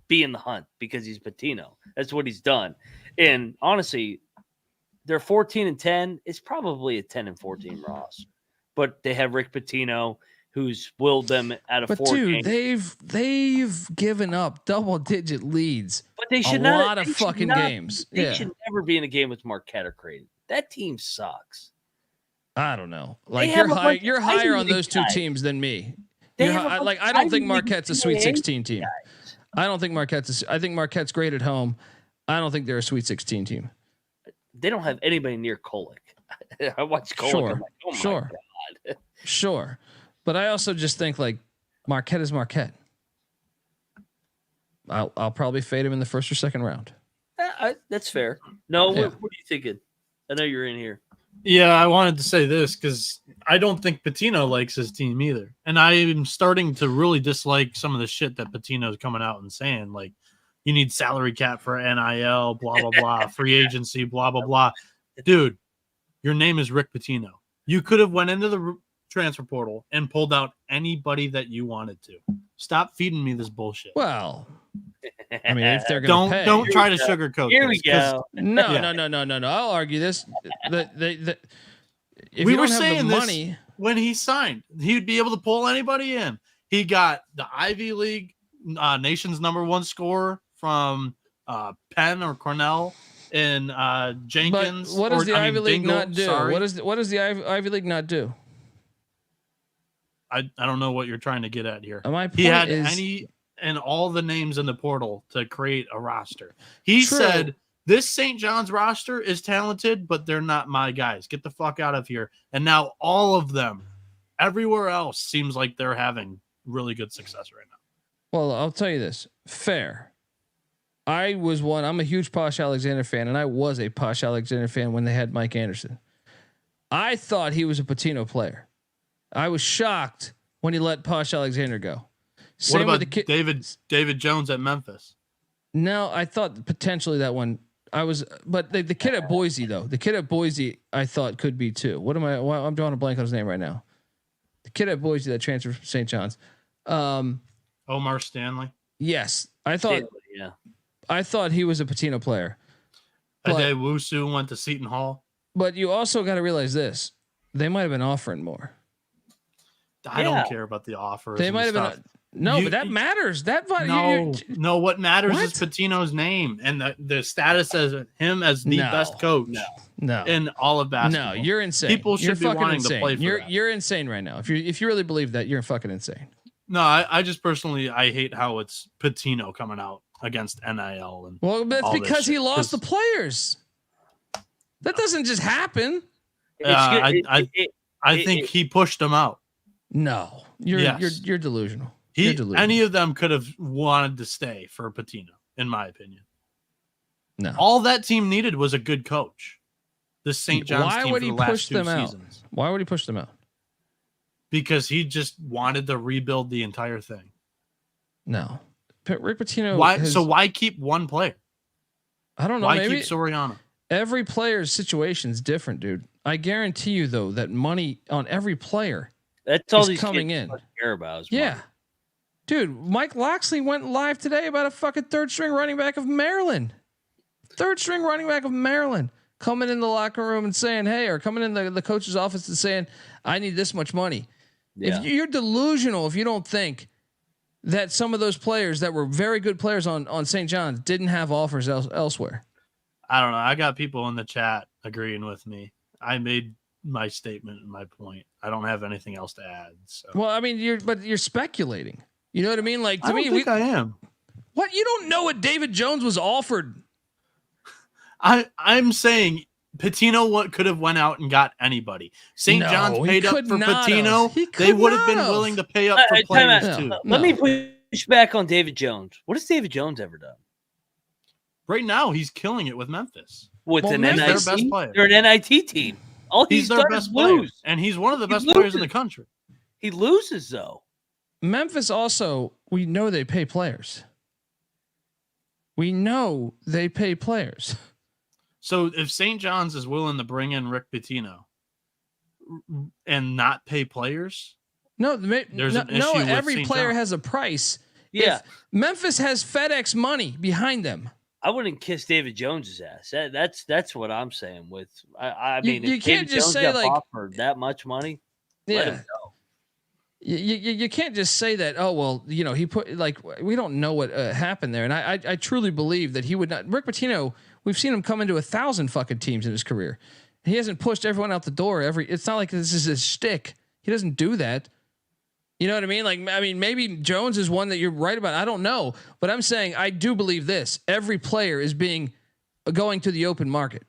be in the hunt because he's Pitino. That's what he's done. And honestly, they're 14-10. It's probably a 10-14 roster, but they have Rick Pitino, who's willed them out of 4 games. Games. They've given up double-digit leads. But they should a lot of fucking games. They should never be in a game with Marquette or Creighton. That team sucks. I don't know. Like you're higher on those two teams than me. I don't think Marquette's a Sweet 16 team. I don't think I think Marquette's great at home. I don't think they're a Sweet 16 team. They don't have anybody near Kolick. I watched Kolick. Sure. I'm like, oh my God. Sure. But I also just think like Marquette is Marquette. I'll probably fade him in the first or second round. That's fair. No, what are you thinking? I know you're in here. Yeah, I wanted to say this because I don't think Pitino likes his team either. And I am starting to really dislike some of the shit that Pitino's coming out and saying. Like, you need salary cap for NIL, blah, blah, blah, free agency, blah, blah, blah. Dude, your name is Rick Pitino. You could have went into the transfer portal and pulled out anybody that you wanted to. Stop feeding me this bullshit. Well, I mean, if they're going to pay. Don't try to sugarcoat Here we go. No. I'll argue this. If we you were don't have saying the this money, when he signed, he'd be able to pull anybody in. He got the Ivy League nation's #1 scorer from Penn or Cornell and Jenkins. But what does the Ivy League not do? Sorry. What does the Ivy League not do? I don't know what you're trying to get at here. My point he had is, any and all the names in the portal to create a roster. He said, this St. John's roster is talented, but they're not my guys. Get the fuck out of here. And now all of them, everywhere else, seems like they're having really good success right now. Well, I'll tell you this. Fair. I'm a huge Posh Alexander fan, and I was a Posh Alexander fan when they had Mike Anderson. I thought he was a Pitino player. I was shocked when he let Posh Alexander go. Same what about David Jones at Memphis? No, I thought potentially that one. But the kid at Boise though. The kid at Boise, I thought could be too. I'm drawing a blank on his name right now. The kid at Boise that transferred from St. John's. Omar Stanley. Yes, I thought he was a Pitino player. Ade Wusu went to Seton Hall. But you also got to realize this: they might have been offering more. I don't care about the offers. They might have been. But that matters. No. What matters is Pitino's name and the status as him as the best coach. No, in all of basketball. No, you're insane. People should be wanting to play for that. You're insane right now. If you really believe that, you're fucking insane. No, I just personally I hate how it's Pitino coming out against NIL and that's because he lost the players. That doesn't just happen. I think he pushed them out. No, you're delusional. Any of them could have wanted to stay for Pitino, in my opinion. No, all that team needed was a good coach. The St. John's team for the last 2 seasons. Why would he push them out? Because he just wanted to rebuild the entire thing. No, Rick Pitino. Why keep one player? I don't know. Why keep Soriano? Every player's situation is different, dude. I guarantee you, though, that money on every player that's all is these coming kids in. Care about money. Dude, Mike Loxley went live today about a fucking third string running back of Maryland. Coming in the locker room and saying, hey, or coming in the coach's office and saying, I need this much money. Yeah. If you're delusional, if you don't think that some of those players that were very good players on St. John's didn't have offers elsewhere. I don't know. I got people in the chat agreeing with me. I made my statement and my point. I don't have anything else to add. So. Well, I mean, you're speculating. You know what I mean? Like to I am. What? You don't know what David Jones was offered? I'm saying Pitino could have went out and got anybody. St. John's paid up for Pitino. They would have been willing to pay up for players too. Let me push back on David Jones. What has David Jones ever done? Right now, he's killing it with Memphis. With an NIT? They're an NIT team. All He's their best player, and he's one of the best players in the country. He loses though. Memphis also, we know they pay players. We know they pay players. So if St. John's is willing to bring in Rick Pitino and not pay players, there's an issue with every St. player John's. has a price. Yeah. If Memphis has FedEx money behind them. I wouldn't kiss David Jones's ass. That's what I'm saying. With I mean, you if can't David just Jones say got like offered that much money. Let him go. You can't just say that. Oh well, he put like we don't know what happened there, and I truly believe that he would not. Rick Pitino, we've seen him come into 1,000 fucking teams in his career. He hasn't pushed everyone out the door. It's not like this is his shtick. He doesn't do that. You know what I mean? Like, I mean, maybe Jones is one that you're right about. I don't know, but I'm saying I do believe this. Every player is going to the open market,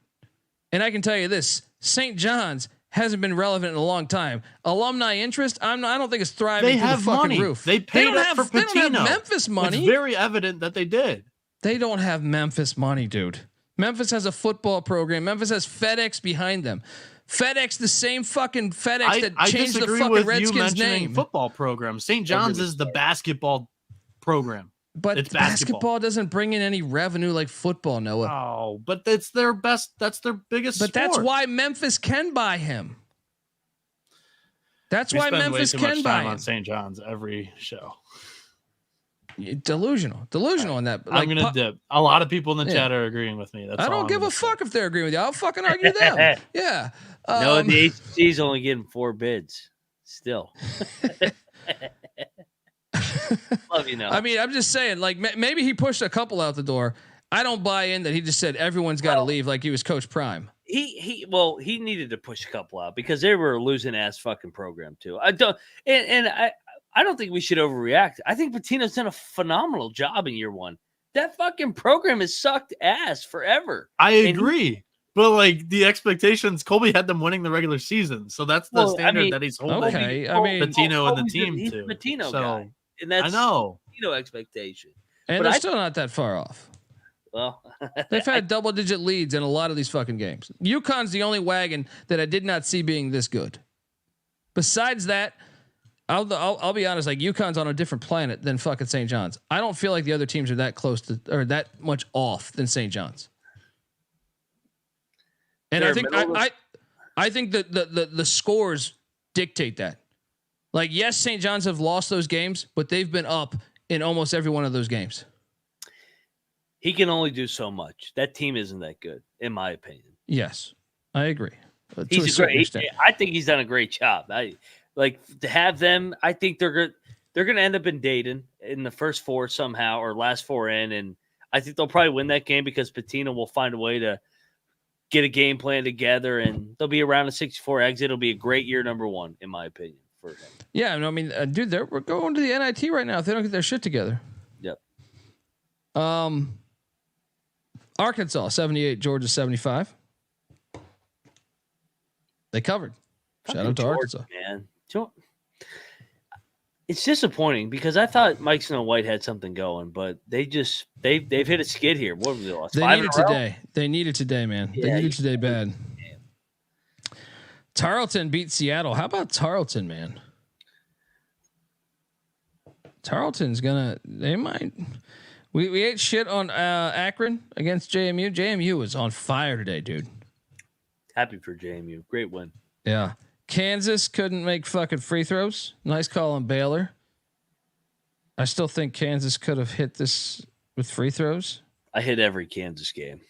and I can tell you this: St. John's hasn't been relevant in a long time. Alumni interest, I don't think it's thriving. They have the fucking money. Roof. They paid don't up have, for Pitino. They don't have Memphis money. It's very evident that they did. They don't have Memphis money, dude. Memphis has a football program. Memphis has FedEx behind them. FedEx, the same fucking FedEx that changed the fucking Redskins name. Football program. St. John's is the basketball program. But it's basketball doesn't bring in any revenue like football, Noah. Oh, but that's their best. That's their biggest. But sport. that's why Memphis can buy him. That's why Memphis can buy him. On St. John's every show. Delusional on that. Like, I'm gonna dip. A lot of people in the chat are agreeing with me. That's I don't give a fuck if they're agreeing with you. I'll fucking argue them. Yeah. No, the ACC's only getting 4 bids. Still. Love you, know. I mean, I'm just saying, like, maybe he pushed a couple out the door. I don't buy in that he just said everyone's got to leave like he was Coach Prime. He needed to push a couple out because they were a losing ass fucking program too. I don't think we should overreact. I think Pitino's done a phenomenal job in year 1. That fucking program has sucked ass forever. I agree. But like the expectations, Colby had them winning the regular season, so that's the standard that he's holding. Okay, I mean, Pitino and the team he's too. A Pitino guy, and that's I know Pitino expectation. And they're still not that far off. Well, they've had double-digit leads in a lot of these fucking games. UConn's the only wagon that I did not see being this good. Besides that, I'll be honest. Like UConn's on a different planet than fucking St. John's. I don't feel like the other teams are that close to or that much off than St. John's. And I think that the scores dictate that. Like, yes, St. John's have lost those games, but they've been up in almost every one of those games. He can only do so much. That team isn't that good, in my opinion. Yes, I agree. He's great. I think he's done a great job. I like to have them. I think they're going to end up in Dayton in the first 4 somehow, or last 4 in, and I think they'll probably win that game because Pitino will find a way to get a game plan together, and they'll be around a 64 exit. It'll be a great year number 1, in my opinion, for him. Yeah, I mean, dude, we're going to the NIT right now if they don't get their shit together. Yep. Arkansas 78, Georgia 75. They covered. Shout out to Arkansas, man. It's disappointing because I thought Mike Snow White had something going, but they've hit a skid here. What have they lost? They need it today. They need it today, man. Yeah, they need it today bad. Tarleton beat Seattle. How about Tarleton, man? Tarleton's they might. We ate shit on Akron against JMU. JMU was on fire today, dude. Happy for JMU. Great win. Yeah. Kansas couldn't make fucking free throws. Nice call on Baylor. I still think Kansas could have hit this with free throws. I hit every Kansas game.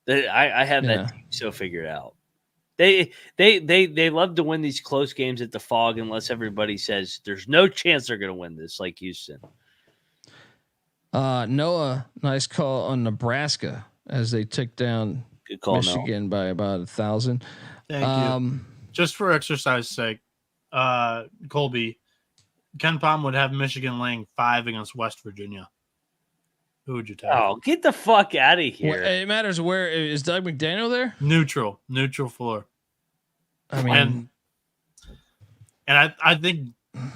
I have that team so figured out. They love to win these close games at the Fog unless everybody says there's no chance they're going to win this, like Houston. Noah, nice call on Nebraska as they took down Michigan by about 1,000. Thank you. Just for exercise sake, Colby, Ken Palm would have Michigan laying 5 against West Virginia. Who would you take? Oh, get the fuck out of here! Well, it matters where is Doug McDaniel there? Neutral floor. I mean, and I think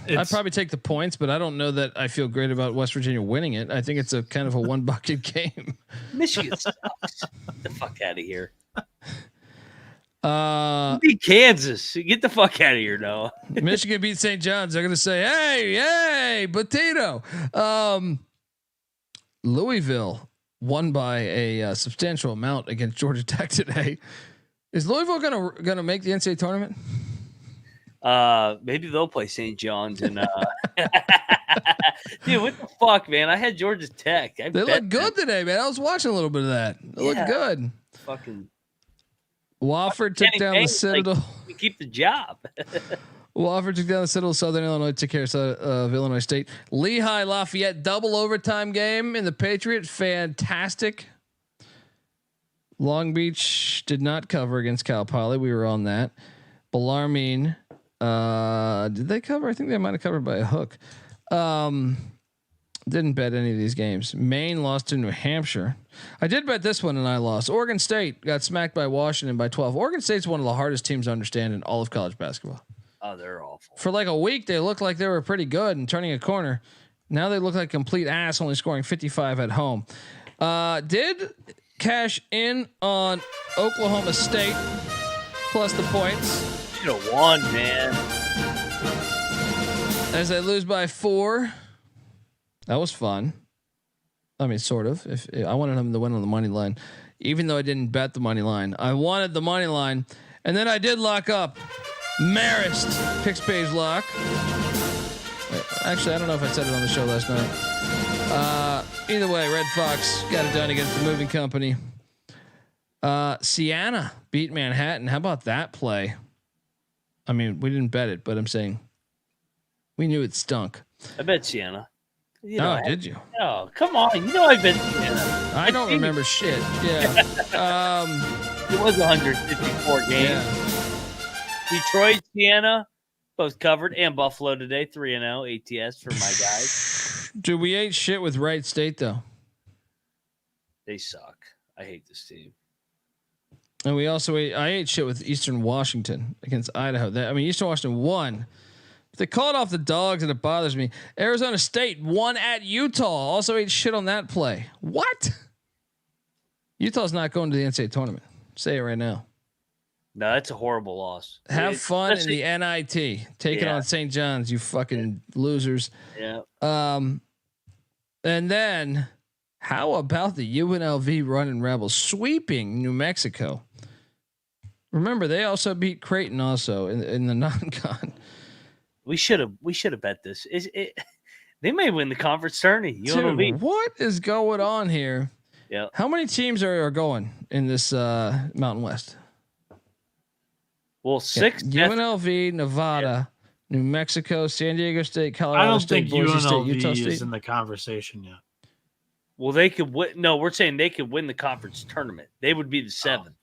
I'd probably take the points, but I don't know that I feel great about West Virginia winning it. I think it's a kind of a 1 bucket game. Michigan sucks. Get the fuck out of here. Beat Kansas. Get the fuck out of here, Noah. Michigan beat St. John's. They're gonna say, "Hey, potato." Louisville won by a substantial amount against Georgia Tech today. Is Louisville gonna make the NCAA tournament? Maybe they'll play St. John's and dude, what the fuck, man? I had Georgia Tech. They look good today, man. I was watching a little bit of that. They look good. Fucking Wofford took down the Citadel. Like, we keep the job. Wofford took down the Citadel. Southern Illinois took care of Illinois State. Lehigh Lafayette double overtime game in the Patriot. Fantastic. Long Beach did not cover against Cal Poly. We were on that. Bellarmine, did they cover? I think they might have covered by a hook. Didn't bet any of these games. Maine lost to New Hampshire. I did bet this one and I lost. Oregon State got smacked by Washington by 12. Oregon State's one of the hardest teams to understand in all of college basketball. Oh, they're awful. For like a week, they looked like they were pretty good and turning a corner. Now they look like complete ass, only scoring 55 at home. Did cash in on Oklahoma State plus the points. Should have won, man. As they lose by 4. That was fun. I mean, sort of. If I wanted them to win on the money line, even though I didn't bet the money line, I wanted the money line, and then I did lock up Marist picks page lock. Wait, actually, I don't know if I said it on the show last night. Either way, Red Fox got it done against the moving company. Siena beat Manhattan. How about that play? I mean, we didn't bet it, but I'm saying we knew it stunk. I bet Siena. You know, did you? Oh, come on. You know I've been Siena. I don't remember shit. Yeah. It was 154 games. Yeah. Detroit, Siena, both covered, and Buffalo today, 3-0 ATS for my guys. Dude, we ate shit with Wright State though. They suck. I hate this team. And we also I ate shit with Eastern Washington against Idaho. Eastern Washington won. They called off the dogs and it bothers me. Arizona State won at Utah. Also ate shit on that play. What? Utah's not going to the NCAA tournament. Say it right now. No, that's a horrible loss. Have fun in the NIT. Take it on St. John's, you fucking losers. Yeah. And then how about the UNLV Running Rebels sweeping New Mexico? Remember, they also beat Creighton also in the non-con. We should have bet this. They may win the conference tourney. Dude, what is going on here? Yeah. How many teams are going in this Mountain West? Well, 6. UNLV, Nevada, New Mexico, San Diego State, Colorado State, Boise State, Utah State is in the conversation yet. Well, they could win. No, we're saying they could win the conference tournament. They would be the 7th.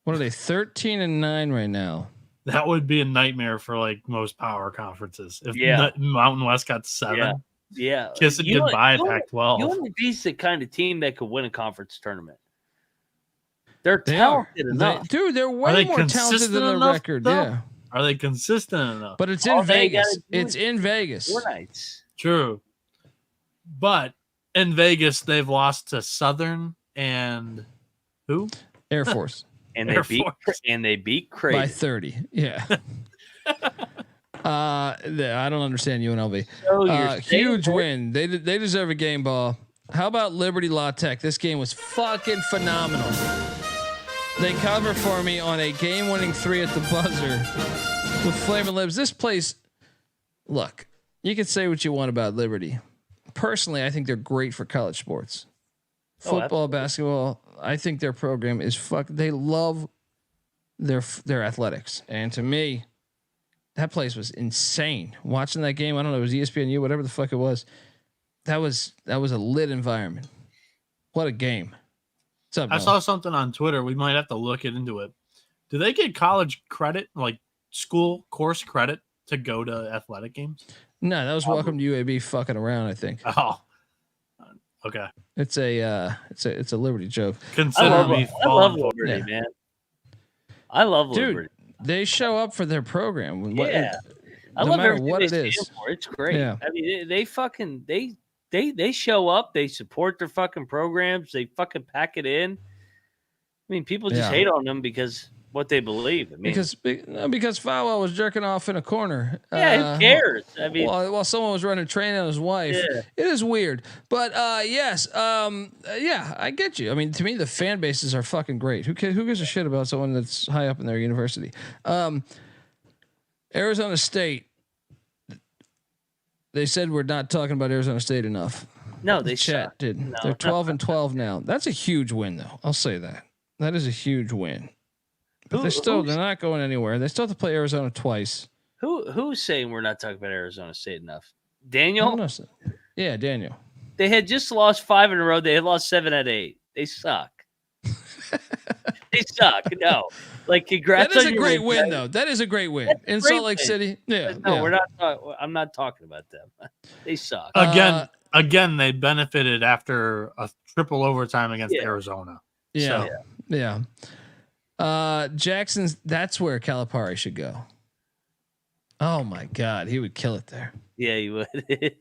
What are they? 13-9 right now. That would be a nightmare for like most power conferences. If Mountain West got 7, yeah. Kiss it goodbye, Pac-12. UNLV's the kind of team that could win a conference tournament. They're talented enough. They're way more talented than their record. Though? Yeah. Are they consistent enough? But it's in Vegas. It's in Vegas. 4 nights. True. But in Vegas, they've lost to Southern and who? Air Force. And they beat Creighton by 30. Yeah. I don't understand UNLV. Huge win. They deserve a game ball. How about Liberty La Tech? This game was fucking phenomenal. They cover for me on a game-winning 3 at the buzzer with Flaming Lips. This place, look, you can say what you want about Liberty. Personally, I think they're great for college sports. Football, basketball. I think their program is they love their athletics, and to me, that place was insane. Watching that game, I don't know, it was ESPNU, whatever the fuck it was. That was a lit environment. What a game! What's up, I saw something on Twitter. We might have to look into it. Do they get college credit, like school course credit, to go to athletic games? No, that was welcome to UAB fucking around, I think. Oh, okay. It's a Liberty joke. Consider me. I love Liberty, man. I love Liberty. Dude, they show up for their program. I love matter what it is. It's great. Yeah. I mean, they show up. They support their fucking programs. They fucking pack it in. I mean, people just hate on them because what they believe. I mean, because Falwell was jerking off in a corner. Yeah, who cares? I mean, while someone was running train on his wife, it is weird. But yes, I get you. I mean, to me, the fan bases are fucking great. Who gives a shit about someone that's high up in their university? Arizona State. They said we're not talking about Arizona State enough. No, they chat did. No, they're 12-12 now. That's a huge win, though. I'll say that. That is a huge win. But they're not going anywhere. They still have to play Arizona twice. Who's saying we're not talking about Arizona State enough? Daniel? Yeah, Daniel. They had just lost 5 in a row. They had lost 7 out of 8. They suck. They suck. No. Like, congrats. That is a great win, though. That is a great win in Salt Lake City. Yeah. No, we're not. I'm not talking about them. They suck. Again, they benefited after a triple overtime against Arizona. Yeah. So. Yeah. Jackson's. That's where Calipari should go. Oh my God, he would kill it there. Yeah, he would.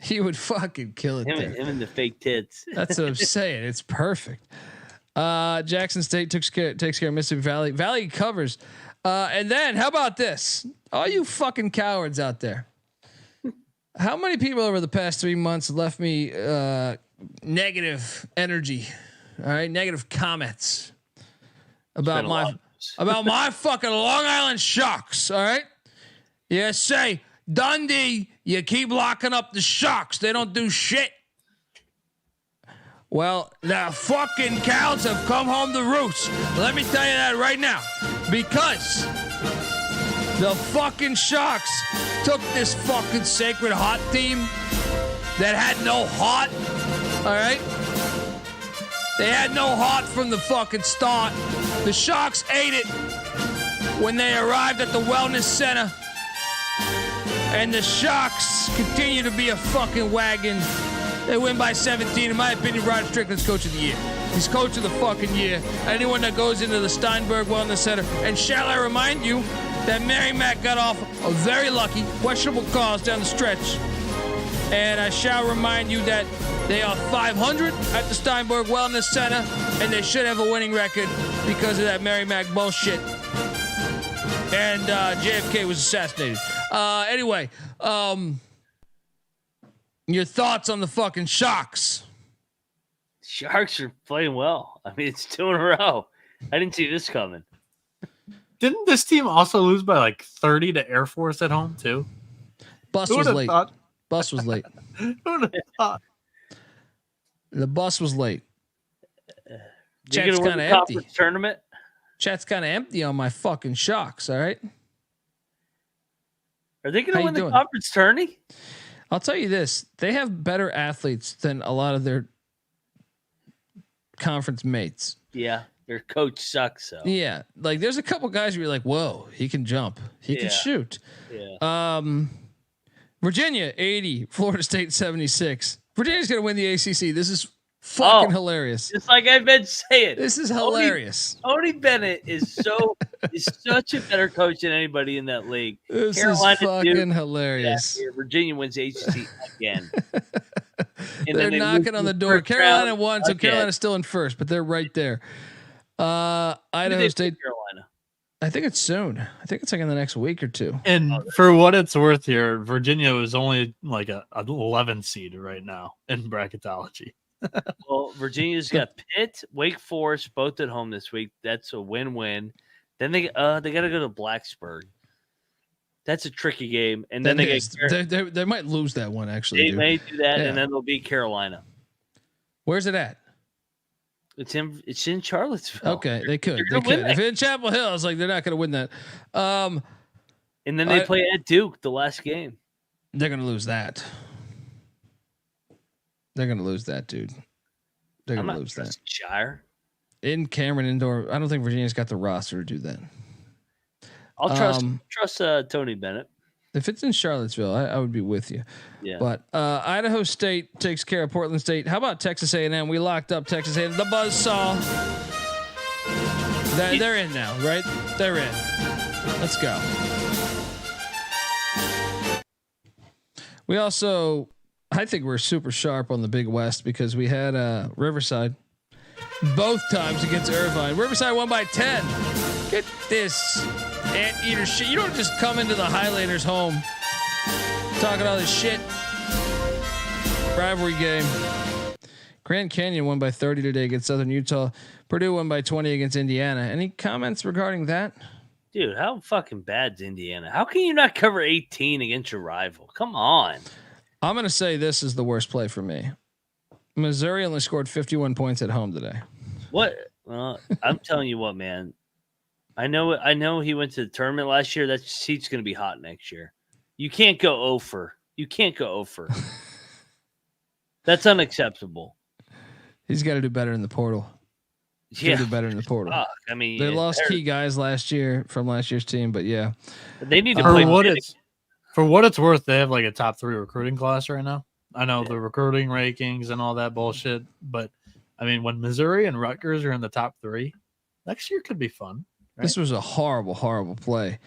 He would fucking kill it there. Him and the fake tits. That's what I'm saying. It's perfect. Jackson State takes care of Mississippi Valley. Valley covers. And then how about this? All you fucking cowards out there. How many people over the past 3 months left me negative energy? All right, negative comments about my fucking Long Island Sharks. All right, you say Dundee, you keep locking up the Sharks. They don't do shit. Well, the fucking cows have come home to roost. Let me tell you that right now. Because the fucking Sharks took this fucking Sacred Heart team that had no heart. All right? They had no heart from the fucking start. The Sharks ate it when they arrived at the Wellness Center. And the Sharks continue to be a fucking wagon. They win by 17. In my opinion, Rod Strickland's coach of the year. He's coach of the fucking year. Anyone that goes into the Steinberg Wellness Center. And shall I remind you that Mary Mack got off a very lucky, questionable calls down the stretch. And I shall remind you that they are 500 at the Steinberg Wellness Center, and they should have a winning record because of that Mary Mack bullshit. And JFK was assassinated. Anyway, your thoughts on the fucking Sharks? Sharks are playing well. I mean, it's 2 in a row. I didn't see this coming. Didn't this team also lose by like 30 to Air Force at home too? Bus was late. Bus was late. Who would have thought? The bus was late. Chat's kind of empty. Tournament. Chat's kind of empty on my fucking Sharks. All right. Are they going to win the conference tourney? I'll tell you this: they have better athletes than a lot of their conference mates. Yeah, their coach sucks. So yeah, like there's a couple guys where you're like, "Whoa, he can jump, he can shoot." Yeah. Virginia 80, Florida State 76. Virginia's gonna win the ACC. This is fucking hilarious. It's like I've been saying. This is hilarious. Tony Bennett is such a better coach than anybody in that league. This Carolina is fucking hilarious. Yeah, Virginia wins ACC again. And they're knocking on the door. Carolina won, so Carolina's still in first, but they're right there. Idaho State. Carolina. I think it's soon. I think it's like in the next week or two. And for what it's worth here, Virginia is only like an 11 seed right now in bracketology. Well, Virginia's got Pitt, Wake Forest, both at home this week. That's a win-win. Then they got to go to Blacksburg. That's a tricky game. And then they might lose that one, actually. They may do that, and then they'll beat Carolina. Where's it at? It's in Charlottesville. Okay, they could. If it's in Chapel Hill, I was like, they're not going to win that. And then they play at Duke the last game. They're going to lose that. They're going to lose that, dude. They're going to lose that. Shire. In Cameron Indoor, I don't think Virginia's got the roster to do that. I'll trust Tony Bennett. If it's in Charlottesville, I would be with you. Yeah. But Idaho State takes care of Portland State. How about Texas A&M? We locked up Texas A&M. The buzzsaw. They're in now, right? They're in. Let's go. We also, I think we're super sharp on the Big West because we had Riverside both times against Irvine. Riverside won by 10. Get this anteater shit. You don't just come into the Highlanders' home talking all this shit. Rivalry game. Grand Canyon won by 30 today against Southern Utah. Purdue won by 20 against Indiana. Any comments regarding that? Dude, how fucking bad's Indiana? How can you not cover 18 against your rival? Come on. I'm going to say this is the worst play for me. Missouri only scored 51 points at home today. What? Well, I'm telling you what, man. I know he went to the tournament last year. That seat's going to be hot next year. You can't go over. You can't go over. That's unacceptable. He's got to do better in the portal. Yeah, do better in the portal. I mean, they lost key guys last year from last year's team, but yeah, they need to play. For what it's worth, they have like a top 3 recruiting class right now. I know the recruiting rankings and all that bullshit, but I mean, when Missouri and Rutgers are in the top 3, next year could be fun. Right? This was a horrible play.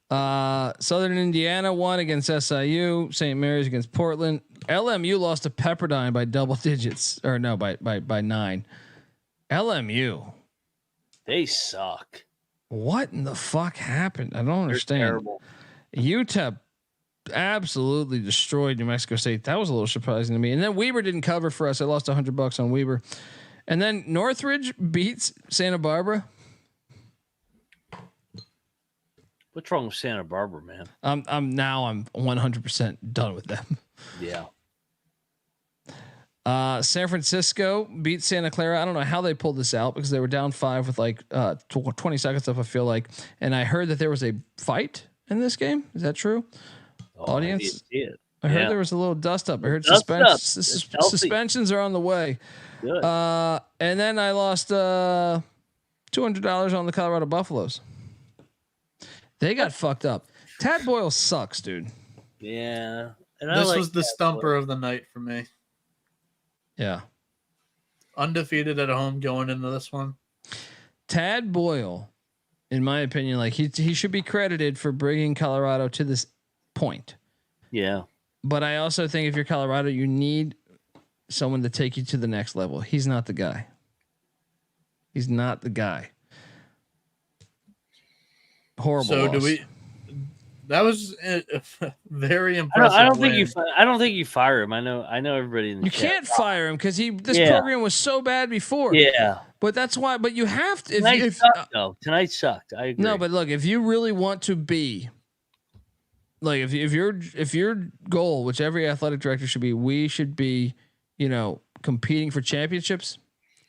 Southern Indiana won against SIU. St. Mary's against Portland. LMU lost to Pepperdine by double digits, or no, by 9. LMU, they suck. What in the fuck happened? I don't understand. Terrible. UTEP absolutely destroyed New Mexico State. That was a little surprising to me. And then Weber didn't cover for us. I lost $100 on Weber. And then Northridge beats Santa Barbara. What's wrong with Santa Barbara, man? I'm 100% done with them. Yeah. San Francisco beat Santa Clara. I don't know how they pulled this out because they were down 5 with like 20 seconds left, I feel like. And I heard that there was a fight in this game. Is that true? Audience? I heard there was a little dust up. I heard suspensions are on the way. Good. And then I lost $200 on the Colorado Buffaloes. They got fucked up. Tad Boyle sucks, dude. Yeah. And this was the stumper of the night for me. Yeah. Undefeated at home going into this one. Tad Boyle, in my opinion, like he should be credited for bringing Colorado to this point. Yeah. But I also think if you're Colorado, you need someone to take you to the next level. He's not the guy. He's not the guy. Horrible. So loss. That was very impressive. I don't think you fire him. I know everybody in the You chat. can't fire him because this program was so bad before. Yeah. But that's why. But you have to. Tonight sucked. I agree. No, but look, if you really want to be, like, if your goal, which every athletic director should be, we should be, competing for championships.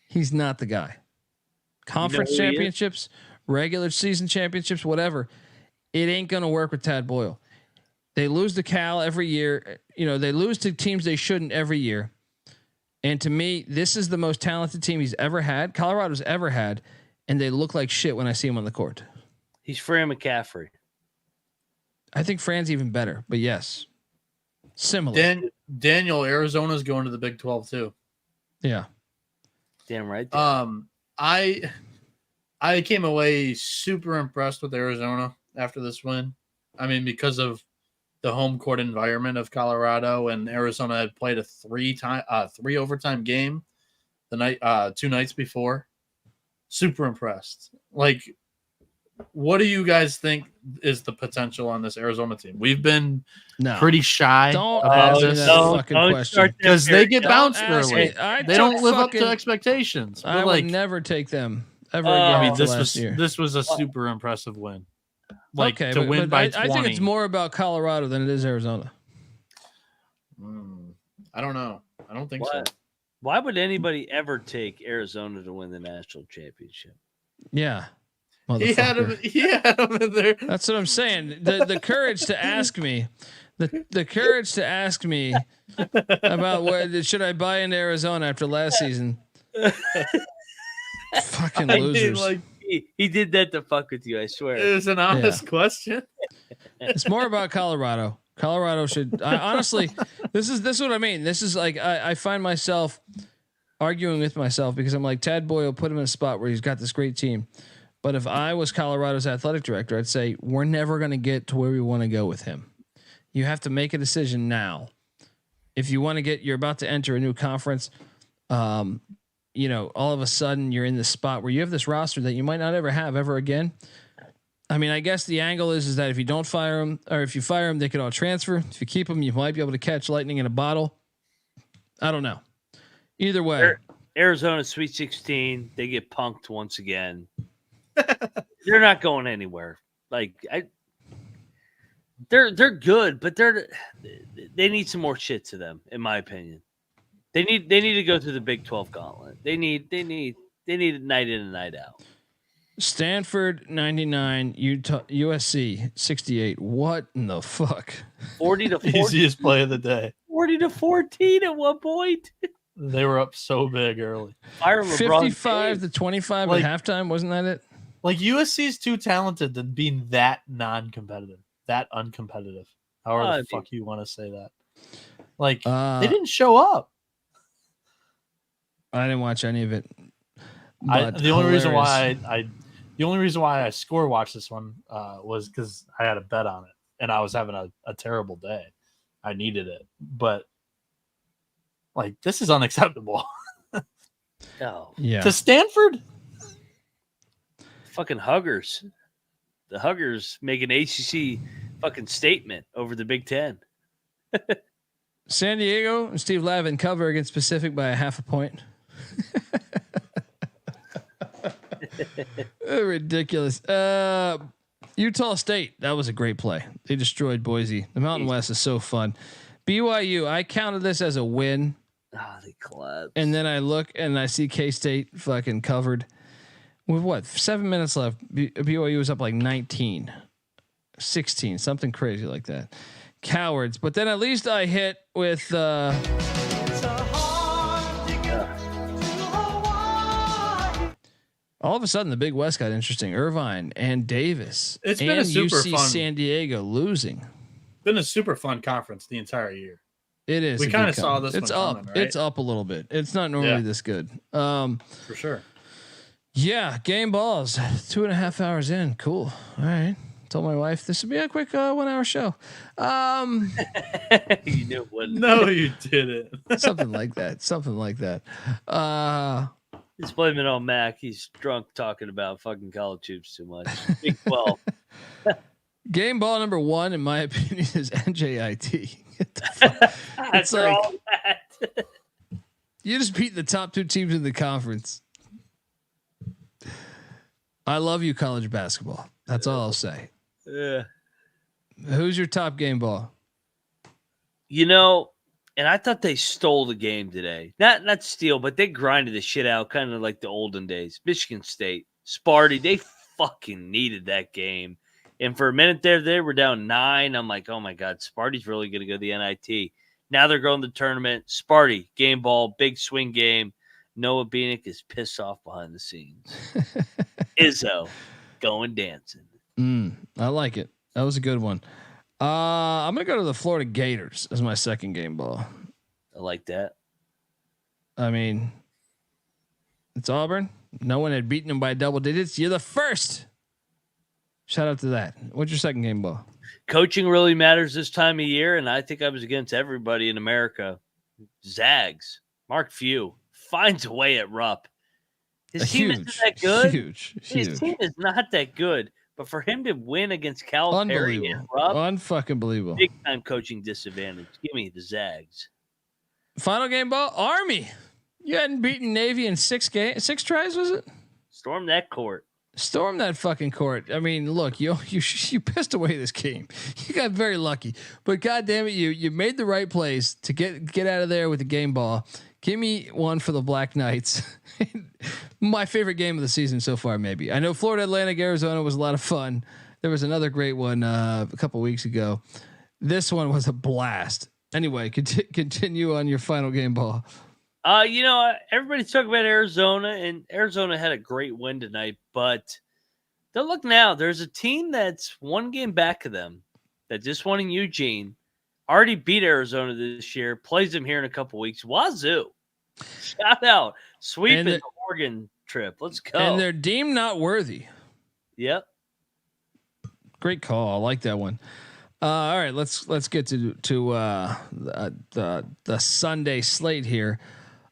He's not the guy. Conference championships, regular season championships, whatever. It ain't going to work with Tad Boyle. They lose to Cal every year. They lose to teams they shouldn't every year. And to me, this is the most talented team he's ever had, Colorado's ever had, and they look like shit when I see him on the court. He's Fran McCaffery. I think Fran's even better, but yes. Similar. Daniel, Arizona's going to the Big 12 too. Yeah. Damn right. I came away super impressed with Arizona after this win. I mean, because of the home court environment of Colorado, and Arizona had played a three overtime game the night 2 nights before. Super impressed. Like, what do you guys think is the potential on this Arizona team? We've been pretty shy about this fucking question because they get bounced early. They don't live up to expectations. I would never take them ever again. I mean, this was a super impressive win. Like, to win by 20. I think it's more about Colorado than it is Arizona. I don't know. I don't think so. Why would anybody ever take Arizona to win the national championship? Yeah. He had him in there. That's what I'm saying. The courage to ask me, the courage to ask me about what should I buy into Arizona after last season. Fucking losers. He did that to fuck with you, I swear. It was an honest question. It's more about Colorado. Colorado should honestly. This is what I mean. This is like I find myself arguing with myself because I'm like, Tad Boyle put him in a spot where he's got this great team. But if I was Colorado's athletic director, I'd say we're never going to get to where we want to go with him. You have to make a decision now. If you want to you're about to enter a new conference. all of a sudden you're in the spot where you have this roster that you might not ever have ever again. I mean, I guess the angle is that if you don't fire them, or if you fire them, they could all transfer. If you keep them, you might be able to catch lightning in a bottle. I don't know. Either way, Arizona Sweet 16, they get punked once again. They're not going anywhere. They're good, but they need some more shit to them, in my opinion. They need to go through the Big 12 gauntlet. They need it night in and night out. Stanford 99, USC 68. What in the fuck? 40-14. Easiest play of the day. 40-14 at one point. They were up so big early. 55-25 at halftime. Wasn't that it? Like USC's too talented to be that non-competitive, that uncompetitive. However the fuck you want to say that. Like they didn't show up. I didn't watch any of it. The only reason why I score watched this one was because I had a bet on it and I was having a terrible day. I needed it, but like this is unacceptable. Oh yeah, to Stanford. Fucking Huggers. The Huggers make an ACC fucking statement over the Big Ten. San Diego and Steve Lavin cover against Pacific by 0.5 point. Ridiculous. Utah State. That was a great play. They destroyed Boise. The Mountain West is so fun. BYU. I counted this as a win. They collapsed. And then I look and I see K-State fucking covered with 7 minutes left. BYU was up like 19, 16, something crazy like that. Cowards. But then at least I hit with all of a sudden the Big West got interesting. Irvine and Davis. It's been a super UC fun. San Diego losing. Been a super fun conference the entire year. It is. We kind of saw this. It's one up. coming, right? It's up a little bit. It's not normally this good. For sure. Yeah, game balls. 2.5 hours in. Cool. All right. Told my wife this would be a quick 1 hour show. You knew it wouldn't. No, you didn't. Something like that. Just blame it on Mac. He's drunk talking about fucking college hoops too much. Big 12. Game ball number 1, in my opinion, is NJIT. It's like you just beat the top 2 teams in the conference. I love you, college basketball. That's all I'll say. Yeah. Who's your top game ball? And I thought they stole the game today. Not steal, but they grinded the shit out, kind of like the olden days. Michigan State, Sparty, they fucking needed that game. And for a minute there, they were down 9. I'm like, oh my God, Sparty's really going to go to the NIT. Now they're going to the tournament. Sparty, game ball, big swing game. Noah Bieniek is pissed off behind the scenes. Izzo going dancing. I like it. That was a good one. I'm going to go to the Florida Gators as my second game ball. I like that. I mean, it's Auburn. No one had beaten them by double digits. You're the first. Shout out to that. What's your second game ball? Coaching really matters this time of year, and I think I was against everybody in America. Zags. Mark Few finds a way at Rupp. His team isn't that good. Huge. His team is not that good. But for him to win against Calipari and Rupp, unfucking believable. Big time coaching disadvantage. Give me the Zags. Final game ball, Army. You hadn't beaten Navy in 6 tries, was it? Storm that court. Storm that fucking court. I mean, look, you pissed away this game. You got very lucky, but God damn it, you made the right plays to get out of there with the game ball. Give me one for the Black Knights. My favorite game of the season so far, maybe. I know Florida Atlantic Arizona was a lot of fun. There was another great one a couple weeks ago. This one was a blast. Anyway, continue on your final game ball. Everybody's talking about Arizona, and Arizona had a great win tonight, but don't look now. There's a team that's one game back of them that just won in Eugene. Already beat Arizona this year. Plays them here in a couple weeks. Wazoo. Shout out. Sweeping the Oregon trip. Let's go. And they're deemed not worthy. Yep. Great call. I like that one. All right, let's get to the Sunday slate here.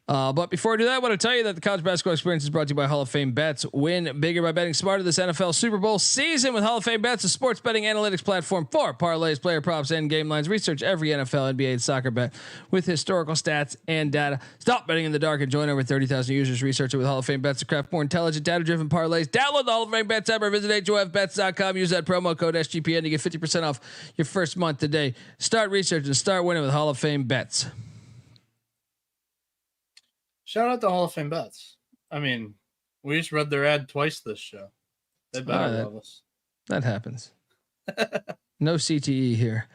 But before I do that, I want to tell you that the college basketball experience is brought to you by Hall of Fame Bets. Win bigger by betting smarter this NFL Super Bowl season with Hall of Fame Bets, a sports betting analytics platform for parlays, player props, and game lines. Research every NFL, NBA, and soccer bet with historical stats and data. Stop betting in the dark and join over 30,000 users. Research it with Hall of Fame Bets to craft more intelligent, data-driven parlays. Download the Hall of Fame Bets app or visit HOFBets.com. Use that promo code SGPN to get 50% off your first month today. Start research and start winning with Hall of Fame Bets. Shout out to Hall of Fame Bets. I mean, we just read their ad twice this show. They better love us. That happens. No CTE here.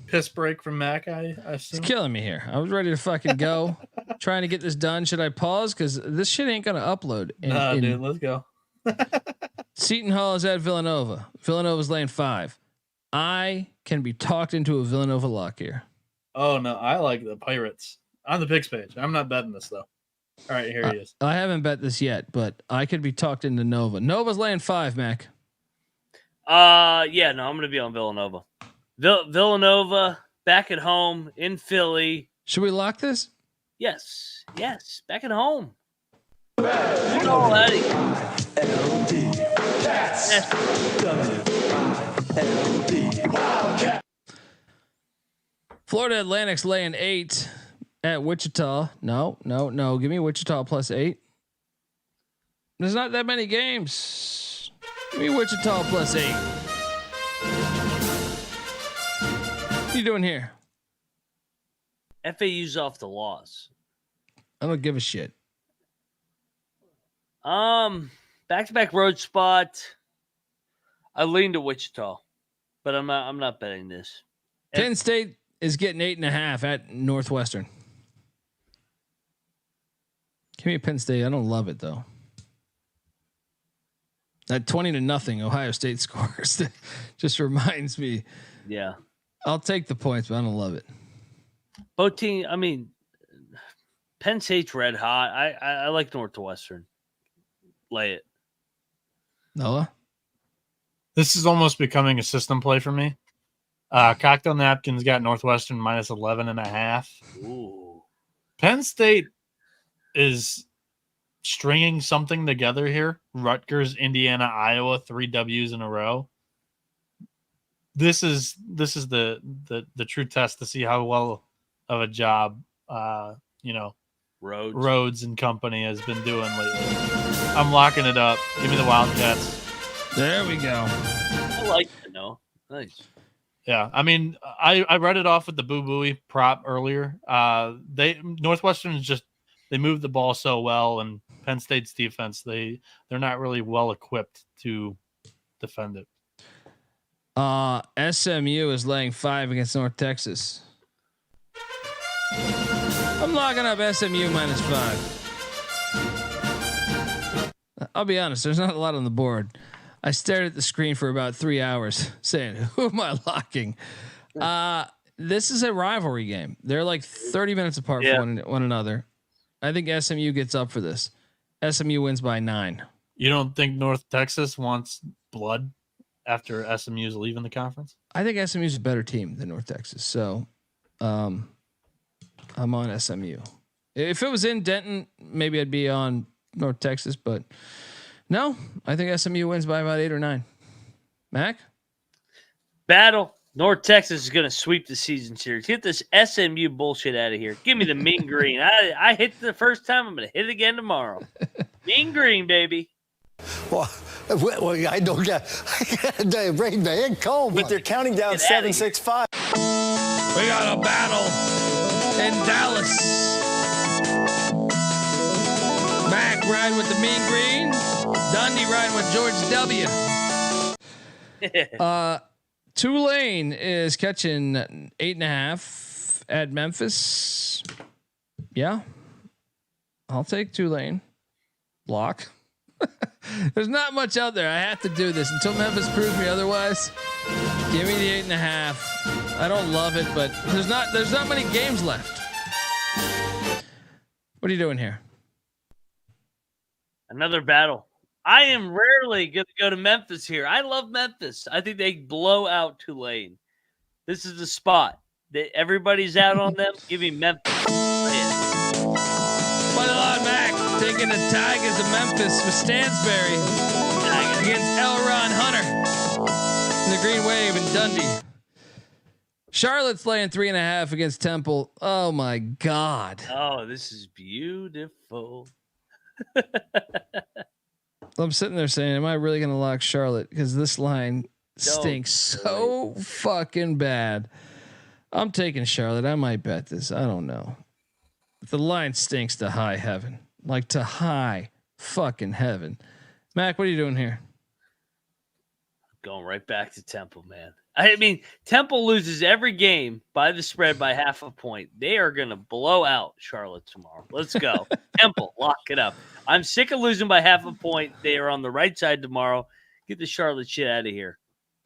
Piss break from Mac, I assume. It's killing me here. I was ready to fucking go. Trying to get this done. Should I pause? Because this shit ain't going to upload. Dude, let's go. Seton Hall is at Villanova. Villanova's laying 5. I can be talked into a Villanova lock here. Oh, no. I like the Pirates. On the picks page. I'm not betting this, though. All right, here he is. I haven't bet this yet, but I could be talked into Nova. Nova's laying 5, Mac. Yeah, no, I'm going to be on Villanova. Villanova back at home in Philly. Should we lock this? Yes, back at home. Oh, Eddie. Florida Atlantic's laying 8 at Wichita. No. Give me Wichita plus 8. There's not that many games. Give me Wichita plus 8. What are you doing here? FAU's off the loss. I don't give a shit. Back-to-back road spot. I lean to Wichita, but I'm not betting this. Penn State is getting 8.5 at Northwestern. Give me Penn State. I don't love it though. That 20-0 Ohio State scores just reminds me. Yeah, I'll take the points, but I don't love it. Both teams. I mean, Penn State's red hot. I like Northwestern. Lay it. Noah? This is almost becoming a system play for me. Cocktail Napkins got Northwestern minus 11.5. Ooh. Penn State is stringing something together here. Rutgers, Indiana, Iowa, 3 W's in a row. This is the true test to see how well of a job Rhodes and company has been doing lately. I'm locking it up. Give me the Wildcats. There we go. I like that. No, nice. Yeah, I mean, I read it off with the Boo Booey prop earlier. Northwestern they move the ball so well, and Penn State's defense they're not really well equipped to defend it. SMU is laying 5 against North Texas. I'm locking up SMU minus 5. I'll be honest, there's not a lot on the board. I stared at the screen for about 3 hours saying, who am I locking? This is a rivalry game. They're like 30 minutes apart from one another. I think SMU gets up for this. SMU wins by 9. You don't think North Texas wants blood after SMU's leaving the conference? I think SMU's a better team than North Texas. So I'm on SMU. If it was in Denton, maybe I'd be on North Texas, but no, I think SMU wins by about 8 or 9. Mac? Battle. North Texas is going to sweep the season series. Get this SMU bullshit out of here. Give me the Mean Green. I hit the first time. I'm going to hit it again tomorrow. Mean Green, baby. Well, I don't get Rain Man, Colby. But they're counting down 7-6-5. We got a battle in Dallas. Mac riding with the Mean Green. Dundee riding with George W. Tulane is catching 8.5 at Memphis. Yeah, I'll take Tulane. Block. There's not much out there. I have to do this until Memphis proves me otherwise. Give me the 8.5. I don't love it, but there's not many games left. What are you doing here? Another battle. I am rarely going to go to Memphis here. I love Memphis. I think they blow out Tulane. This is the spot that everybody's out on them. Give me Memphis. taking the Tigers of Memphis with Stansberry against Elron Hunter in the Green Wave in Dundee. Charlotte's laying 3.5 against Temple. Oh my God. Oh, this is beautiful. I'm sitting there saying, am I really going to lock Charlotte? Because this line stinks so fucking bad. I'm taking Charlotte. I might bet this. I don't know. The line stinks to high heaven, like to high fucking heaven. Mac, what are you doing here? Going right back to Temple, man. I mean, Temple loses every game by the spread by half a point. They are going to blow out Charlotte tomorrow. Let's go. Temple, lock it up. I'm sick of losing by half a point. They are on the right side tomorrow. Get the Charlotte shit out of here.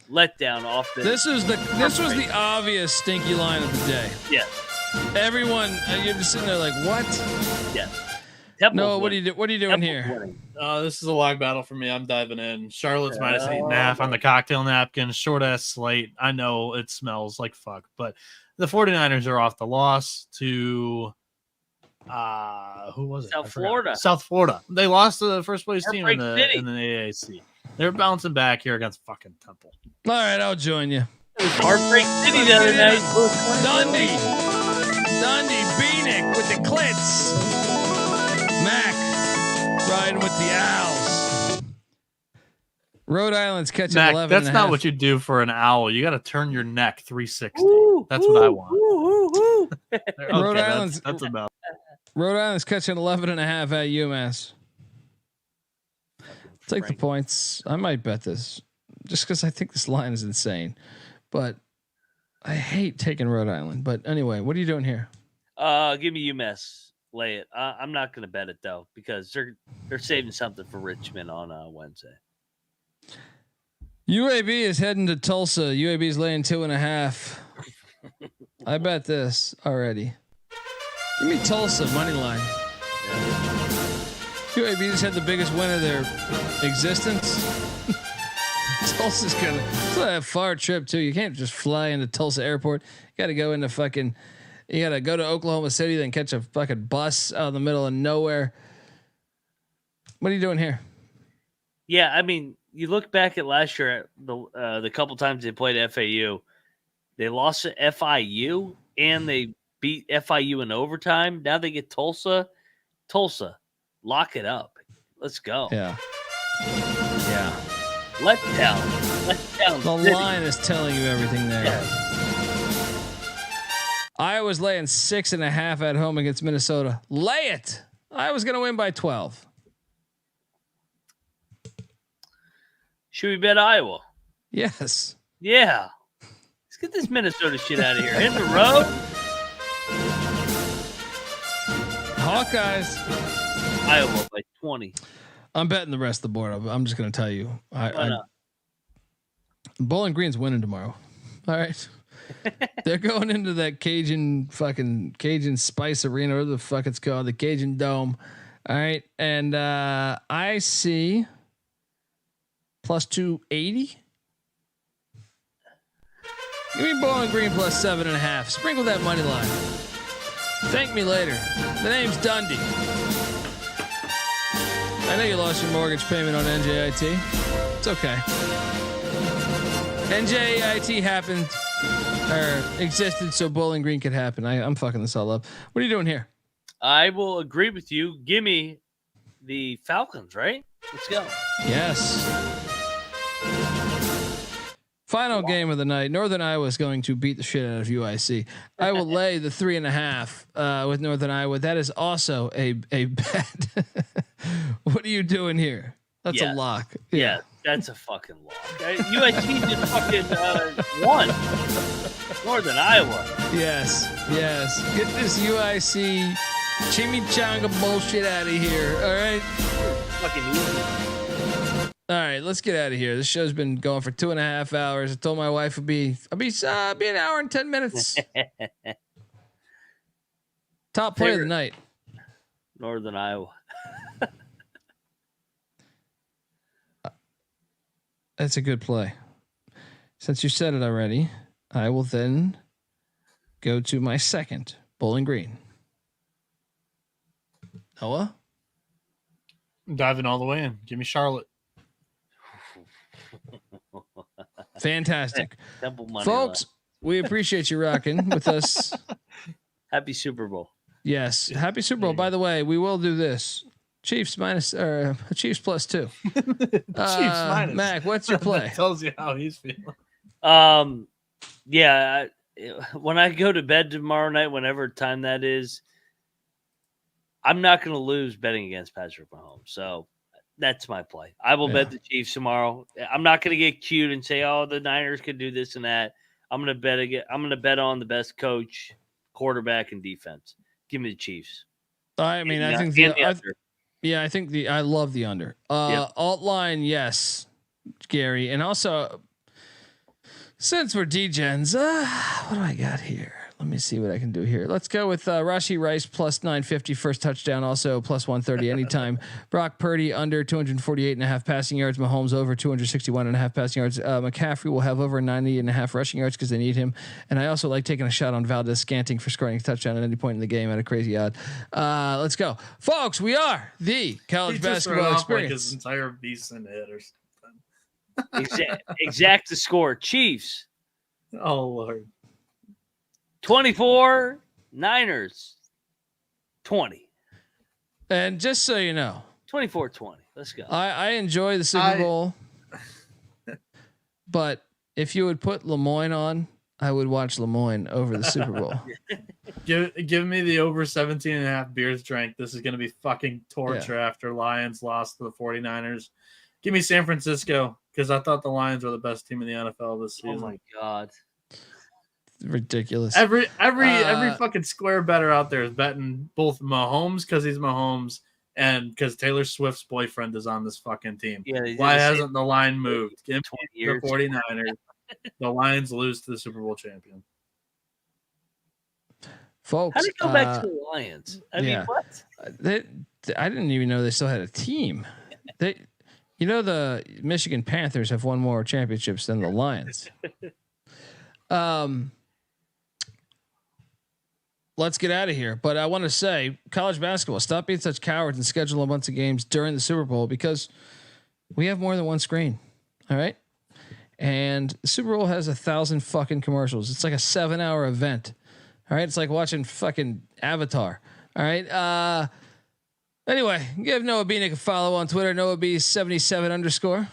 Let down off the. This was the obvious stinky line of the day. Yeah. Everyone, you're just sitting there like, what? Yeah. No, what are you doing here? This is a log battle for me. I'm diving in. Charlotte's minus 8.5 on the cocktail napkin. Short ass slate. I know it smells like fuck, but the 49ers are off the loss to who was it? South Florida. They lost to the first place team in the AAC. They're bouncing back here against fucking Temple. All right, I'll join you. It was Heartbreak City the other night. Dundee, Bieniek with the clits. Mac riding with the Owls. Rhode Island's catching Mac, 11. That's not what you do for an owl. You got to turn your neck 360. That's what I want. Okay, that's about. Rhode Island's catching 11.5 at UMass. Take the points. I might bet this just because I think this line is insane, but I hate taking Rhode Island. But anyway, what are you doing here? Give me UMass. Lay it. I'm not going to bet it though because they're saving something for Richmond on Wednesday. UAB is heading to Tulsa. UAB is laying 2.5. I bet this already. Give me Tulsa money line. Yeah. UAB just had the biggest win of their existence. Tulsa's it's a far trip too. You can't just fly into Tulsa Airport. You got to go into fucking. You got to go to Oklahoma City, then catch a fucking bus out in the middle of nowhere. What are you doing here? Yeah, I mean, you look back at last year at the couple times they played FAU. They lost to FIU and they beat FIU in overtime. Now they get Tulsa. Tulsa, lock it up. Let's go. Yeah. Let down. The line is telling you everything there. Yeah. Iowa's laying 6.5 at home against Minnesota. Lay it. Iowa's going to win by 12. Should we bet Iowa? Yes. Yeah. Let's get this Minnesota shit out of here. Hit the road. Hawkeyes. Iowa by 20. I'm betting the rest of the board. I'm just going to tell you. Bowling Green's winning tomorrow. All right. They're going into that Cajun Spice Arena, whatever the fuck it's called, the Cajun Dome. All right. And I see plus 280. Give me Bowling Green plus 7.5. Sprinkle that money line. Thank me later. The name's Dundee. I know you lost your mortgage payment on NJIT. It's okay. NJIT happened or existed so Bowling Green could happen. I'm fucking this all up. What are you doing here? I will agree with you. Give me the Falcons, right? Let's go. Yes. Final game of the night. Northern Iowa is going to beat the shit out of UIC. I will lay the 3.5 with Northern Iowa. That is also a bet. What are you doing here? That's a lock. Yeah, that's a fucking lock. UIC just fucking won. Northern Iowa. Yes. Get this UIC chimichanga bullshit out of here. All right. Fucking easy. All right, let's get out of here. This show's been going for 2.5 hours. I told my wife I'll be an hour and 10 minutes. Top play of the night. Northern Iowa. That's a good play. Since you said it already, I will then go to my second, Bowling Green. Noah? Diving all the way in. Give me Charlotte. Fantastic. Temple money Folks, we appreciate you rocking with us. Happy Super Bowl. Yes. Happy Super Bowl. By the way, we will do this. Chiefs minus or Chiefs plus 2. Chiefs minus. Mac, what's your play? That tells you how he's feeling. Yeah. When I go to bed tomorrow night, whenever time that is, I'm not going to lose betting against Patrick Mahomes. So that's my play. I will bet the Chiefs tomorrow. I'm not going to get cute and say, "Oh, the Niners could do this and that." I'm going to bet again. I'm going to bet on the best coach, quarterback, and defense. Give me the Chiefs. I mean, I think I think I love the under. Alt line, yes, Gary, and also since we're degens, what do I got here? Let me see what I can do here. Let's go with Rashee Rice plus 950 first touchdown, also plus 130 anytime. Brock Purdy under 248.5 passing yards. Mahomes over 261.5 passing yards. McCaffrey will have over 90.5 rushing yards because they need him. And I also like taking a shot on Valdez Scanting for scoring a touchdown at any point in the game at a crazy odd. Let's go, folks. We are the college basketball experience. Like his entire beast in hit or something. Exact the score. Chiefs. Oh Lord. 24, Niners 20. And just so you know, 24-20. Let's go. I enjoy the Super Bowl, but if you would put Lemoyne on, I would watch Lemoyne over the Super Bowl. Give me the over 17.5 beers drank. This is going to be fucking torture after Lions lost to the 49ers. Give me San Francisco because I thought the Lions were the best team in the NFL this season. Oh my God. Ridiculous. Every fucking square better out there is betting both Mahomes because he's Mahomes and because Taylor Swift's boyfriend is on this fucking team. Yeah, why hasn't the line moved? Give me the 49ers. The Lions lose to the Super Bowl champion. Folks, how did it go back to the Lions? I mean, what? I didn't even know they still had a team. The Michigan Panthers have won more championships than the Lions. Let's get out of here. But I want to say, college basketball, stop being such cowards and schedule a bunch of games during the Super Bowl because we have more than one screen. All right. And the Super Bowl has 1,000 fucking commercials. It's like a 7-hour event. All right. It's like watching fucking Avatar. All right. Anyway, give Noah Bieniek a follow on Twitter. NoahB77_.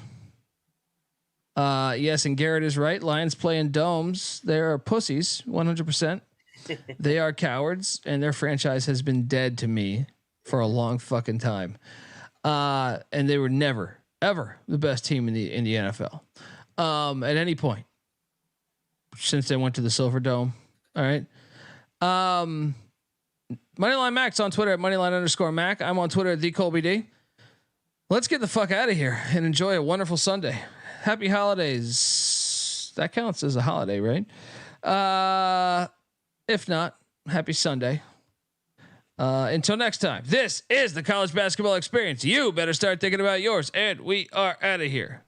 Yes. And Garrett is right. Lions play in domes. They are pussies. 100%. They are cowards, and their franchise has been dead to me for a long fucking time. And they were never, ever the best team in the NFL. At any point since they went to the Silver Dome. All right. Moneyline Mac's on Twitter at Moneyline_Mac. I'm on Twitter at the Colby D. Let's get the fuck out of here and enjoy a wonderful Sunday. Happy holidays. That counts as a holiday, right? If not, happy Sunday. Until next time, this is the college basketball experience. You better start thinking about yours, and we are out of here.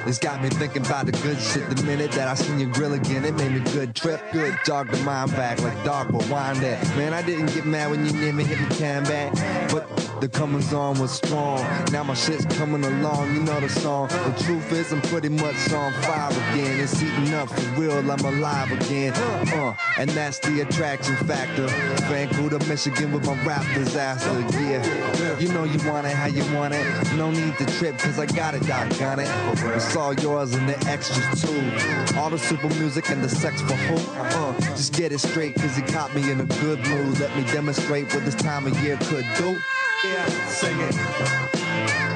It's got me thinking about the good shit. The minute that I seen your grill again, it made me good trip. Good jog the mind back like dog but wind that. Man, I didn't get mad when you near me hit me tan back. But the comings on was strong. Now my shit's coming along, you know the song. The truth is I'm pretty much on fire again. It's heating up for real, I'm alive again. And that's the attraction factor. Vancouver, Michigan with my rap disaster. Yeah, you know you want it how you want it. No need to trip cause I got it, doggone it. It's all yours and the extras too. All the super music and the sex for who? Just get it straight cause he caught me in a good mood. Let me demonstrate what this time of year could do. Yeah, sing it.